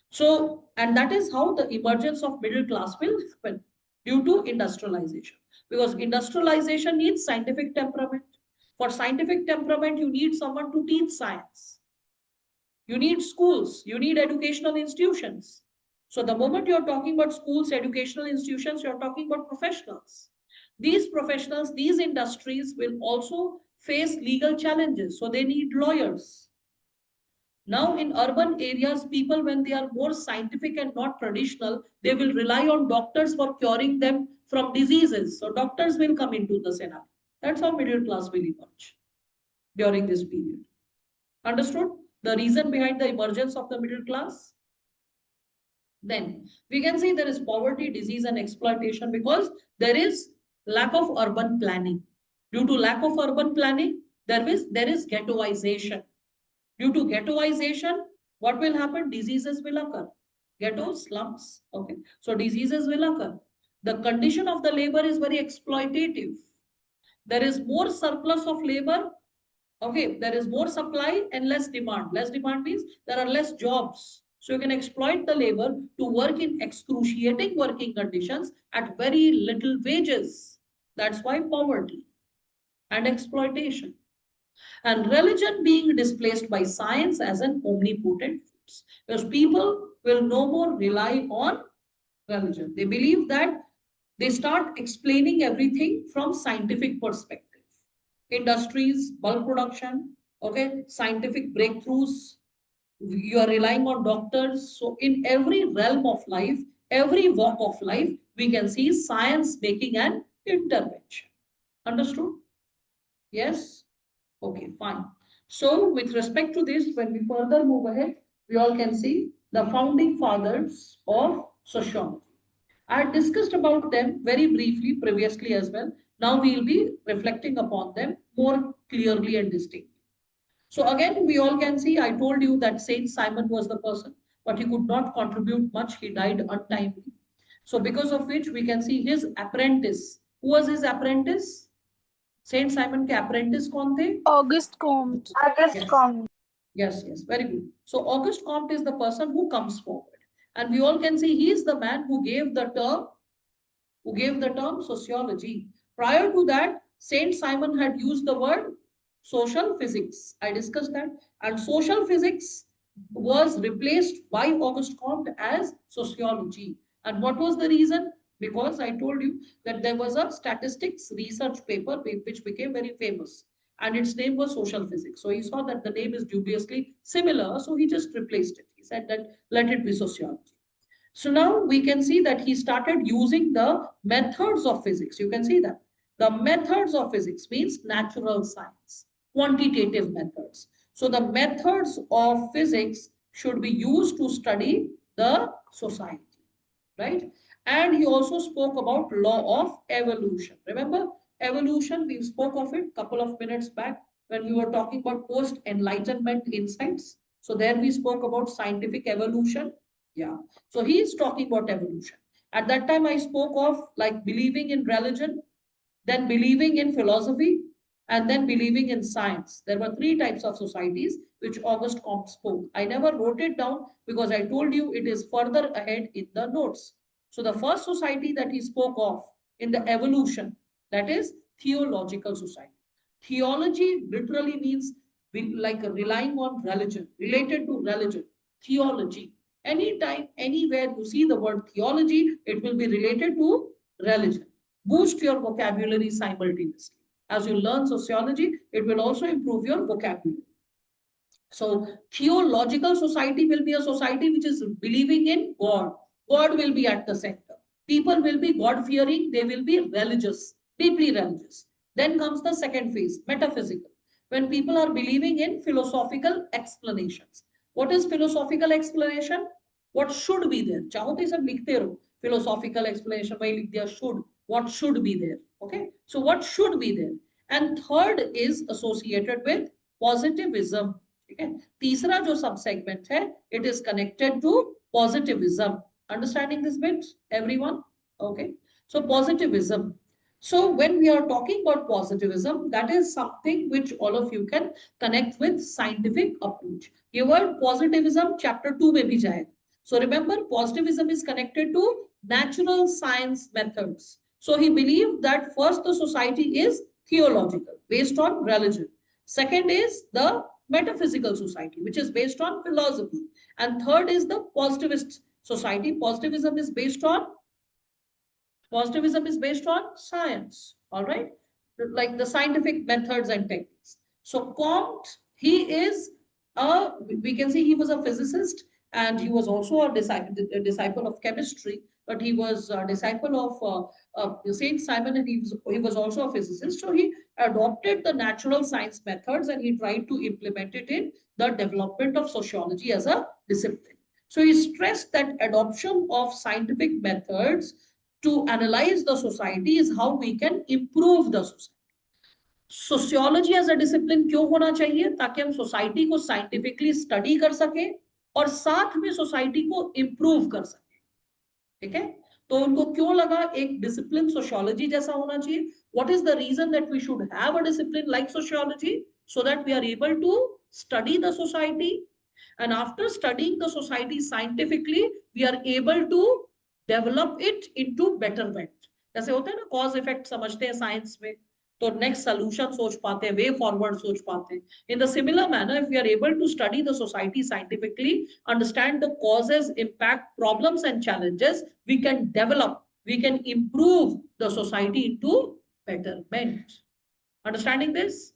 So, and that is how the emergence of middle class will happen due to industrialization. Because industrialization needs scientific temperament. For scientific temperament, you need someone to teach science. You need schools, you need educational institutions. So the moment you're talking about schools, educational institutions, you're talking about professionals. These professionals, these industries will also face legal challenges. So they need lawyers. Now in urban areas, people, when they are more scientific and not traditional, they will rely on doctors for curing them from diseases. So doctors will come into the scenario. That's how middle class will emerge during this period. Understood? The reason behind the emergence of the middle class? Then we can see there is poverty, disease, and exploitation because there is lack of urban planning. Due to lack of urban planning, there is ghettoization. Due to ghettoization, what will happen? Diseases will occur. Ghetto slums. Okay. So diseases will occur. The condition of the labor is very exploitative. There is more surplus of labor. Okay. There is more supply and less demand. Less demand means there are less jobs. So you can exploit the labor to work in excruciating working conditions at very little wages. That's why poverty and exploitation. And religion being displaced by science as an omnipotent force. Because people will no more rely on religion. They believe that they start explaining everything from scientific perspective. Industries, bulk production, okay, scientific breakthroughs, you are relying on doctors. So in every realm of life, every walk of life, we can see science making an intervention. Understood? Yes? Okay, fine. So with respect to this, when we further move ahead, we all can see the founding fathers of sociology. I had discussed about them very briefly previously as well. Now we will be reflecting upon them more clearly and distinctly. So again, we all can see, I told you that Saint Simon was the person, but he could not contribute much. He died untimely. So because of which we can see his apprentice. Who was his apprentice? Saint Simon के apprentice कौन थे? August Comte. August Comte. Yes, yes, very good. So Auguste Comte is the person who comes forward. And we all can see he is the man who gave the term sociology. Prior to that, Saint Simon had used the word social physics. I discussed that. And social physics was replaced by Auguste Comte as sociology. And what was the reason? Because I told you that there was a statistics research paper which became very famous. And its name was social physics. So he saw that the name is dubiously similar. So he just replaced it. He said that let it be sociology. So now we can see that he started using the methods of physics. You can see that. The methods of physics means natural science, quantitative methods. So the methods of physics should be used to study the society, right? And he also spoke about law of evolution. Remember evolution, we spoke of it a couple of minutes back when we were talking about post-enlightenment insights. So there we spoke about scientific evolution. Yeah. So he is talking about evolution. At that time, I spoke of like believing in religion, then believing in philosophy, and then believing in science. There were three types of societies which Auguste Comte spoke. I never wrote it down because I told you it is further ahead in the notes. So the first society that he spoke of in the evolution, that is theological society. Theology literally means like relying on religion, related to religion, theology. Anytime, anywhere you see the word theology, it will be related to religion. Boost your vocabulary simultaneously. As you learn sociology, it will also improve your vocabulary. So theological society will be a society which is believing in God. God will be at the center. People will be God-fearing. They will be religious, deeply religious. Then comes the second phase, metaphysical. When people are believing in philosophical explanations. What is philosophical explanation? What should be there? चाहो तो सब लिखते रहो. Philosophical explanation वही लिख दिया should. What should be there? Okay. So what should be there? And third is associated with positivism. ठीक है. तीसरा जो सब segment है, it is connected to positivism. Understanding this bit, everyone? Okay. So positivism. So when we are talking about positivism, that is something which all of you can connect with scientific approach. ये word positivism chapter 2 में भी जाएगा. So remember, positivism is connected to natural science methods. So he believed that first the society is theological, based on religion. Second is the metaphysical society, which is based on philosophy. And third is the positivist society. Positivism is based on science, all right? Like the scientific methods and techniques. So Comte, we can see he was a physicist and he was also a disciple of chemistry, but he was a disciple of Saint Simon and he was also a physicist. So he adopted the natural science methods and he tried to implement it in the development of sociology as a discipline. So he stressed that adoption of scientific methods to analyze the society is how we can improve the society. Sociology as a discipline क्यों होना चाहिए? ताकि हम society को scientifically study कर सके और साथ में सोसाइटी को इम्प्रूव कर सके. ठीक है? तो उनको क्यों लगा एक डिसिप्लिन सोशियोलॉजी जैसा होना चाहिए? What is the reason that we should have a discipline like sociology so that we are able to study the society And after studying the society scientifically, we are able to develop it into betterment. जैसे होता है ना cause effect समझते हैं science में, तो next solution सोच पाते हैं, way forward सोच पाते हैं. In the similar manner, if we are able to study the society scientifically, understand the causes, impact, problems and challenges, we can develop, we can improve the society into betterment. Understanding this?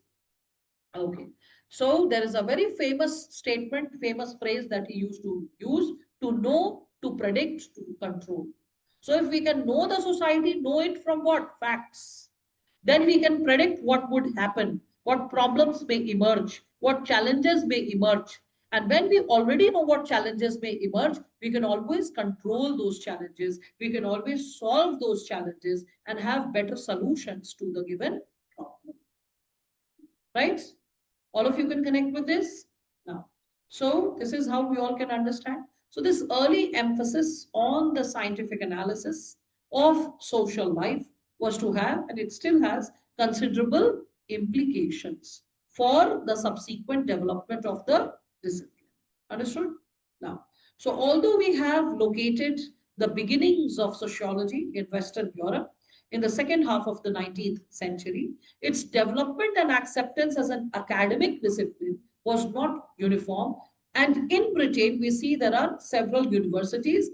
Okay. So there is a very famous statement, famous phrase that he used to use: to know, to predict, to control. So if we can know the society, know it from what? Facts. Then we can predict what would happen, what problems may emerge, what challenges may emerge. And when we already know what challenges may emerge, we can always control those challenges. We can always solve those challenges and have better solutions to the given problem. Right? All of you can connect with this now. So this is how we all can understand. So this early emphasis on the scientific analysis of social life was to have, and it still has, considerable implications for the subsequent development of the discipline. Understood? Now, so although we have located the beginnings of sociology in Western Europe in the second half of the 19th century, its development and acceptance as an academic discipline was not uniform. And in Britain, we see there are several universities.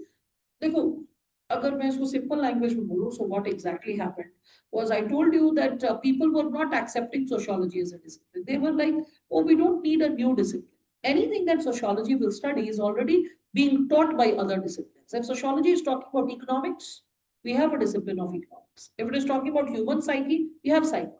देखो, अगर मैं इसको simple language में बोलूं, so what exactly happened was, I told you that people were not accepting sociology as a discipline. They were like, oh, we don't need a new discipline. Anything that sociology will study is already being taught by other disciplines. If sociology is talking about economics, we have a discipline of economics. If it is talking about human psyche, we have psychology.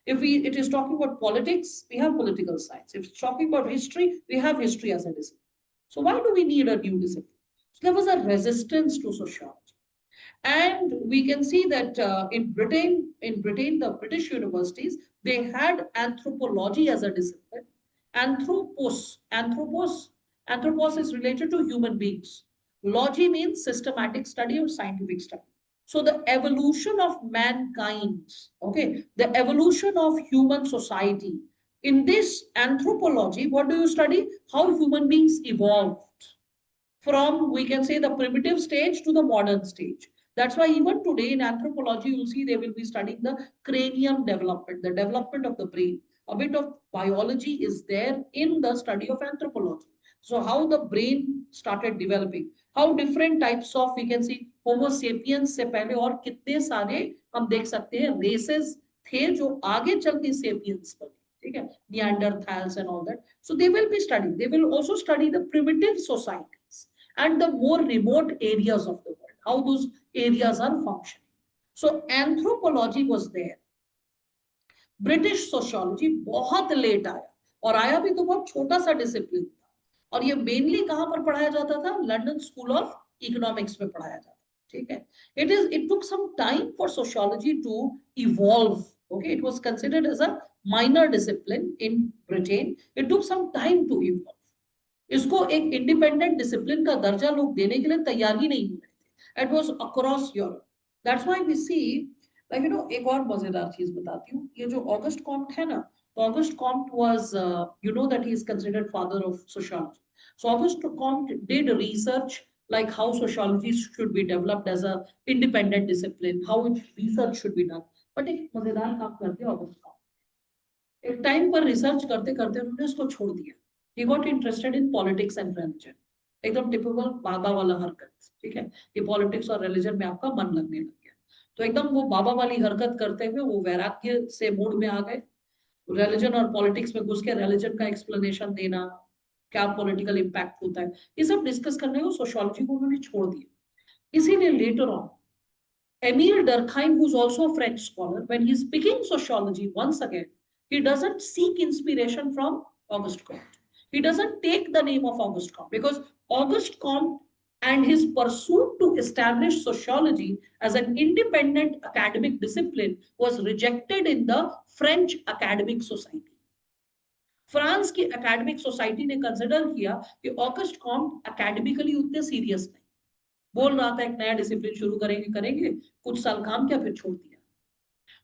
If it is talking about politics, we have political science. If it's talking about history, we have history as a discipline. So why do we need a new discipline? So there was a resistance to sociology. And we can see that in Britain, the British universities, they had anthropology as a discipline. Anthropos is related to human beings. Logy means systematic study or scientific study. So the evolution of mankind, okay, the evolution of human society. In this anthropology, what do you study? How human beings evolved from, we can say, the primitive stage to the modern stage. That's why even today in anthropology, you'll see they will be studying the cranium development, the development of the brain. A bit of biology is there in the study of anthropology. So how the brain started developing, how different types of, we can see, homo sapiens से पहले और कितने सारे हम देख सकते हैं races थे जो आगे चल के सेपियंस बने, ठीक है, Neanderthals and all that. So they will be study, they will also study the primitive societies and the more remote areas of the world, how those areas are functioning. So anthropology was there. British sociology बहुत late आया, और आया भी तो बहुत छोटा सा discipline था, और ये मेनली कहां पर पढ़ाया जाता था? लंदन स्कूल ऑफ इकोनॉमिक्स में पढ़ाया जाता था, ठीक है. It took some time for sociology to evolve. Okay, it was considered as a minor discipline in Britain. It took some time to evolve. इसको एक इंडिपेंडेंट डिसिप्लिन का दर्जा लोग देने के लिए तैयार ही नहीं हो रहे थे. It was across Europe. That's why we see, like you know, एक और मजेदार चीज बताती हूँ. ये जो ऑगस्ट कॉम्ट है ना, तो August Comte was, you know that he is considered father of sociology. So August Comte did research like how sociology should be developed as a independent discipline, how research should be done. But एक मजेदार काम करते हैं August Comte. एक time पर research करते करते उन्होंने इसको छोड़ दिया. He got interested in politics and religion. एकदम टिपिकल बाबा वाला हरकत, ठीक है, कि पॉलिटिक्स और रिलीजन में आपका मन लगने लग गया. तो एकदम वो बाबा वाली हरकत करते हुए वो वैराग्य से मूड में आ गए. रिलीजन और पॉलिटिक्स में घुस के रिलीजन का एक्सप्लेनेशन देना, क्या पॉलिटिकल इम्पैक्ट होता है, ये सब डिस्कस करने को सोशियोलॉजी को उन्होंने छोड़ दिया. इसीलिए later on Emile Durkheim, who's also a French scholar, when he's picking sociology once again, he doesn't seek inspiration from Auguste Comte. He doesn't take the name of Auguste Comte, because Auguste Comte and his pursuit to establish sociology as an independent academic discipline was rejected in the French academic society. France की academic society ने consider किया कि August Comte academically उतने serious नहीं. बोल रहा था एक नया डिसिप्लिन शुरू करेंगे, कुछ साल काम किया फिर छोड़ दिया.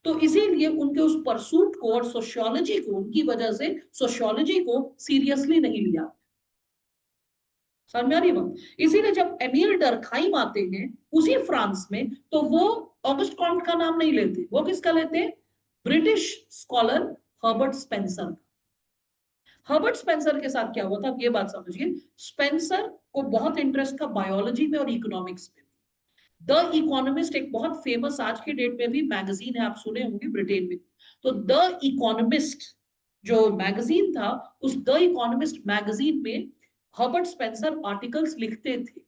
तो इसीलिए उनके उस परसूट को और सोशियोलॉजी को, उनकी वजह से सोशियोलॉजी को सीरियसली नहीं लिया. समझ में आ रही बात? इसीलिए जब एमिल डर्खाइम आते हैं उसी फ्रांस में, तो वो ऑगस्ट कॉम्ट का नाम नहीं लेते, वो किसका लेते हैं? British scholar Herbert Spencer. Herbert Spencer के साथ क्या हुआ था, आप ये बात समझिए। स्पेंसर को बहुत इंटरेस्ट था बायोलॉजी में और इकोनॉमिक्स में। द इकोनॉमिस्ट एक बहुत फेमस आज की डेट में भी मैगजीन है, आप सुने होंगे ब्रिटेन में। तो द इकोनॉमिस्ट जो मैगजीन था, उस द इकोनॉमिस्ट मैगजीन में हर्बर्ट स्पेंसर आर्टिकल्स लिखते थे।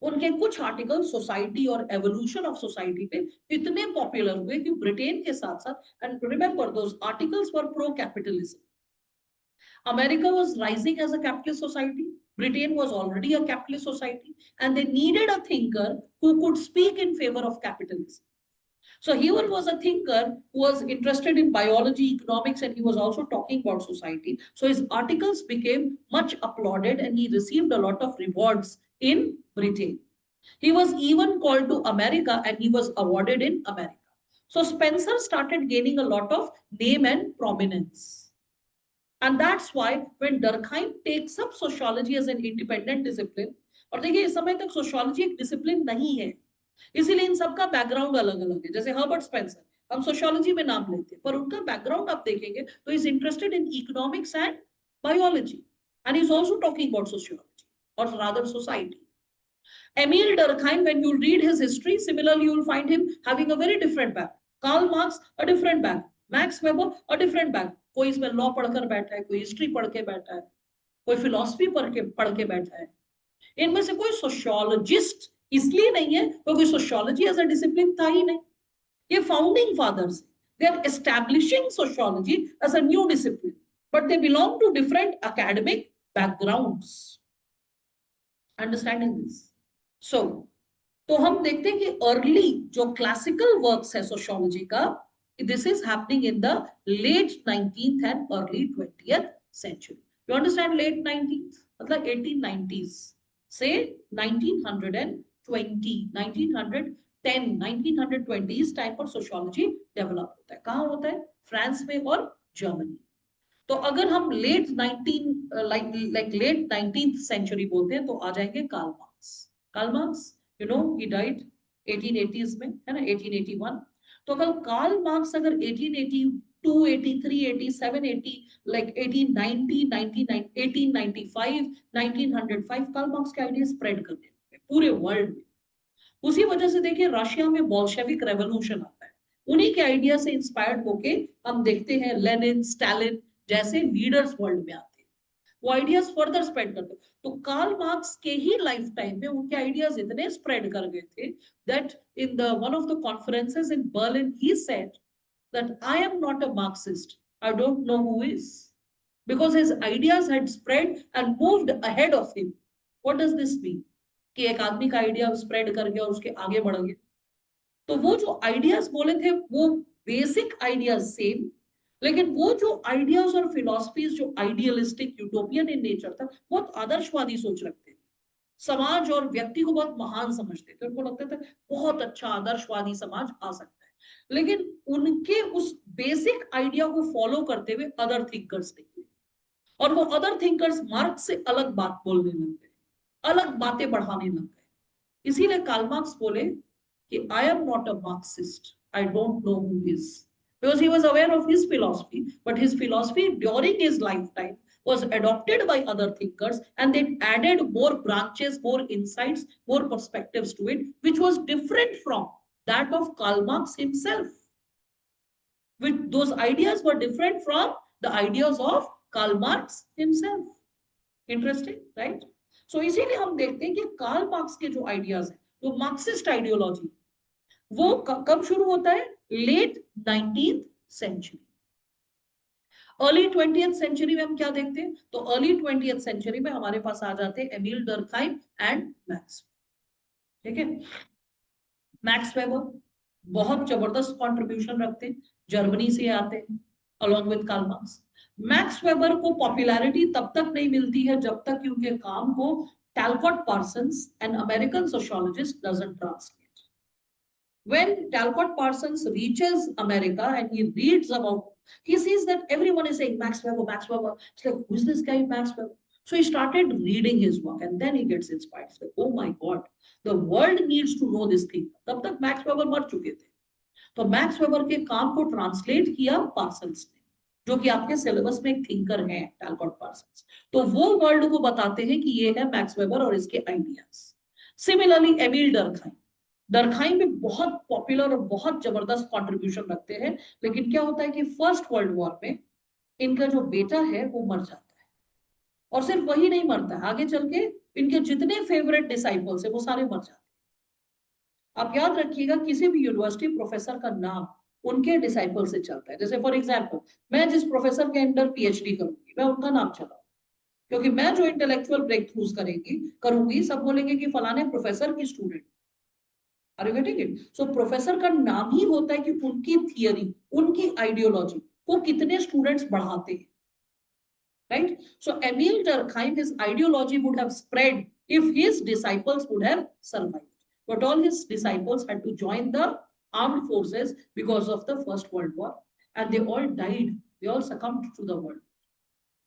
उनके कुछ आर्टिकल सोसाइटी और एवोल्यूशन ऑफ सोसाइटी पे इतने पॉपुलर हुए कि ब्रिटेन के साथ साथ, and remember those articles were pro capitalism. America was rising as a capitalist society. Britain was already a capitalist society, and they needed a thinker who could speak in favor of capitalism. So he was a thinker who was interested in biology, economics, and he was also talking about society. So his articles became much applauded, and he received a lot of rewards in Britain. He was even called to America, and he was awarded in America. So Spencer started gaining a lot of name and prominence. And that's why when Durkheim takes up sociology as an independent discipline, और देखिए इस समय तक sociology एक discipline नहीं है, इसीलिए इन सबका बैकग्राउंड अलग अलग है। जैसे हर्बर्ट स्पेंसर, हम सोशियोलॉजी में नाम लेते हैं, पर उनका बैकग्राउंड आप देखेंगे तो is interested in economics and biology, and is also talking about sociology और rather society. Emil Durkheim, when you read his history, similarly you will find him having a very different background. Karl Marx, a different background. Max Weber, a different background. कोई इसमें law पढ़कर बैठा है, कोई history पढ़ के बैठा है, कोई फिलॉसफी पढ़ के बैठा है. इनमें से कोई सोशियोलॉजिस्ट इसलिए नहीं है क्योंकि सोशियोलॉजी एज अ डिसिप्लिन था ही नहीं. ये founding fathers, they are establishing sociology as a new discipline, but they belong to different academic backgrounds. Understanding this? So तो हम देखते हैं कि अर्ली जो क्लासिकल वर्क्स है सोशियोलॉजी का, this is happening in the late 19th and early 20th century. You understand late 19th मतलब 1890s से 1920, 1910, 1920 इस टाइम पर सोशियोलॉजी डेवलप होता है. कहाँ होता है? फ्रांस में और जर्मनी. तो अगर हम लेट 19th सेंचुरी बोलते हैं तो आ जाएंगे Karl Marx. Karl Marx, you know, he died 1880s में, है ना, 1881. तो अगर कार्ल मार्क्स अगर 1882, 83, 87, 80, like 1890, 1895, 1905 कार्ल मार्क्स के आइडिया स्प्रेड कर दिए पूरे वर्ल्ड में. उसी वजह से देखिए रशिया में बोल्शेविक रेवोल्यूशन आता है. उन्हीं के आइडिया से इंस्पायर्ड होके हम देखते हैं लेनिन, स्टालिन जैसे लीडर्स वर्ल्ड में आते हैं. वो आइडियाज फर्दर स्प्रेड करते हैं. तो कार्ल मार्क्स के ही लाइफ टाइम में उनके आइडियाज इतने स्प्रेड कर गए थे that in the one of the conferences in Berlin he said that I am not a Marxist, I don't know who is, because his ideas had spread and moved ahead of him. What does this mean? कि एक आदमी का idea spread कर गया और उसके आगे बढ़ गया. तो वो जो आइडियाज बोले थे वो बेसिक आइडियाज सेम, लेकिन वो जो आइडियाज और फिलॉसफीज जो आइडियलिस्टिक यूटोपियन इन नेचर था, बहुत आदर्शवादी सोच रखते थे, समाज और व्यक्ति को बहुत महान समझते थे. उनको लगता था बहुत अच्छा आदर्शवादी समाज आ सकता है, लेकिन उनके उस बेसिक आइडिया को फॉलो करते हुए अदर थिंकर्स निकले, और वो अदर थिंकर्स मार्क्स से अलग बात बोलने लग गए, अलग बातें बढ़ाने लग गए. इसीलिए कार्ल मार्क्स बोले कि I am not a Marxist, I don't know who is, because he was aware of his philosophy, but his philosophy during his lifetime was adopted by other thinkers, and they added more branches, more insights, more perspectives to it, which was different from that of Karl Marx himself. Which those ideas were different from the ideas of Karl Marx himself. Interesting, right? So इसीलिए हम देखते हैं कि Karl Marx के जो ideas हैं, जो Marxist ideology, वो कब शुरू होता है? Late 19th century. Early 20th century में हम क्या देखते हैं? तो अर्ली 20th सेंचुरी में हमारे पास आ जाते हैं एमिल डर्कहाइम एंड मैक्स. ठीक है, मैक्स वेबर बहुत जबरदस्त कंट्रीब्यूशन रखते हैं, जर्मनी से आते हैं along with Karl Marx. Max Weber को पॉपुलैरिटी तब तक नहीं मिलती है जब तक कि उनके काम को Talcott Parsons, an American sociologist, doesn't translate. When Talcott Parsons reaches America and he reads about, he sees that everyone is saying Max Weber, Max Weber. It's like, who is this guy, Max Weber? So he started reading his work and then he gets inspired. He's like, oh my God, the world needs to know this thing. तब तक max weber मर चुके थे. तो max weber के काम को translate किया पार्सल्स ने, जो कि आपके सिलेबस में एक थिंकर है, टैलकॉट पार्सल्स. तो वो वर्ल्ड को बताते हैं कि ये है मैक्स वेबर और इसके ideas. Similarly Emile Durkheim, Durkheim भी बहुत पॉपुलर और बहुत जबरदस्त कंट्रीब्यूशन रखते हैं. लेकिन क्या होता है कि फर्स्ट वर्ल्ड वॉर में इनका जो बेटा है वो मर जाता है. और सिर्फ वही नहीं मरता है, आगे चल के इनके जितने फेवरेट डिसाइपल्स है वो सारे मर जाते हैं. आप याद रखिएगा, किसी भी यूनिवर्सिटी प्रोफेसर का नाम उनके डिसाइपल से चलता है. जैसे फॉर एग्जांपल, मैं जिस प्रोफेसर के अंडर पीएचडी करूंगी, मैं उनका नाम चलाऊंगी, क्योंकि मैं जो इंटेलेक्चुअल ब्रेक थ्रूज करूंगी, सब बोलेंगे कि फलाने प्रोफेसर की student. Are you getting it? So professor का नाम ही होता है कि उनकी थियरी, उनकी आइडियोलॉजी को कितने स्टूडेंट्स बढ़ाते हैं. Right? So Emil Durkheim, his ideology would have spread if his disciples would have survived. But all his disciples had to join the armed forces because of the First World War. And they all died. They all succumbed to the war.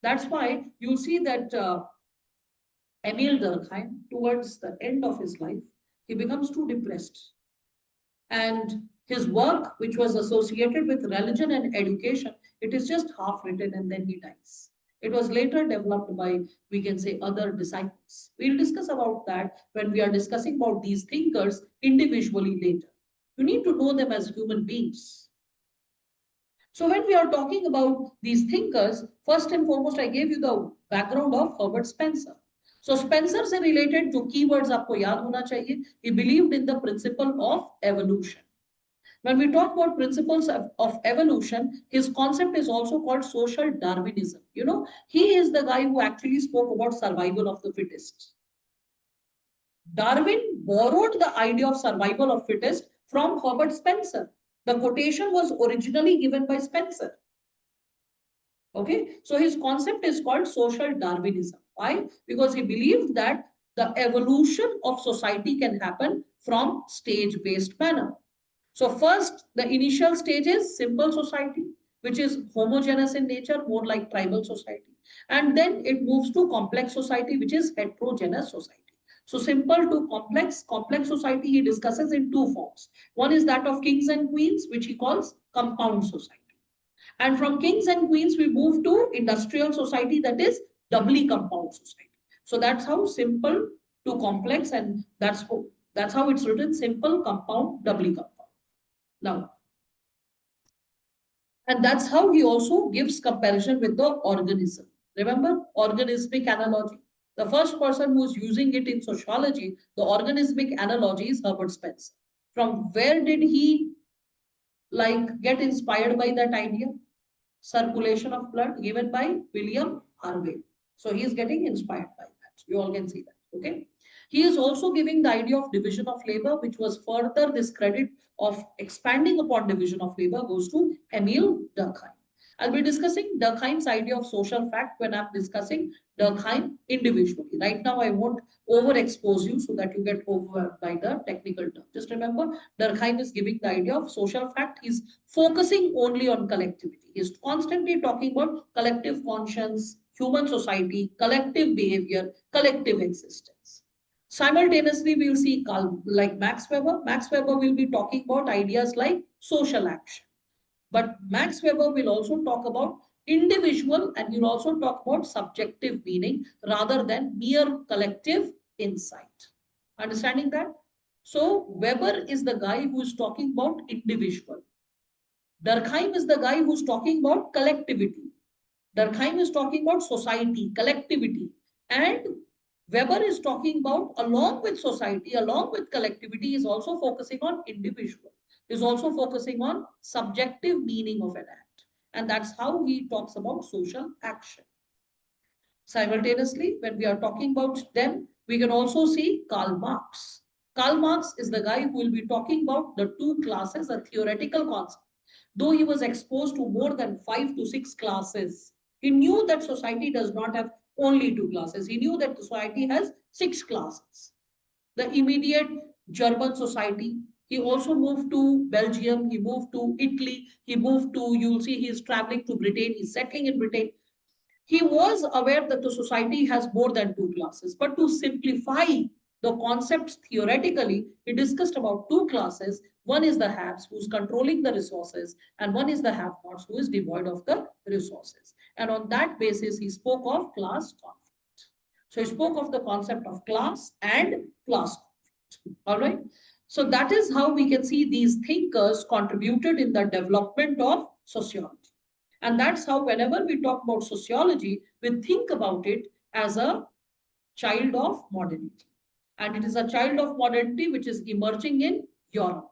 That's why you'll see that Emil Durkheim, towards the end of his life, he becomes too depressed. And his work, which was associated with religion and education, it is just half written and then he dies. It was later developed by, we can say, other disciples. We'll discuss about that when we are discussing about these thinkers individually later. You need to know them as human beings. So when we are talking about these thinkers, first and foremost, I gave you the background of Herbert Spencer. So Spencer से related जो keywords आपको याद होना चाहिए, he believed in the principle of evolution. When we talk about principles of evolution, his concept is also called social Darwinism. You know, he is the guy who actually spoke about survival of the fittest. Darwin borrowed the idea of survival of fittest from Herbert Spencer. The quotation was originally given by Spencer. Okay, so his concept is called social Darwinism. Why? Because he believed that the evolution of society can happen from stage-based manner. So first, the initial stage is simple society, which is homogeneous in nature, more like tribal society. And then it moves to complex society, which is heterogeneous society. So simple to complex society he discusses in two forms. One is that of kings and queens, which he calls compound society. And from kings and queens, we move to industrial society, that is doubly compound society. So that's how simple to complex, and that's how it's written, simple, compound, doubly compound. Now, and that's how he also gives comparison with the organism. Remember, organismic analogy. The first person who's using it in sociology, the organismic analogy, is Herbert Spencer. From where did he get inspired by that idea? Circulation of blood given by William Harvey. So he is getting inspired by that. You all can see that. Okay. He is also giving the idea of division of labor, which was further this credit of expanding upon division of labor goes to Emil Durkheim. I'll be discussing Durkheim's idea of social fact when I'm discussing Durkheim individually. Right now, I won't overexpose you so that you get overwhelmed by the technical term. Just remember, Durkheim is giving the idea of social fact. He's focusing only on collectivity. He's constantly talking about collective conscience, human society, collective behavior, collective existence. Simultaneously, we'll see like Max Weber. Max Weber will be talking about ideas like social action. But Max Weber will also talk about individual, and he'll also talk about subjective meaning rather than mere collective insight. Understanding that? So Weber is the guy who is talking about individual. Durkheim is the guy who's talking about collectivity. Durkheim is talking about society, collectivity. And Weber is talking about, along with society, along with collectivity, is also focusing on individual, is also focusing on subjective meaning of an act. And that's how he talks about social action. Simultaneously, when we are talking about them, we can also see Karl Marx. Karl Marx is the guy who will be talking about the two classes, a theoretical concept. Though he was exposed to more than 5 to 6 classes, he knew that society does not have only 2 classes. He knew that society has 6 classes. The immediate German society. He also moved to Belgium. He moved to Italy. He moved to, you'll see he's traveling to Britain. He's settling in Britain. He was aware that the society has more than two classes, but to simplify the concepts theoretically, he discussed about two classes. One is the haves, who's controlling the resources, and one is the have-nots, who is devoid of the resources. And on that basis, he spoke of class conflict. So he spoke of the concept of class and class conflict. All right. So that is how we can see these thinkers contributed in the development of sociology. And that's how, whenever we talk about sociology, we think about it as a child of modernity. And it is a child of modernity which is emerging in Europe.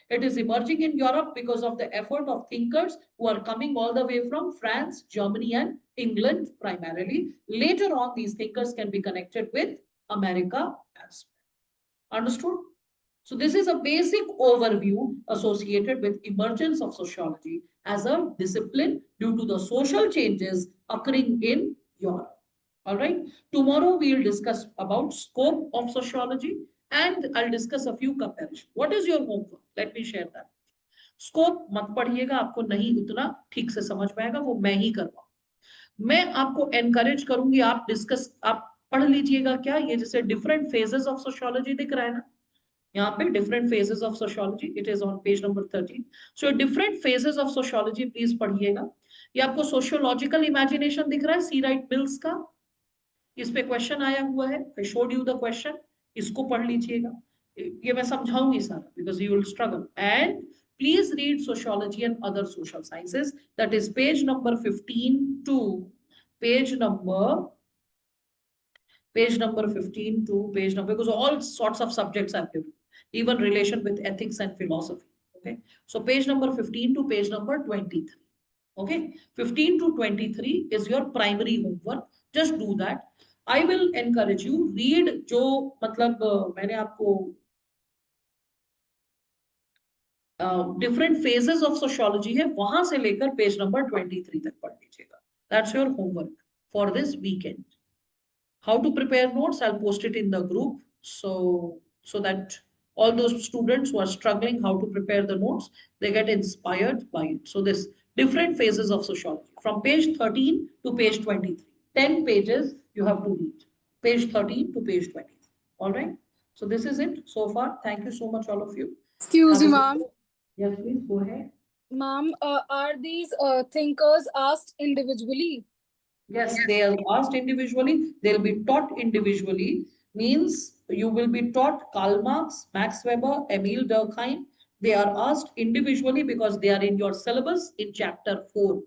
It is emerging in Europe because of the effort of thinkers who are coming all the way from France, Germany, and England primarily. Later on, these thinkers can be connected with America as well. Understood? So this is a basic overview associated with emergence of sociology as a discipline due to the social changes occurring in Europe. All right. Tomorrow we will discuss about scope of sociology and I'll discuss a few comparisons. What is your homework? Let me share that. Scope मत पढ़िएगा, आपको नहीं उतना ठीक से समझ पाएगा, वो मैं ही करवाऊंगा. मैं आपको एनकरेज करूंगी, आप डिस्कस, आप पढ़ लीजिएगा. क्या ये जैसे डिफरेंट फेजेस ऑफ सोशियोलॉजी दिख रहा है ना, यहाँ पे different phases of sociology, it is on page number 13. So different phases of sociology please पढ़िएगा. ये आपको सोशियोलॉजिकल इमेजिनेशन दिख रहा है सी राइट मिल्स का, इस पे क्वेश्चन आया हुआ है. I showed you the question, इसको पढ़ लीजिएगा. ये मैं समझाऊंगी सारा because you will struggle. And please read sociology and other social sciences, that is page number 15 to page number 15 to page number, because all sorts of subjects are given, even relation with ethics and philosophy. Okay, so page number 15 to page number 23. Okay, 15 to 23 is your primary homework. Just do that. I will encourage you, read जो मतलब मैंने आपको different phases of sociology है, वहां से लेकर page number 23 तक पढ़ लीजिएगा. That's your homework for this weekend. How to prepare notes, I'll post it in the group, so that all those students who are struggling how to prepare the notes, they get inspired by it. So this different phases of sociology from page 13 to page 23, 10 pages you have to read, page 13 to page 23. All right, so this is it so far. Thank you so much, all of you. Excuse me, ma'am. Yes, please go ahead. Ma'am, are these thinkers asked individually? Yes, they are asked individually. They'll be taught individually. Means you will be taught Karl Marx, Max Weber, Emil Durkheim. They are asked individually because they are in your syllabus in chapter 4.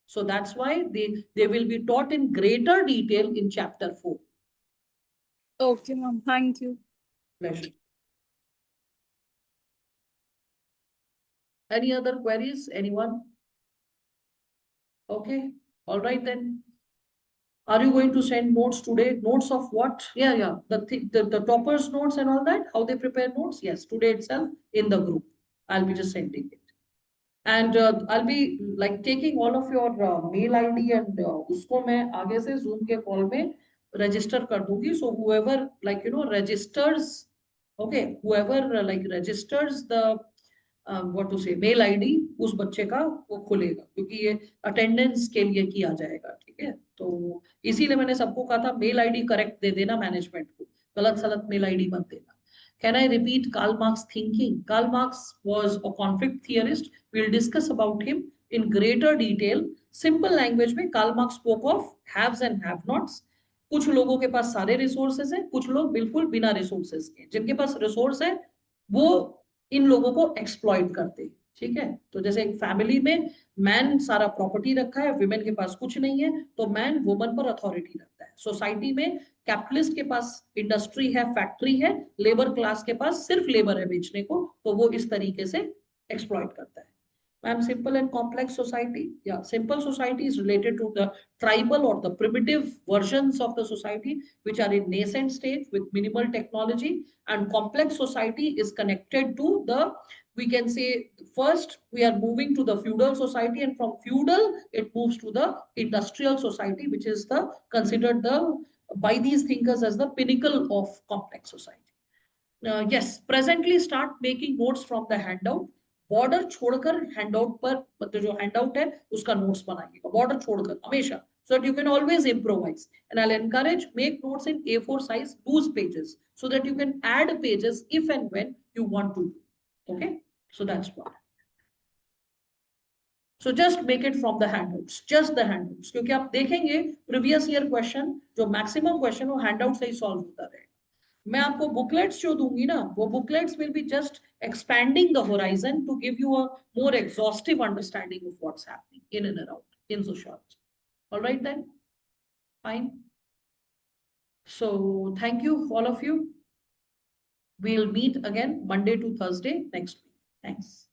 So that's why they will be taught in greater detail in chapter 4. Okay, ma'am. Thank you. Pleasure. Any other queries? Anyone? Okay. All right then. Are you going to send notes today? Notes of what? Yeah. The toppers notes and all that, how they prepare notes? Yes, today itself in the group. I'll be just sending it. And I'll be like taking all of your mail ID and usko main aage se Zoom ke call mein register kar dungi. So whoever registers, okay, whoever registers the what to say mail ID उस बच्चे का वो खुलेगा, क्योंकि ये attendance के लिए किया जाएगा. ठीक है, तो इसीलिए मैंने सबको कहा था मेल आईडी करेक्ट दे देना मैनेजमेंट को, गलत सलत मेल आईडी मत देना. Can I repeat Karl Marx thinking? Karl Marx was a conflict theorist. We'll discuss about him in greater detail. Simple language में Karl Marx spoke of haves and have-nots. कुछ लोगों के पास सारे रिसोर्सेज हैं, कुछ लोग बिल्कुल बिना रिसोर्सेज के. जिनके पास रिसोर्स है वो इन लोगों को एक्सप्लॉइट करते हैं. ठीक है, तो जैसे एक फैमिली में मैन सारा प्रॉपर्टी रखा है, विमेन के पास कुछ नहीं है, तो मैन वुमन पर अथॉरिटी रखता है. सोसाइटी में कैपिटलिस्ट के पास इंडस्ट्री है, फैक्ट्री है, लेबर क्लास के पास सिर्फ लेबर है बेचने को, तो वो इस तरीके से एक्सप्लॉइट करता है. Ma'am, simple and complex society. Yeah, simple society is related to the tribal or the primitive versions of the society which are in nascent state with minimal technology, and complex society is connected to the, we can say, first we are moving to the feudal society, and from feudal it moves to the industrial society, which is the considered the by these thinkers as the pinnacle of complex society. Yes, presently start making notes from the handout. Border छोड़कर handout पर, मतलब जो handout है उसका notes बनाइएगा, border छोड़कर हमेशा so that you can always improvise. And I'll encourage, make notes in A4 size, loose pages, so that you can add pages if and when you want to. Okay, so that's what. So just make it from the handouts, just the handouts. क्योंकि आप देखेंगे previous year question, जो maximum question वो handout से ही solve होता रहेगा. मैं आपको booklets जो दूंगी ना, वो booklets will be just expanding the horizon to give you a more exhaustive understanding of what's happening in and around in sociology. All right then, fine. So thank you all of you. We'll meet again Monday to Thursday next week. Thanks.